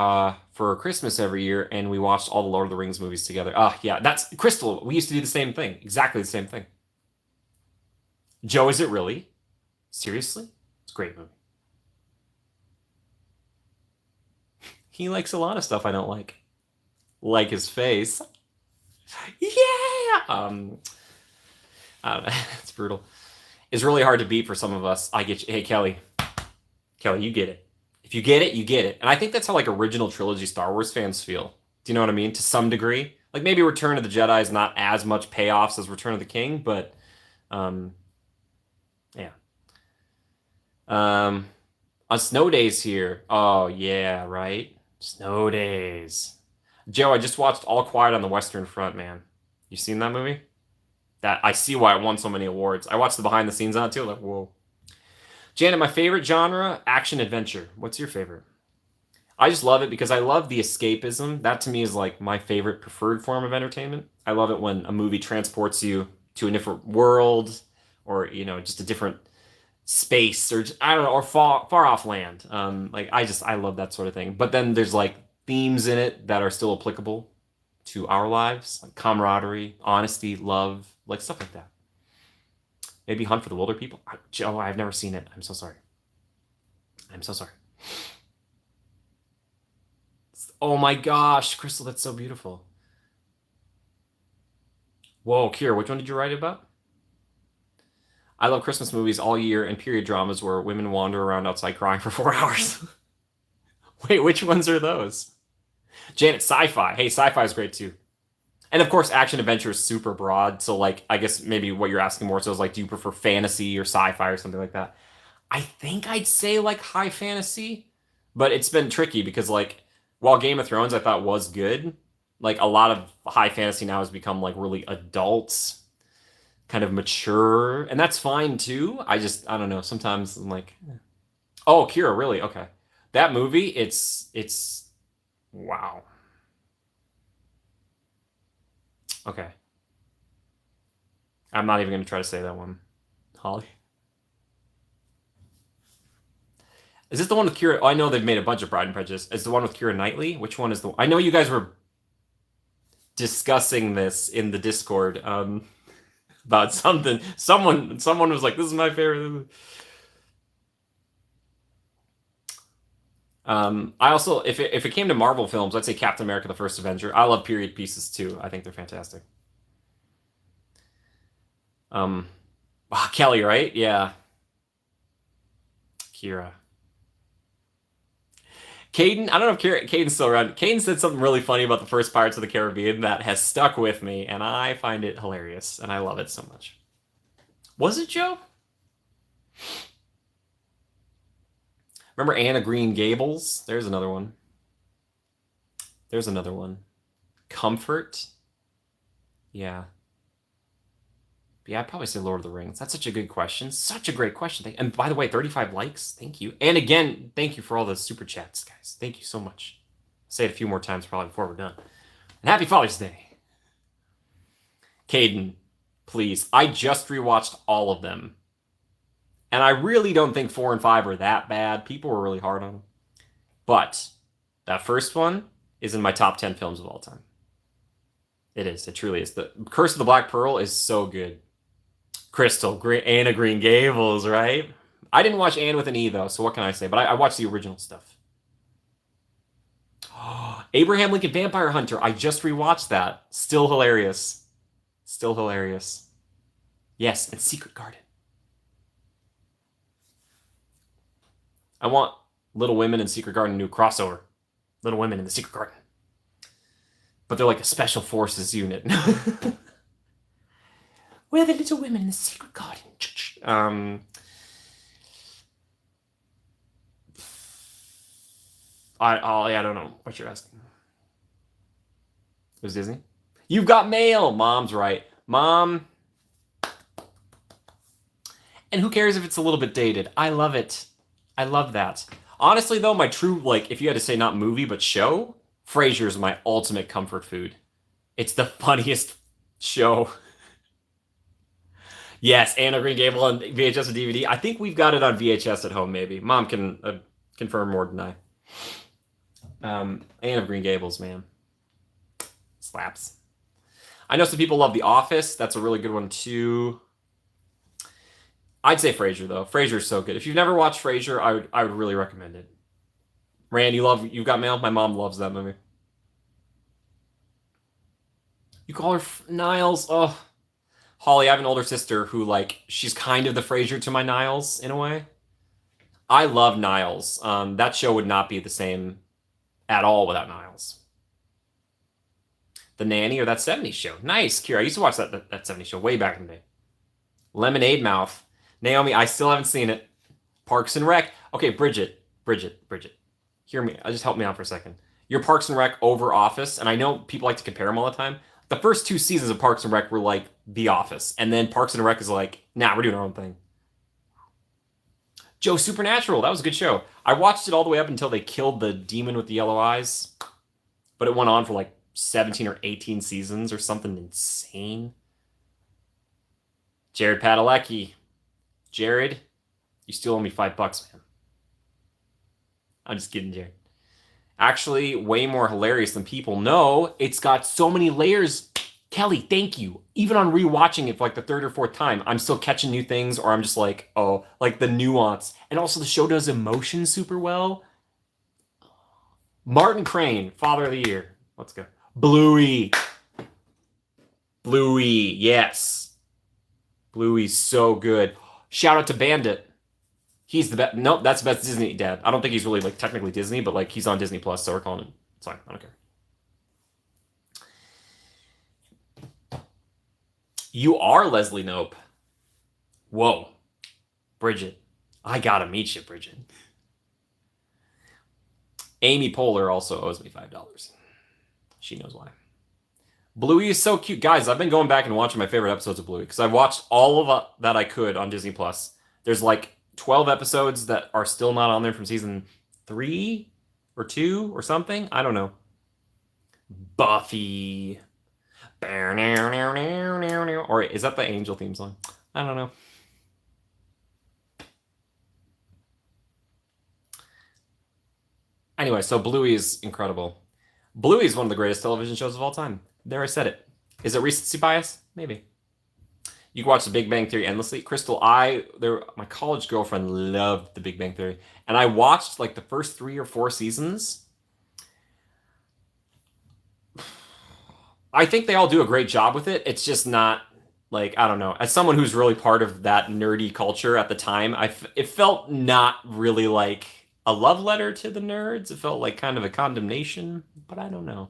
for Christmas every year, and we watched all the Lord of the Rings movies together. Ah, yeah, that's Crystal. We used to do the same thing. Exactly the same thing. Joe, is it really? Seriously? It's a great movie. He likes a lot of stuff I don't like. Like his face. Yeah! I don't know. It's brutal. It's really hard to beat for some of us. I get you. Hey, Kelly. Kelly, you get it. If you get it, you get it. And I think that's how like original trilogy Star Wars fans feel. Do you know what I mean? To some degree. Like maybe Return of the Jedi is not as much payoffs as Return of the King, but um yeah. Um on snow days here. Oh yeah, right? Snow days. Joe, I just watched All Quiet on the Western Front, man. You seen that movie? That I see why it won so many awards. I watched the behind the scenes on it too. Like, whoa. Janet, my favorite genre, action adventure. What's your favorite? I just love it because I love the escapism. That to me is like my favorite preferred form of entertainment. I love it when a movie transports you to a different world or, just a different space or I don't know, or far off land. Like I love that sort of thing. But then there's like themes in it that are still applicable to our lives, like camaraderie, honesty, love, like stuff like that. Maybe Hunt for the Wilder People. Joe, I've never seen it. I'm so sorry. I'm so sorry. Oh my gosh, Crystal, that's so beautiful. Whoa, Kira, which one did you write about? I love Christmas movies all year and period dramas where women wander around outside crying for 4 hours. Wait, which ones are those? Janet, sci-fi. Hey, sci-fi is great too. And of course, action adventure is super broad. So, like, I guess maybe what you're asking more so is like, do you prefer fantasy or sci-fi or something like that? I think I'd say like high fantasy, but it's been tricky because like while Game of Thrones I thought was good, like a lot of high fantasy now has become like really adult, kind of mature, and that's fine too. I don't know. Sometimes I'm like, oh, Kira, really? Okay, that movie, it's wow. Okay, I'm not even gonna try to say that one. Holly. Is this the one with Kira? Oh, I know they've made a bunch of Pride and Prejudice. Is the one with Kira Knightley? Which one is the? I know you guys were discussing this in the Discord about something. Someone was like, "This is my favorite." I also, if it came to Marvel films, I'd say Captain America: The First Avenger. I love period pieces too. I think they're fantastic. Kelly, right? Yeah, Kira. Caden, I don't know if Caden's still around. Caden said something really funny about the first Pirates of the Caribbean that has stuck with me, and I find it hilarious, and I love it so much. Was it Joe? Remember Anna Green Gables? There's another one. There's another one. Comfort? Yeah. But yeah, I'd probably say Lord of the Rings. That's such a good question. Such a great question. And by the way, 35 likes. Thank you. And again, thank you for all the super chats, guys. Thank you so much. I'll say it a few more times probably before we're done. And happy Father's Day. Caden, please. I just rewatched all of them. And I really don't think 4 and 5 are that bad. People were really hard on them. But that first one is in my top 10 films of all time. It is. It truly is. The Curse of the Black Pearl is so good. Crystal, Anna Green Gables, right? I didn't watch Anne with an E, though, so what can I say? But I watched the original stuff. Abraham Lincoln Vampire Hunter. I just rewatched that. Still hilarious. Still hilarious. Yes, and Secret Garden. I want Little Women and Secret Garden new crossover. Little Women in the Secret Garden. But they're like a special forces unit. We're the Little Women in the Secret Garden. I don't know what you're asking. It was Disney? You've got mail! Mom's right. Mom. And who cares if it's a little bit dated? I love it. I love that. Honestly, though, if you had to say not movie, but show, Frasier's my ultimate comfort food. It's the funniest show. Yes, Anna Green Gable on VHS and DVD. I think we've got it on VHS at home, maybe. Mom can confirm more than I. Anne of Green Gables, man. Slaps. I know some people love The Office. That's a really good one, too. I'd say Frasier, though. Frasier's so good. If you've never watched Frasier, I would really recommend it. Rand, You've Got Mail? My mom loves that movie. You call her Niles? Oh. Holly, I have an older sister who, like, she's kind of the Frasier to my Niles, in a way. I love Niles. That show would not be the same at all without Niles. The Nanny or that 70s show. Nice, Kira. I used to watch that 70s show way back in the day. Lemonade Mouth. Naomi, I still haven't seen it. Parks and Rec. Okay, Bridget. Hear me. Just help me out for a second. Your Parks and Rec over Office, and I know people like to compare them all the time. The first 2 seasons of Parks and Rec were like The Office, and then Parks and Rec is like, nah, we're doing our own thing. Joe Supernatural. That was a good show. I watched it all the way up until they killed the demon with the yellow eyes, but it went on for like 17 or 18 seasons or something insane. Jared Padalecki. Jared, you still owe me $5, man. I'm just kidding, Jared. Actually, way more hilarious than people know. It's got so many layers. Kelly, thank you. Even on rewatching it for like the third or fourth time, I'm still catching new things, or I'm just like, oh, like the nuance. And also the show does emotion super well. Martin Crane, Father of the Year. Let's go. Bluey. Yes. Bluey's so good. Shout out to Bandit. He's the best. Nope, that's the best Disney dad. I don't think he's really like technically Disney, but like he's on Disney Plus, so we're calling him. It's fine. I don't care. You are Leslie Knope. Whoa. Bridget. I gotta meet you, Bridget. Amy Poehler also owes me $5. She knows why. Bluey is so cute. Guys, I've been going back and watching my favorite episodes of Bluey because I've watched all of that I could on Disney Plus. There's like 12 episodes that are still not on there from season 3 or 2 or something. I don't know. Buffy. Or is that the Angel theme song? I don't know. Anyway, so Bluey is incredible. Bluey is one of the greatest television shows of all time. There, I said it. Is it recency bias? Maybe. You can watch The Big Bang Theory endlessly. Crystal, my college girlfriend loved The Big Bang Theory. And I watched like the first 3 or 4 seasons. I think they all do a great job with it. It's just not like, I don't know. As someone who's really part of that nerdy culture at the time, it felt not really like a love letter to the nerds. It felt like kind of a condemnation, but I don't know.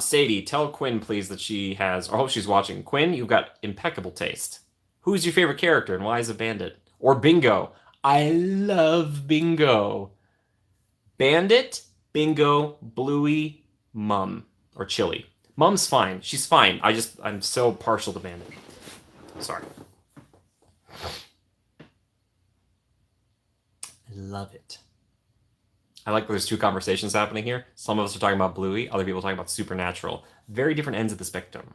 Sadie, tell Quinn, please, that she has, or hope she's watching. Quinn, you've got impeccable taste. Who's your favorite character and why is a Bandit? Or Bingo. I love Bingo. Bandit, Bingo, Bluey, Mum, or Chili. Mum's fine. She's fine. I'm so partial to Bandit. Sorry. I love it. I like that there's 2 conversations happening here. Some of us are talking about Bluey, other people are talking about Supernatural. Very different ends of the spectrum.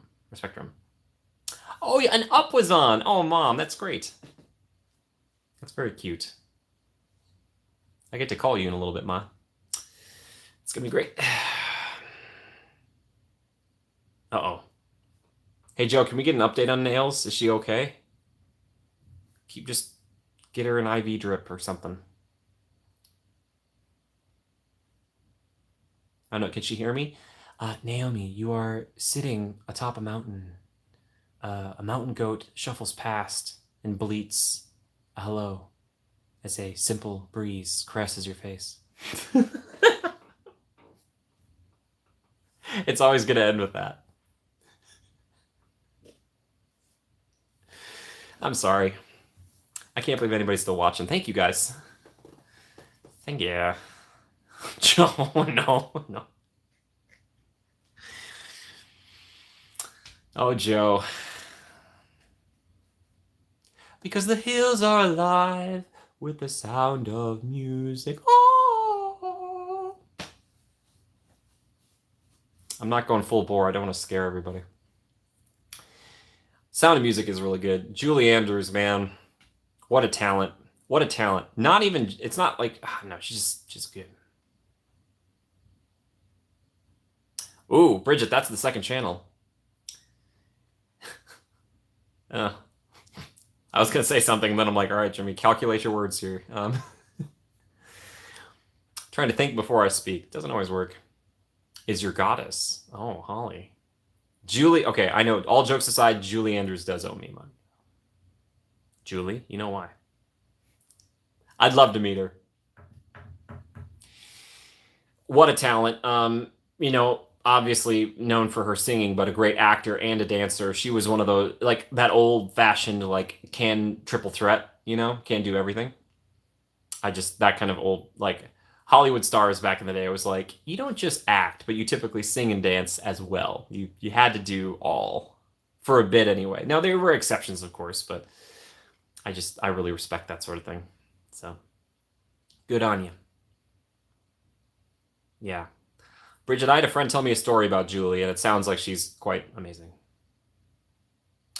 Oh, yeah, and Up was on. Oh, Mom, that's great. That's very cute. I get to call you in a little bit, Ma. It's gonna be great. Uh-oh. Hey, Joe, can we get an update on Nails? Is she okay? Just get her an IV drip or something. I don't know, can she hear me? Naomi, you are sitting atop a mountain. A mountain goat shuffles past and bleats a hello as a simple breeze caresses your face. It's always going to end with that. I'm sorry. I can't believe anybody's still watching. Thank you, guys. Thank you. Joe, no. Oh, Joe. Because the hills are alive with the sound of music. Oh. I'm not going full bore. I don't want to scare everybody. Sound of Music is really good. Julie Andrews, man, what a talent! What a talent! Not even. It's not like no. She's good. Ooh, Bridget, that's the second channel. Uh, I was gonna say something, and then I'm like, all right, Jimmy, calculate your words here. Trying to think before I speak. Doesn't always work. Is your goddess? Oh, Holly. Julie. Okay, I know. All jokes aside, Julie Andrews does owe me money. Julie, you know why? I'd love to meet her. What a talent. Obviously known for her singing, but a great actor and a dancer. She was one of those, like, that old fashioned, like, can triple threat, can do everything. That kind of old, like, Hollywood stars back in the day. It was like, you don't just act, but you typically sing and dance as well. You had to do all for a bit anyway. Now, there were exceptions, of course, but I really respect that sort of thing. So, good on you. Yeah. Bridget, I had a friend tell me a story about Julie, and it sounds like she's quite amazing.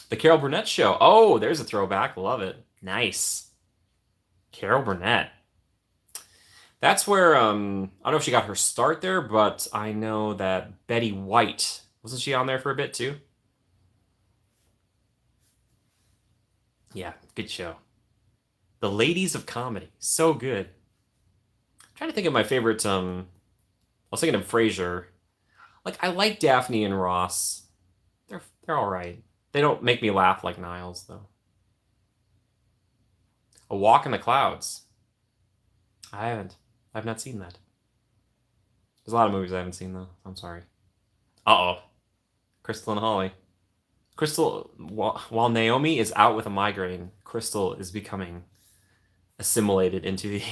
The Carol Burnett Show. Oh, there's a throwback. Love it. Nice. Carol Burnett. That's where, I don't know if she got her start there, but I know that Betty White, wasn't she on there for a bit too? Yeah, good show. The Ladies of Comedy. So good. I'm trying to think of my favorite, I was thinking of Frasier. Like, I like Daphne and Ross. They're all right. They don't make me laugh like Niles, though. A Walk in the Clouds. I haven't. I've not seen that. There's a lot of movies I haven't seen, though. I'm sorry. Uh-oh. Crystal and Holly. Crystal, while Naomi is out with a migraine, Crystal is becoming assimilated into the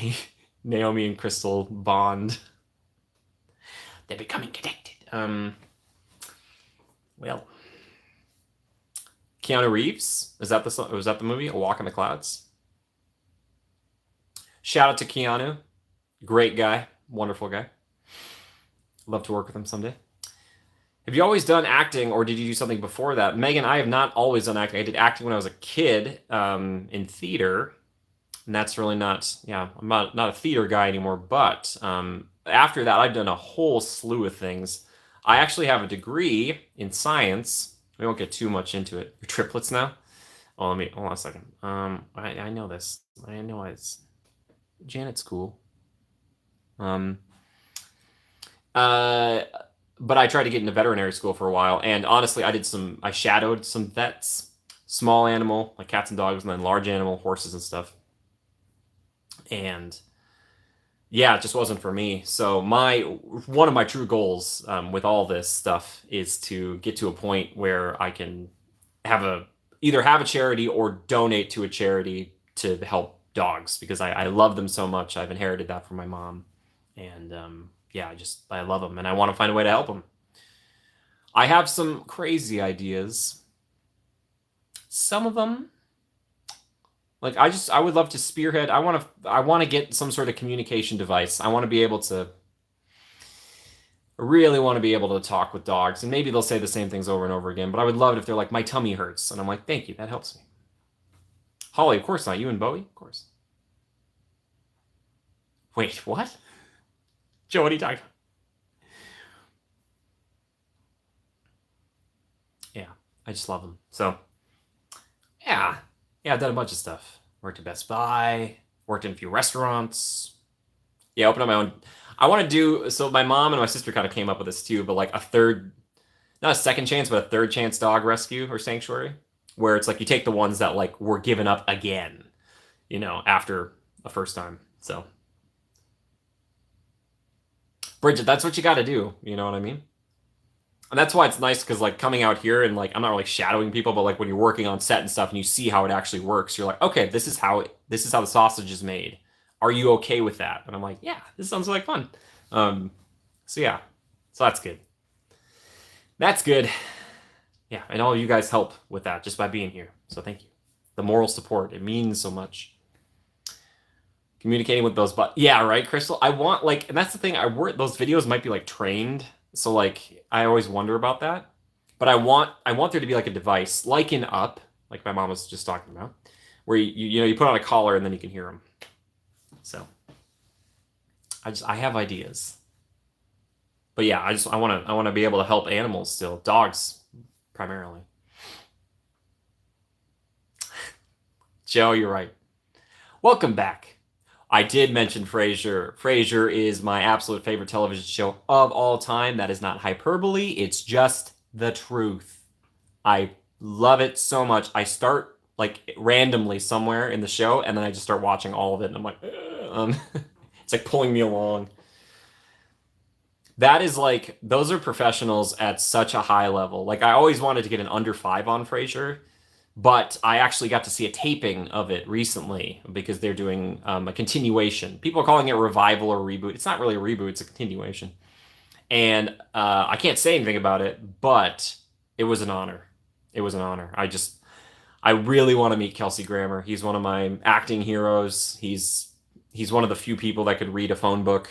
Naomi and Crystal bond. They're becoming connected. Well, Keanu Reeves, was that the movie? A Walk in the Clouds. Shout out to Keanu, great guy, wonderful guy. Love to work with him someday. Have you always done acting, or did you do something before that? Megan, I have not always done acting. I did acting when I was a kid in theater, and that's really not. Yeah, I'm not a theater guy anymore. But after that, I've done a whole slew of things. I actually have a degree in science. We won't get too much into it. You're triplets now? Oh, hold on a second. I know this. I know it's Janet's cool. But I tried to get into veterinary school for a while, and honestly, I shadowed some vets, small animal, like cats and dogs, and then large animal, horses and stuff. And yeah, it just wasn't for me. So one of my true goals with all this stuff is to get to a point where I can either have a charity or donate to a charity to help dogs, because I love them so much. I've inherited that from my mom, and yeah, I love them, and I want to find a way to help them. I have some crazy ideas. Some of them, like I would love to spearhead. I want to get some sort of communication device. I want to be able to. I really want to be able to talk with dogs, and maybe they'll say the same things over and over again. But I would love it if they're like, "My tummy hurts," and I'm like, "Thank you, that helps me." Holly, of course not. You and Bowie, of course. Wait, what? Joe, what are you talking about? Yeah, I just love them. So, yeah. Yeah, I've done a bunch of stuff. Worked at Best Buy, worked in a few restaurants. Yeah, opened up my own. I want to do, so my mom and my sister kind of came up with this too, but like not a second chance, but a third chance dog rescue or sanctuary, where it's like you take the ones that like were given up again, after a first time. So, Bridget, that's what you got to do. You know what I mean? And that's why it's nice, because like coming out here and like I'm not really shadowing people, but like when you're working on set and stuff and you see how it actually works, you're like, okay, this is how the sausage is made. Are you okay with that? And I'm like, yeah, this sounds like fun. So yeah, so that's good. That's good. Yeah, and all you guys help with that just by being here. So thank you. The moral support, it means so much. Communicating with those, but yeah, right, Crystal. I want and that's the thing. Those videos might be like trained So like I always wonder about that. But I want there to be like a device, like in Up, like my mom was just talking about, where you put on a collar and then you can hear them. So I have ideas. But yeah, I want to be able to help animals still, dogs primarily. Joe, you're right. Welcome back. I did mention Frasier. Frasier is my absolute favorite television show of all time. That is not hyperbole, it's just the truth. I love it so much. I start like randomly somewhere in the show and then I just start watching all of it and I'm like, it's like pulling me along. That is like those are professionals at such a high level. Like I always wanted to get an under 5 on Frasier, but I actually got to see a taping of it recently because they're doing a continuation. People are calling it a revival or reboot. It's not really a reboot; it's a continuation. And I can't say anything about it, but it was an honor. It was an honor. I really want to meet Kelsey Grammer. He's one of my acting heroes. He's one of the few people that could read a phone book,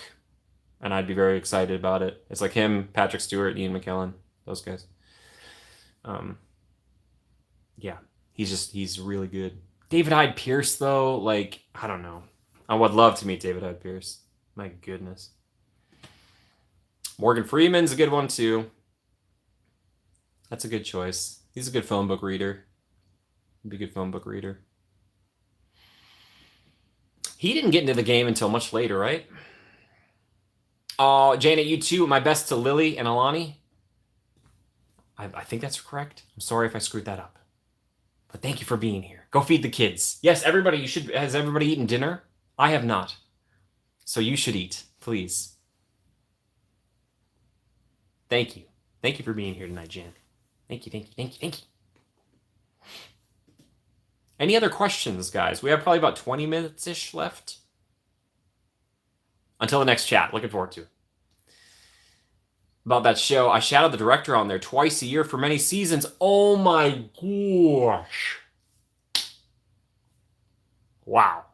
and I'd be very excited about it. It's like him, Patrick Stewart, Ian McKellen, those guys. Um, yeah, he's really good. David Hyde Pierce though, like I don't know. I would love to meet David Hyde Pierce. My goodness. Morgan Freeman's a good one too. That's a good choice. He's a good phone book reader. He'd be a good phone book reader. He didn't get into the game until much later, right? Oh, Janet, you too. My best to Lily and Alani. I think that's correct. I'm sorry if I screwed that up. But thank you for being here. Go feed the kids. Yes, everybody, has everybody eaten dinner? I have not. So you should eat, please. Thank you. Thank you for being here tonight, Jan. Thank you, thank you, thank you, thank you. Any other questions, guys? We have probably about 20 minutes-ish left. Until the next chat. Looking forward to it. About that show, I shadowed the director on there twice a year for many seasons. Oh my gosh. Wow.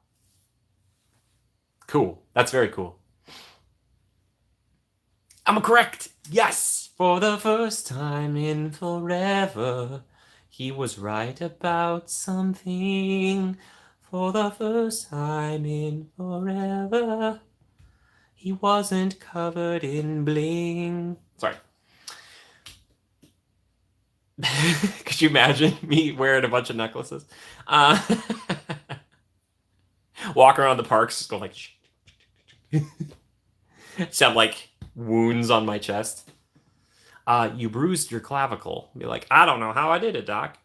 Cool. That's very cool. I'm correct. Yes. For the first time in forever, he was right about something. For the first time in forever, he wasn't covered in bling. Sorry. Could you imagine me wearing a bunch of necklaces? Walk around the parks, just go like, just have like wounds on my chest. You bruised your clavicle. Be like, I don't know how I did it, Doc.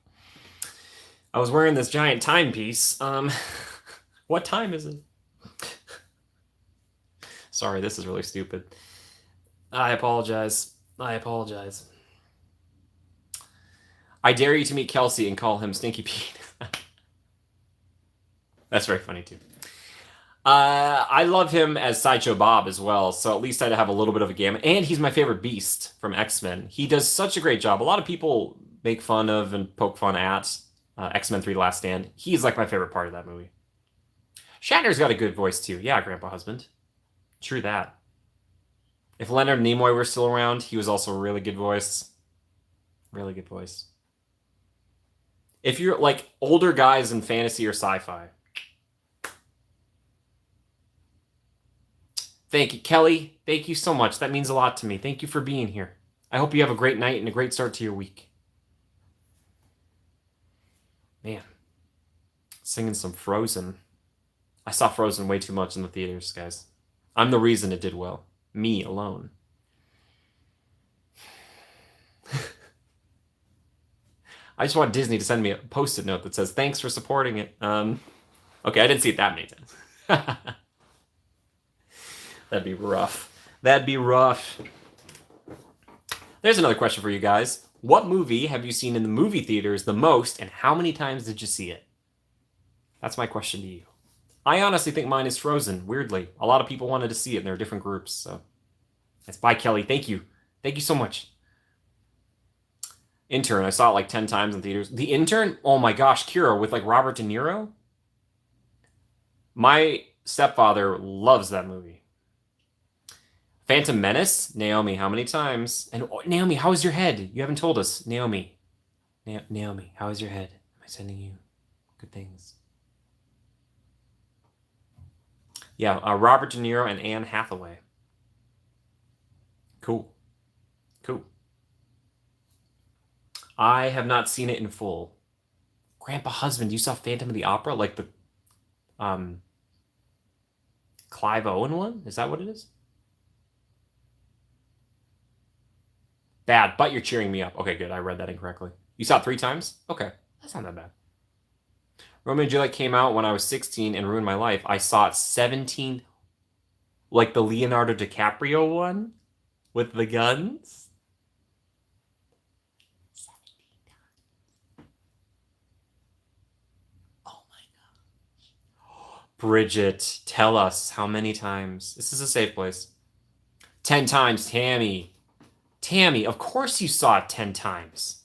I was wearing this giant timepiece. What time is it? Sorry, this is really stupid. I apologize. I apologize. I dare you to meet Kelsey and call him Stinky Pete. That's very funny too. I love him as Sideshow Bob as well, so at least I'd have a little bit of a gamut. And he's my favorite Beast from X-Men. He does such a great job. A lot of people make fun of and poke fun at X-Men 3: Last Stand. He's like my favorite part of that movie. Shatner's got a good voice too. Yeah, Grandpa Husband. True that. If Leonard Nimoy were still around, he was also a really good voice. Really good voice. If you're like older guys in fantasy or sci-fi. Thank you, Kelly. Thank you so much. That means a lot to me. Thank you for being here. I hope you have a great night and a great start to your week. Man, singing some Frozen. I saw Frozen way too much in the theaters, guys. I'm the reason it did well. Me alone. I just want Disney to send me a post-it note that says, thanks for supporting it. Okay, I didn't see it that many times. That'd be rough. That'd be rough. There's another question for you guys. What movie have you seen in the movie theaters the most, and how many times did you see it? That's my question to you. I honestly think mine is Frozen, weirdly. A lot of people wanted to see it, and there are different groups, so. That's bye, Kelly. Thank you. Thank you so much. Intern, I saw it like 10 times in theaters. The Intern? Oh my gosh, Kira, with like Robert De Niro? My stepfather loves that movie. Phantom Menace? Naomi, how many times? And oh, Naomi, how is your head? You haven't told us. Naomi. Naomi, how is your head? Am I sending you good things? Yeah, Robert De Niro and Anne Hathaway. Cool. Cool. I have not seen it in full. Grandpa Husband, you saw Phantom of the Opera? Like the um Clive Owen one? Is that what it is? Bad, but you're cheering me up. Okay, good. I read that incorrectly. You saw it 3 times? Okay, that's not that bad. Romeo and Juliet came out when I was 16 and ruined my life. I saw it 17, like the Leonardo DiCaprio one with the guns. 17 times. Oh my god. Bridget, tell us how many times. This is a safe place. 10 times, Tammy. Tammy, of course you saw it 10 times.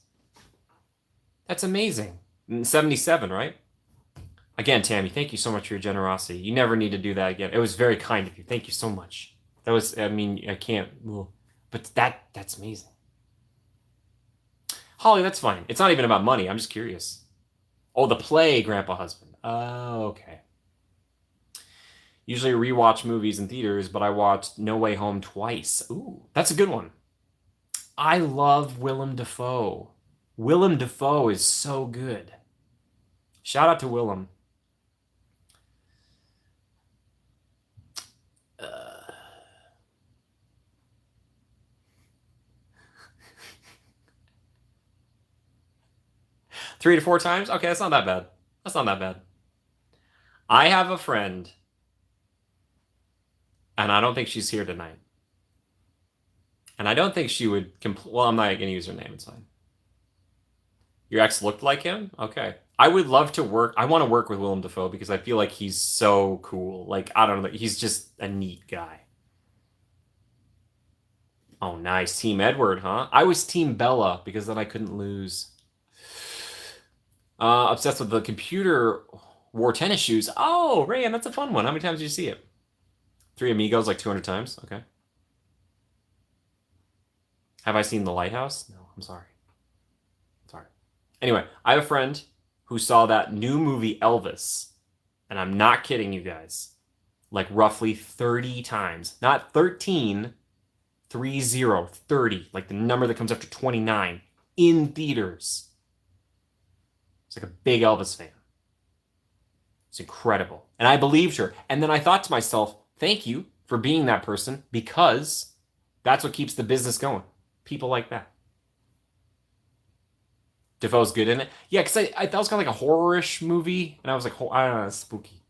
That's amazing. 77, right? Again, Tammy, thank you so much for your generosity. You never need to do that again. It was very kind of you. Thank you so much. That was, I mean, I can't, but that's amazing. Holly, that's fine. It's not even about money. I'm just curious. Oh, the play, Grandpa Husband. Oh, okay. Usually rewatch movies in theaters, but I watched No Way Home twice. Ooh, that's a good one. I love Willem Dafoe. Willem Dafoe is so good. Shout out to Willem. 3 to 4 times? Okay, that's not that bad. That's not that bad. I have a friend, and I don't think she's here tonight. And I don't think she would. Well, I'm not going to use her name. It's fine. Your ex looked like him? Okay. I would love to work. I want to work with Willem Dafoe because I feel like he's so cool. Like, I don't know. He's just a neat guy. Oh, nice. Team Edward, huh? I was Team Bella because then I couldn't lose. Obsessed with the computer wore tennis shoes. Oh, Rayan, that's a fun one. How many times did you see it? Three Amigos, like 200 times? Okay. Have I seen The Lighthouse? No, I'm sorry. Sorry. Anyway, I have a friend who saw that new movie Elvis, and I'm not kidding you guys, like roughly 30 times. Not 13, 30, like the number that comes after 29, in theaters. It's like a big Elvis fan. It's incredible. And I believed her. And then I thought to myself, thank you for being that person because that's what keeps the business going. People like that. Defoe's good in it. Yeah, because I thought it was kind of like a horror-ish movie. And I was like, I don't know, it's spooky.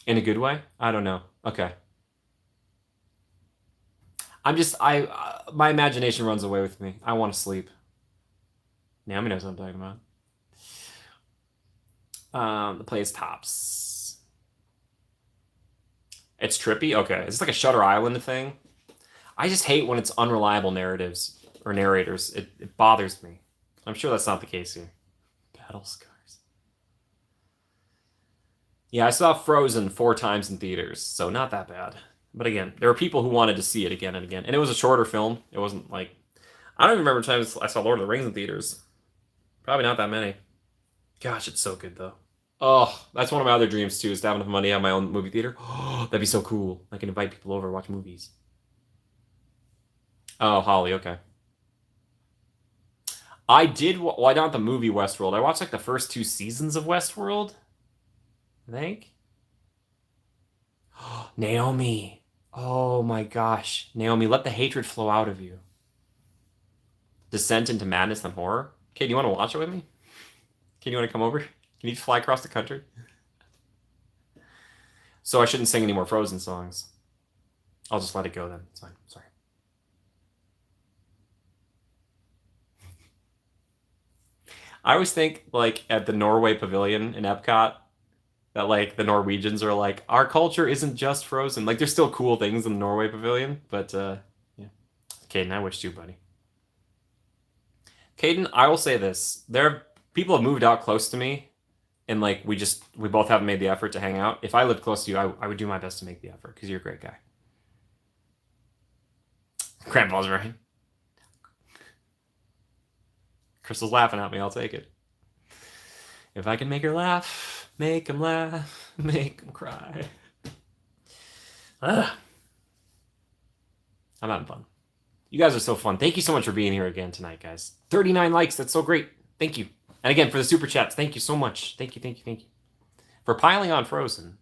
In a good way? I don't know. Okay. My imagination runs away with me. I want to sleep. Naomi knows what I'm talking about. The play is tops. It's trippy? Okay. Is this like a Shutter Island thing? I just hate when it's unreliable narratives or narrators. It bothers me. I'm sure that's not the case here. Battle Scars. Yeah, I saw Frozen 4 times in theaters, so not that bad. But again, there were people who wanted to see it again and again. And it was a shorter film. It wasn't like... I don't even remember times I saw Lord of the Rings in theaters. Probably not that many. Gosh, it's so good, though. Oh, that's one of my other dreams, too, is to have enough money to have my own movie theater. Oh, that'd be so cool. I can invite people over and watch movies. Oh, Holly, okay. I did... Well, I not the movie Westworld. I watched, like, the first 2 seasons of Westworld. I think. Naomi. Oh, my gosh. Naomi, let the hatred flow out of you. Descent into Madness and Horror. Okay, do you want to watch it with me? Can you want to come over? Can you fly across the country? So I shouldn't sing any more Frozen songs. I'll just let it go then. It's fine. Sorry. I always think, like, at the Norway Pavilion in Epcot, that, like, the Norwegians are like, our culture isn't just Frozen. Like, there's still cool things in the Norway Pavilion, but, yeah. Caden, I wish you, buddy. Caden, I will say this. People have moved out close to me, and, like, we both haven't made the effort to hang out. If I lived close to you, I would do my best to make the effort, because you're a great guy. Grandpa's right. Crystal's laughing at me. I'll take it. If I can make her laugh, make him laugh, make him cry. Ugh. I'm having fun. You guys are so fun. Thank you so much for being here again tonight, guys. 39 likes. That's so great. Thank you. And again, for the super chats, thank you so much. Thank you, thank you, thank you. For piling on Frozen,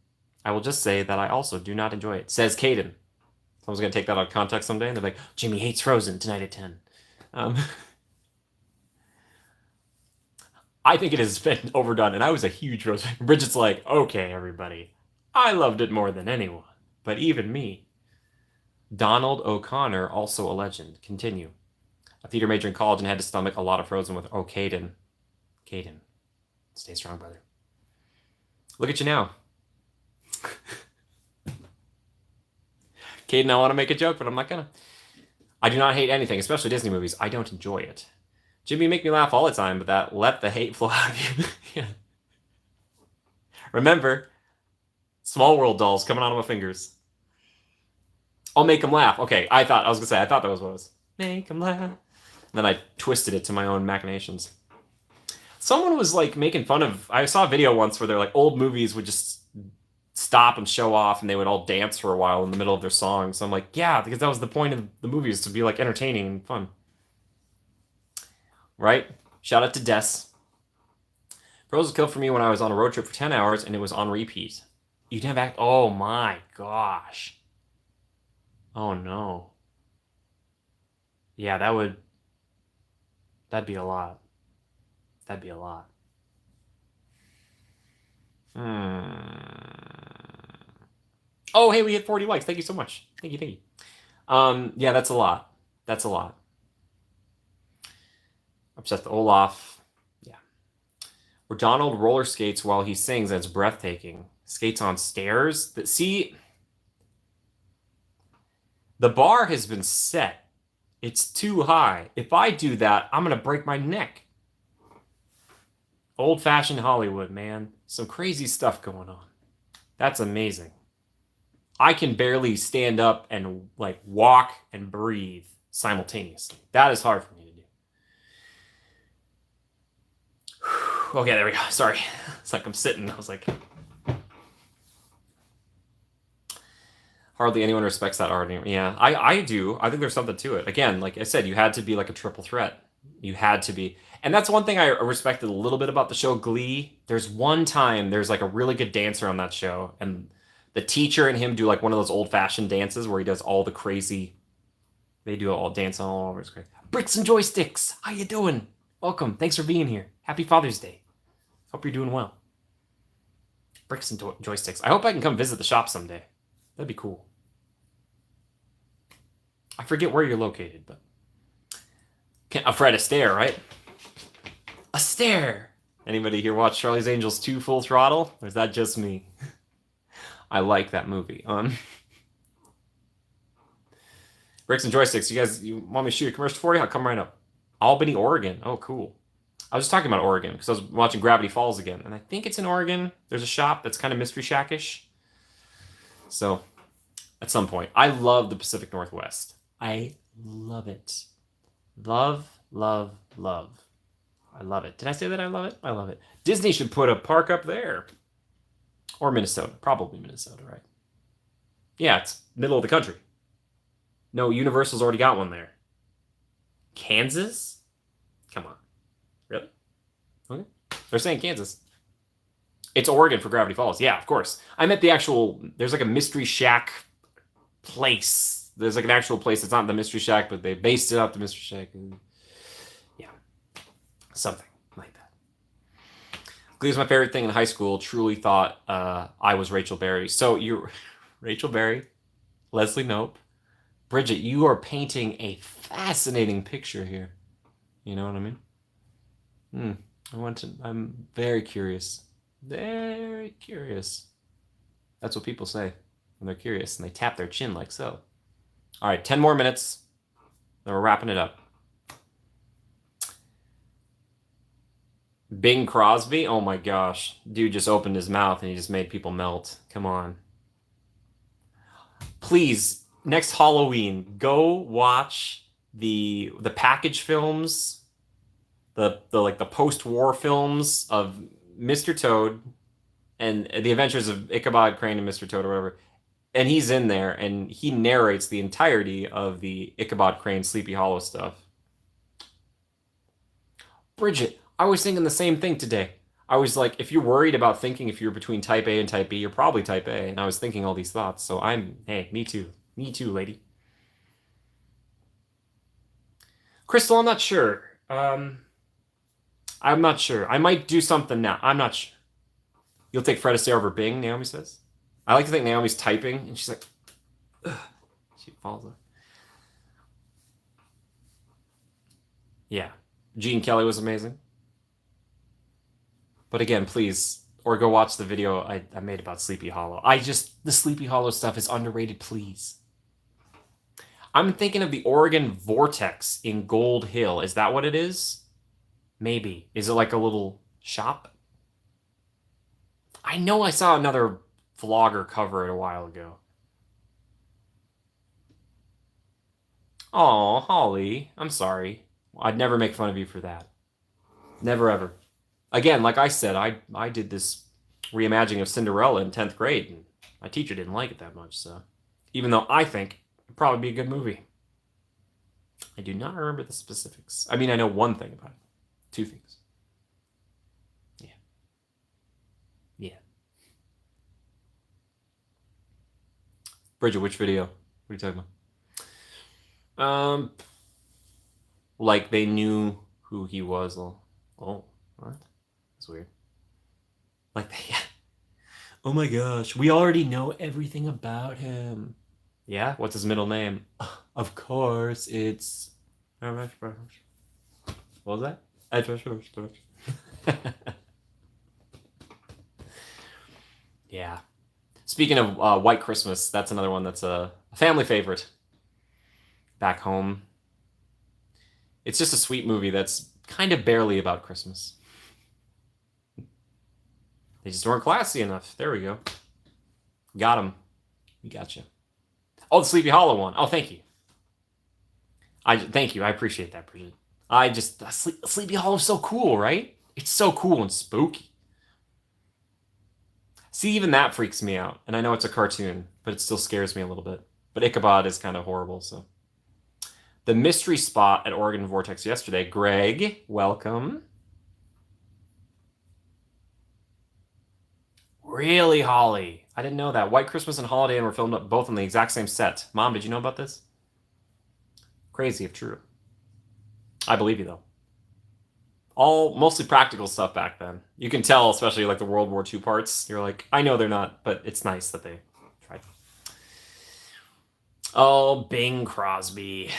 I will just say that I also do not enjoy it. Says Caden. Someone's going to take that out of context someday, and they're like, Jimmy hates Frozen tonight at 10. I think it has been overdone, and I was a huge Frozen fan. Bridget's like, okay, everybody. I loved it more than anyone, but even me. Donald O'Connor, also a legend. Continue. A theater major in college and had to stomach a lot of Frozen with, oh, Caden. Caden. Stay strong, brother. Look at you now. Caden, I want to make a joke, but I'm not gonna. I do not hate anything, especially Disney movies. I don't enjoy it. Jimmy, you make me laugh all the time, but that let the hate flow out of you. Yeah. Remember, Small World dolls coming out of my fingers. I'll make him laugh. Okay, I thought that was what it was. Make him laugh. And then I twisted it to my own machinations. Someone was like making fun of. I saw a video once where they're like old movies would just stop and show off, and they would all dance for a while in the middle of their song. So I'm like, yeah, because that was the point of the movies, to be like entertaining and fun. Right? Shout out to Des. Bros was killed for me when I was on a road trip for 10 hours and it was on repeat. You didn't have oh my gosh. Oh no. Yeah, that'd be a lot. That'd be a lot. Oh, hey, we hit 40 likes. Thank you so much. Thank you. Yeah, that's a lot. That's a lot. Obsessed with Olaf. Yeah. Where Donald roller skates while he sings, and it's breathtaking. Skates on stairs. See, the bar has been set. It's too high. If I do that, I'm going to break my neck. Old-fashioned Hollywood, man. Some crazy stuff going on. That's amazing. I can barely stand up and like walk and breathe simultaneously. That is hard for me to do. Okay, there we go. Sorry. It's like I'm sitting. I was like, hardly anyone respects that art anymore. Yeah, I do. I think there's something to it. Again, like I said, you had to be like a triple threat. You had to be. And that's one thing I respected a little bit about the show Glee. There's one time there's like a really good dancer on that show, and the teacher and him do like one of those old-fashioned dances where he does all the crazy. They do all dance all over. It's great. Bricks and joysticks. How you doing? Welcome. Thanks for being here. Happy Father's Day. Hope you're doing well. Bricks and joysticks. I hope I can come visit the shop someday. That'd be cool. I forget where you're located, but Fred Astaire, right? Astaire. Anybody here watch Charlie's Angels 2 Full Throttle? Or is that just me? I like that movie. Bricks and joysticks. You want me to shoot a commercial for you? I'll come right up. Albany, Oregon. Oh, cool. I was just talking about Oregon because I was watching Gravity Falls again, and I think it's in Oregon. There's a shop that's kind of Mystery Shack-ish. So, at some point, I love the Pacific Northwest. I love it. Love, love, love. I love it. Did I say that I love it? I love it. Disney should put a park up there. Or Minnesota. Probably Minnesota, right? Yeah, it's middle of the country. No, Universal's already got one there. Kansas? Come on. Really? Okay. They're saying Kansas. It's Oregon for Gravity Falls. Yeah, of course. I meant the actual... There's like a Mystery Shack place. There's like an actual place. It's not the Mystery Shack, but they based it off the Mystery Shack. Yeah. Something like that. Glee was my favorite thing in high school. Truly thought I was Rachel Berry. So you're Rachel Berry, Leslie Knope, Bridget. You are painting a fascinating picture here. You know what I mean? I'm very curious. Very curious. That's what people say when they're curious, and they tap their chin like so. All right, 10 more minutes. Then we're wrapping it up. Bing Crosby? Oh my gosh. Dude just opened his mouth and he just made people melt. Come on. Please, next Halloween, go watch the package films, the like the post-war films of Mr. Toad and the Adventures of Ichabod Crane and Mr. Toad or whatever. And he's in there and he narrates the entirety of the Ichabod Crane Sleepy Hollow stuff. Bridget, I was thinking the same thing today. I was like, if you're worried about thinking if you're between type A and type B, you're probably type A. And I was thinking all these thoughts. So hey, me too. Me too, lady. Crystal, I'm not sure. I'm not sure. I might do something now. I'm not sure. You'll take Fred Astaire over Bing, Naomi says. I like to think Naomi's typing, and she's like, ugh. She falls off. Yeah. Gene Kelly was amazing. But again, please, or go watch the video I made about Sleepy Hollow. The Sleepy Hollow stuff is underrated, please. I'm thinking of the Oregon Vortex in Gold Hill. Is that what it is? Maybe. Is it like a little shop? I know I saw another vlogger cover it a while ago. Oh, Holly, I'm sorry. I'd never make fun of you for that. Never ever. Again, like I said, I did this reimagining of Cinderella in 10th grade, and my teacher didn't like it that much, so even though I think it'd probably be a good movie. I do not remember the specifics. I mean, I know one thing about it. Two things. Yeah. Yeah. Bridget, which video? What are you talking about? Like they knew who he was. Oh, what? That's weird. Like they, oh my gosh, we already know everything about him. Yeah, what's his middle name? Of course, it's. What was that? Yeah. Speaking of White Christmas, that's another one that's a family favorite. Back home. It's just a sweet movie that's kind of barely about Christmas. They just weren't classy enough. There we go. Got him. We got you. Oh, the Sleepy Hollow one. Oh, thank you. Thank you. I appreciate that, Bridget. Sleepy Hollow is so cool, right? It's so cool and spooky. See, even that freaks me out. And I know it's a cartoon, but it still scares me a little bit. But Ichabod is kind of horrible, so. The mystery spot at Oregon Vortex yesterday. Greg, welcome. Really, Holly? I didn't know that. White Christmas and Holiday Inn were filmed up both on the exact same set. Mom, did you know about this? Crazy if true. I believe you, though. All mostly practical stuff back then. You can tell, especially like the World War II parts. You're like, I know they're not, but it's nice that they tried. Oh, Bing Crosby.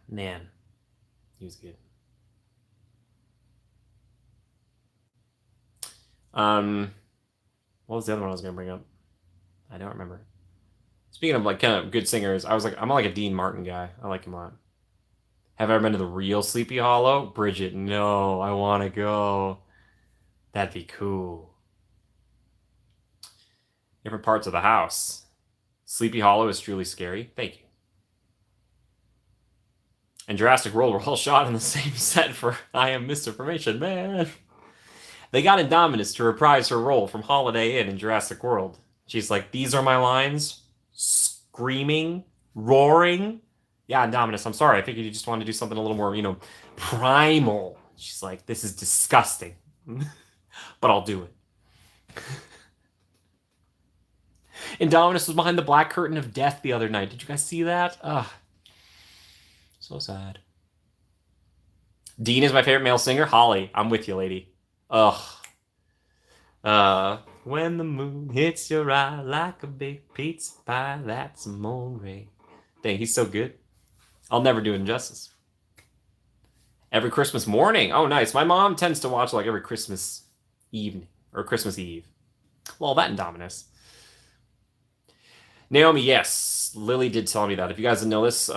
Man, he was good. What was the other one I was gonna bring up? I don't remember. Speaking of like kind of good singers, I'm like a Dean Martin guy. I like him a lot. Have I ever been to the real Sleepy Hollow? Bridget, no, I want to go. That'd be cool. Different parts of the house. Sleepy Hollow is truly scary. Thank you. And Jurassic World were all shot in the same set for I Am Misinformation, man. They got Indominus to reprise her role from Holiday Inn in Jurassic World. She's like, these are my lines. Screaming, roaring. Yeah, Indominus, I'm sorry. I figured you just wanted to do something a little more, primal. She's like, this is disgusting. But I'll do it. Indominus was behind the black curtain of death the other night. Did you guys see that? Ugh. So sad. Dean is my favorite male singer. Holly, I'm with you, lady. Ugh. When the moon hits your eye like a big pizza pie, that's amore. Dang, he's so good. I'll never do him justice. Every Christmas morning. Oh, nice. My mom tends to watch like every Christmas evening or Christmas Eve. Well, that Indominus. Naomi, yes. Lily did tell me that. If you guys didn't know this,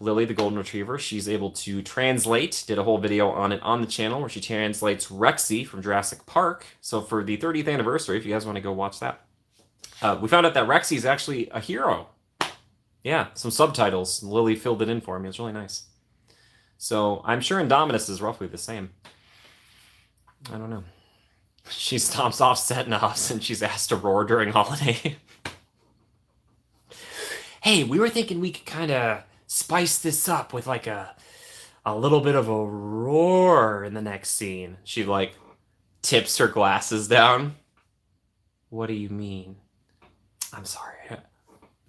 Lily, the Golden Retriever, she's able to translate. Did a whole video on it on the channel where she translates Rexy from Jurassic Park. So for the 30th anniversary, if you guys want to go watch that. We found out that Rexy is actually a hero. Yeah, some subtitles. Lily filled it in for me. It was really nice. So I'm sure Indominus is roughly the same. I don't know. She stomps off set knobs and she's asked to roar during holiday. Hey, we were thinking we could kind of spice this up with like a little bit of a roar in the next scene. She like tips her glasses down. What do you mean? I'm sorry.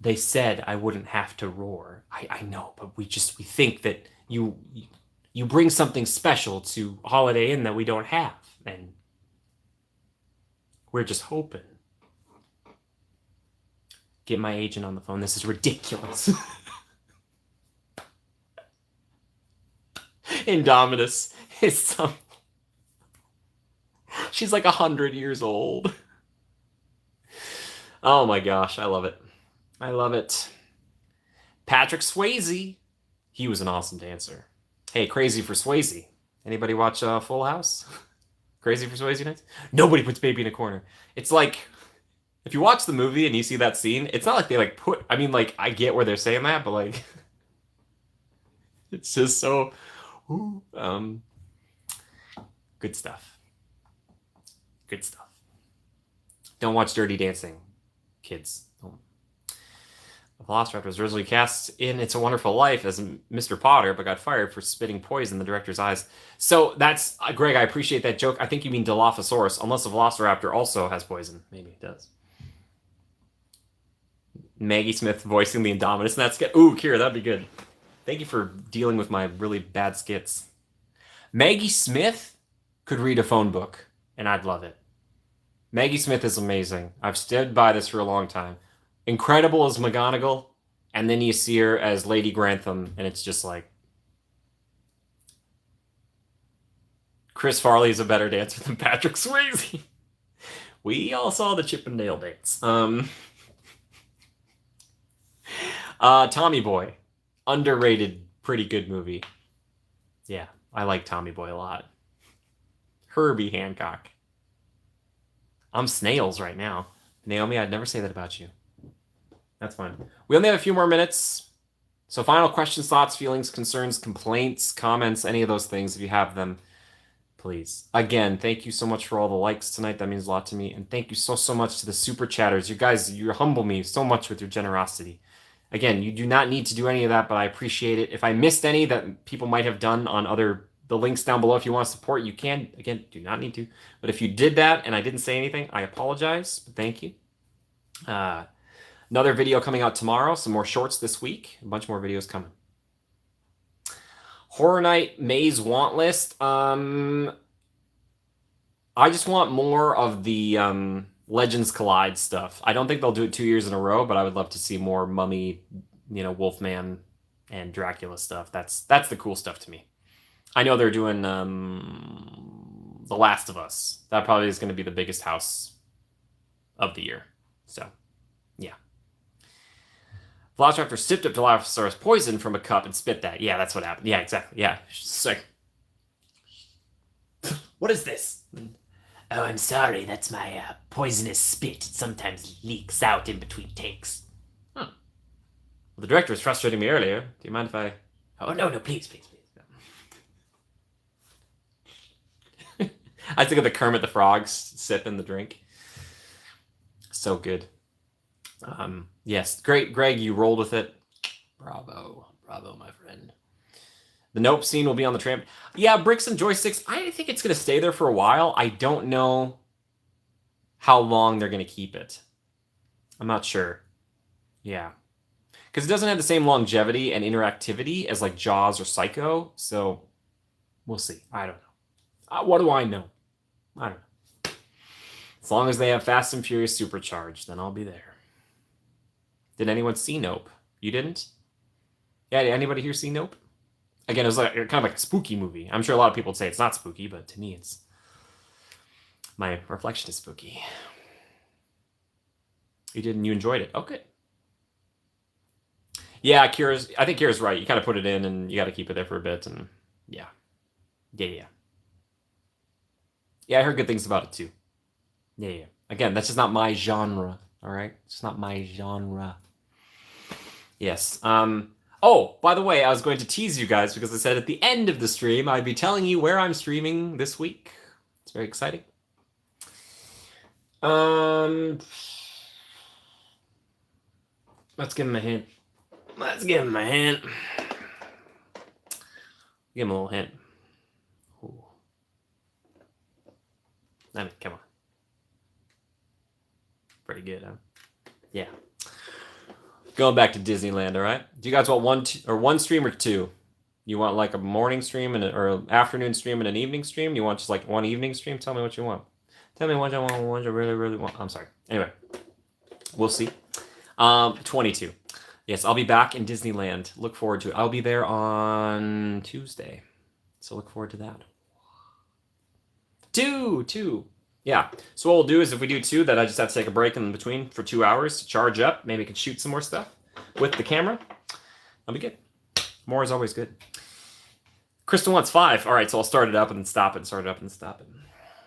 They said I wouldn't have to roar. I know, but we think that you bring something special to Holiday Inn that we don't have, and we're just hoping. Get my agent on the phone. This is ridiculous. Indominus is some. She's like 100 years old. Oh my gosh, I love it. I love it. Patrick Swayze. He was an awesome dancer. Hey, Crazy for Swayze. Anybody watch Full House? Crazy for Swayze nights? Nobody puts baby in a corner. It's like, if you watch the movie and you see that scene, it's not like they like put, I mean, like, I get where they're saying that, but like, it's just so, ooh, good stuff. Good stuff. Don't watch Dirty Dancing, kids. Don't. The Velociraptor was originally cast in It's a Wonderful Life as Mr. Potter, but got fired for spitting poison in the director's eyes. So that's, Greg, I appreciate that joke. I think you mean Dilophosaurus, unless the Velociraptor also has poison. Maybe it does. Maggie Smith voicing the Indominus, and that's good. Ooh, Kira, that'd be good. Thank you for dealing with my really bad skits. Maggie Smith could read a phone book, and I'd love it. Maggie Smith is amazing. I've stood by this for a long time. Incredible as McGonagall, and then you see her as Lady Grantham, and it's just like, Chris Farley is a better dancer than Patrick Swayze. We all saw the Chip and Dale dance. Tommy Boy, underrated, pretty good movie. Yeah, I like Tommy Boy a lot. Herbie Hancock. I'm snails right now. Naomi, I'd never say that about you. That's fine. We only have a few more minutes. So final questions, thoughts, feelings, concerns, complaints, comments, any of those things, if you have them, please. Again, thank you so much for all the likes tonight. That means a lot to me. And thank you so much to the super chatters. You guys, you humble me so much with your generosity. Again, you do not need to do any of that, but I appreciate it. If I missed any that people might have done on the links down below, if you want to support, you can. Again, do not need to. But if you did that and I didn't say anything, I apologize. But thank you. Another video coming out tomorrow. Some more shorts this week. A bunch more videos coming. Horror Night Maze want list. I just want more of the Legends Collide stuff. I don't think they'll do it 2 years in a row, but I would love to see more Mummy, Wolfman, and Dracula stuff. That's the cool stuff to me. I know they're doing The Last of Us. That probably is going to be the biggest house of the year. So, yeah. Velociraptor sipped up Dilophosaurus poison from a cup and spit that. Yeah, that's what happened. Yeah, exactly. Yeah. She's like, what is this? Oh, I'm sorry. That's my poisonous spit. It sometimes leaks out in between takes. Huh. Well, the director was frustrating me earlier. Do you mind if I... Oh, no, please. I think of the Kermit the Frog sipping the drink. So good. Yes, great, Greg. You rolled with it. Bravo, my friend. The Nope scene will be on the tram. Yeah, bricks and joysticks. I think it's going to stay there for a while. I don't know how long they're going to keep it. I'm not sure. Yeah. Because it doesn't have the same longevity and interactivity as like Jaws or Psycho. So we'll see. I don't know. What do I know? I don't know. As long as they have Fast and Furious Supercharged, then I'll be there. Did anyone see Nope? You didn't? Yeah, did anybody here see Nope? Again, it was like kind of like a spooky movie. I'm sure a lot of people would say it's not spooky, but to me, it's... My reflection is spooky. You did and you enjoyed it. Oh, good. Yeah, I think Kira's right. You kind of put it in and you got to keep it there for a bit, and yeah. Yeah, I heard good things about it too. Yeah. Again, that's just not my genre, all right? It's just not my genre. Yes. Oh, by the way, I was going to tease you guys because I said at the end of the stream I'd be telling you where I'm streaming this week. It's very exciting. Um, let's give him a hint. Let's give him a hint. Give him a little hint. Ooh. I mean, come on. Pretty good, huh? Yeah. Going back to Disneyland, all right? Do you guys want one stream or two? You want like a morning stream or an afternoon stream and an evening stream? You want just like one evening stream? Tell me what you want. Tell me what you want, what you really, really want. I'm sorry. Anyway, we'll see. 22. Yes, I'll be back in Disneyland. Look forward to it. I'll be there on Tuesday. So look forward to that. Two. Yeah. So what we'll do is if we do two, then I just have to take a break in between for 2 hours to charge up. Maybe I can shoot some more stuff with the camera. That'll be good. More is always good. Crystal wants 5. All right, so I'll start it up and then stop it, and start it up and stop it.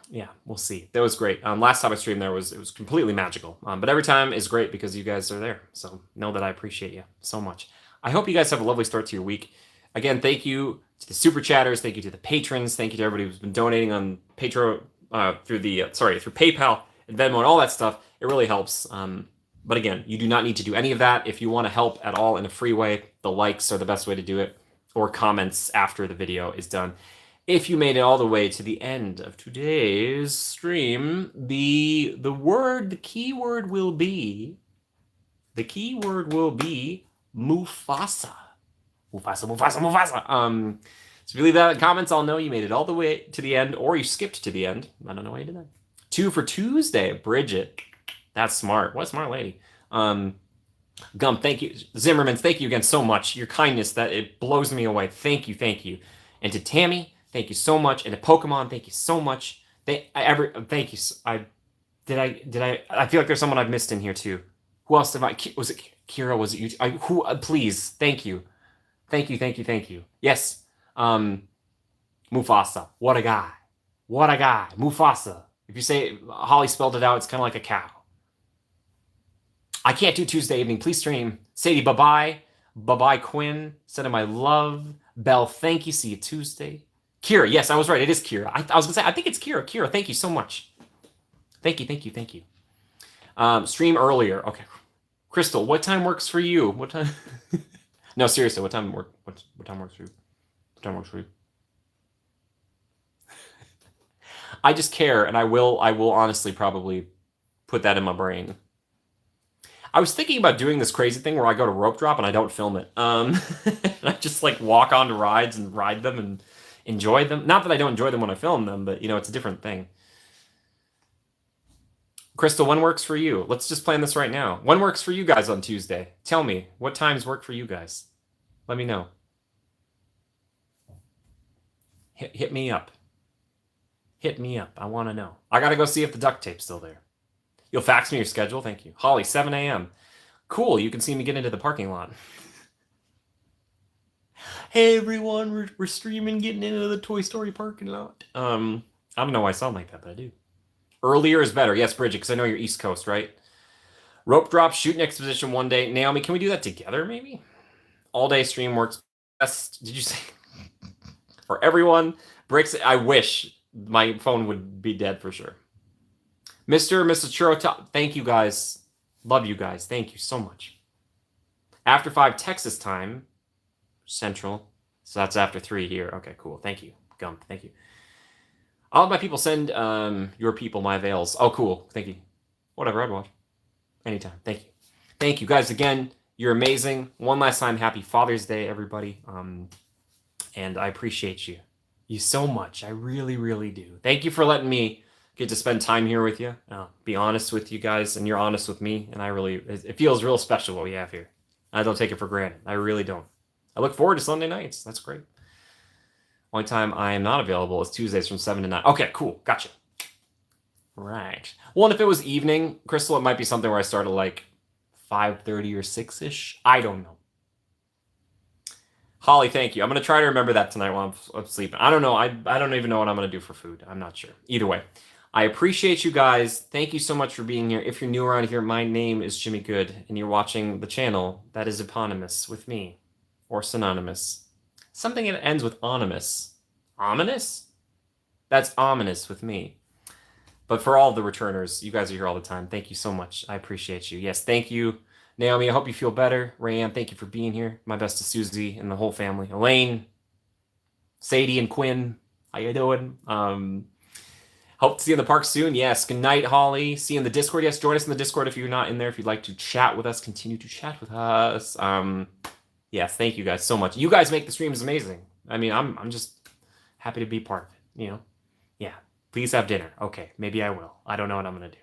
Yeah, we'll see. That was great. Last time I streamed there it was completely magical. But every time is great because you guys are there. So know that I appreciate you so much. I hope you guys have a lovely start to your week. Again, thank you to the super chatters. Thank you to the patrons. Thank you to everybody who's been donating on through PayPal and Venmo and all that stuff. It really helps. But again, you do not need to do any of that. If you want to help at all in a free way, the likes are the best way to do it, or comments after the video is done. If you made it all the way to the end of today's stream, the keyword will be Mufasa. Mufasa. So if you leave that in comments, I'll know you made it all the way to the end, or you skipped to the end. I don't know why you did that. 2 for Tuesday, Bridget. That's smart. What a smart lady. Gum, thank you. Zimmerman's, thank you again so much. Your kindness, that it blows me away. Thank you. And to Tammy, thank you so much. And to Pokemon, thank you so much. Thank you. I feel like there's someone I've missed in here too. Who else did was it Kira? Was it you? Please, thank you. Thank you. Yes. Mufasa. What a guy. Mufasa. If you say Holly spelled it out, it's kind of like a cow. I can't do Tuesday evening. Please stream. Sadie, bye-bye. Bye-bye, Quinn. Sending my love. Belle, thank you. See you Tuesday. Kira, yes, I was right. It is Kira. I was going to say, I think it's Kira. Kira, thank you so much. Thank you. Stream earlier. Okay. Crystal, what time works for you? What time? No, seriously, what time works for you? What time works for you? I just care, and I will honestly probably put that in my brain. I was thinking about doing this crazy thing where I go to rope drop and I don't film it. I just like walk onto rides and ride them and enjoy them. Not that I don't enjoy them when I film them, but it's a different thing. Crystal, when works for you? Let's just plan this right now. When works for you guys on Tuesday? Tell me, what times work for you guys? Let me know. Hit me up. I want to know. I got to go see if the duct tape's still there. You'll fax me your schedule? Thank you. Holly, 7 a.m. Cool, you can see me get into the parking lot. Hey everyone, we're streaming getting into the Toy Story parking lot. I don't know why I sound like that, but I do. Earlier is better. Yes, Bridget, because I know you're East Coast, right? Rope drop, shoot an exposition one day. Naomi, can we do that together, maybe? All day stream works best. Did you say? For everyone. Bricks, I wish my phone would be dead for sure. Mr. and Mrs. Churro, thank you guys. Love you guys. Thank you so much. After 5 Texas time, Central. So that's after 3 here. Okay, cool. Thank you. Gump, thank you. All of my people send your people my avails. Oh, cool. Thank you. Whatever, I'd watch. Anytime. Thank you. Thank you guys again. You're amazing. One last time, happy Father's Day, everybody. And I appreciate you so much. I really, really do. Thank you for letting me get to spend time here with you. Be honest with you guys, and you're honest with me. And it feels real special what we have here. I don't take it for granted. I really don't. I look forward to Sunday nights. That's great. Only time I am not available is Tuesdays from 7 to 9. Okay, cool. Gotcha. Right. Well, and if it was evening, Crystal, it might be something where I start at like 5:30 or 6-ish. I don't know. Holly, thank you. I'm going to try to remember that tonight while I'm sleeping. I don't know. I don't even know what I'm going to do for food. I'm not sure. Either way. I appreciate you guys. Thank you so much for being here. If you're new around here, my name is Jimmy Good, and you're watching the channel that is eponymous with me, or synonymous. Something that ends with ominous. Ominous? That's ominous with me. But for all the returners, you guys are here all the time. Thank you so much. I appreciate you. Yes, thank you. Naomi, I hope you feel better. Rayanne, thank you for being here. My best to Susie and the whole family. Elaine, Sadie, and Quinn, how you doing? Hope to see you in the park soon. Yes. Good night, Holly. See you in the Discord. Yes, join us in the Discord if you're not in there. If you'd like to chat with us, continue to chat with us. Yes, thank you guys so much. You guys make the streams amazing. I mean, I'm just happy to be part of it, you know? Yeah. Please have dinner. Okay, maybe I will. I don't know what I'm gonna do.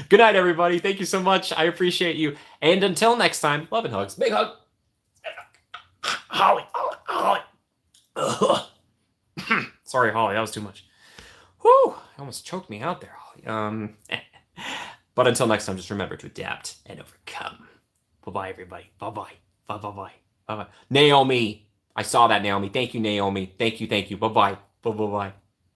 Good night, everybody. Thank you so much. I appreciate you. And until next time, love and hugs. Big hug. Holly. Sorry, Holly. That was too much. Whew, almost choked me out there, Holly. But until next time, just remember to adapt and overcome. Bye-bye, everybody. Bye-bye. Bye-bye. Bye-bye. Naomi. I saw that, Naomi. Thank you, Naomi. Thank you. Bye-bye. Bye-bye.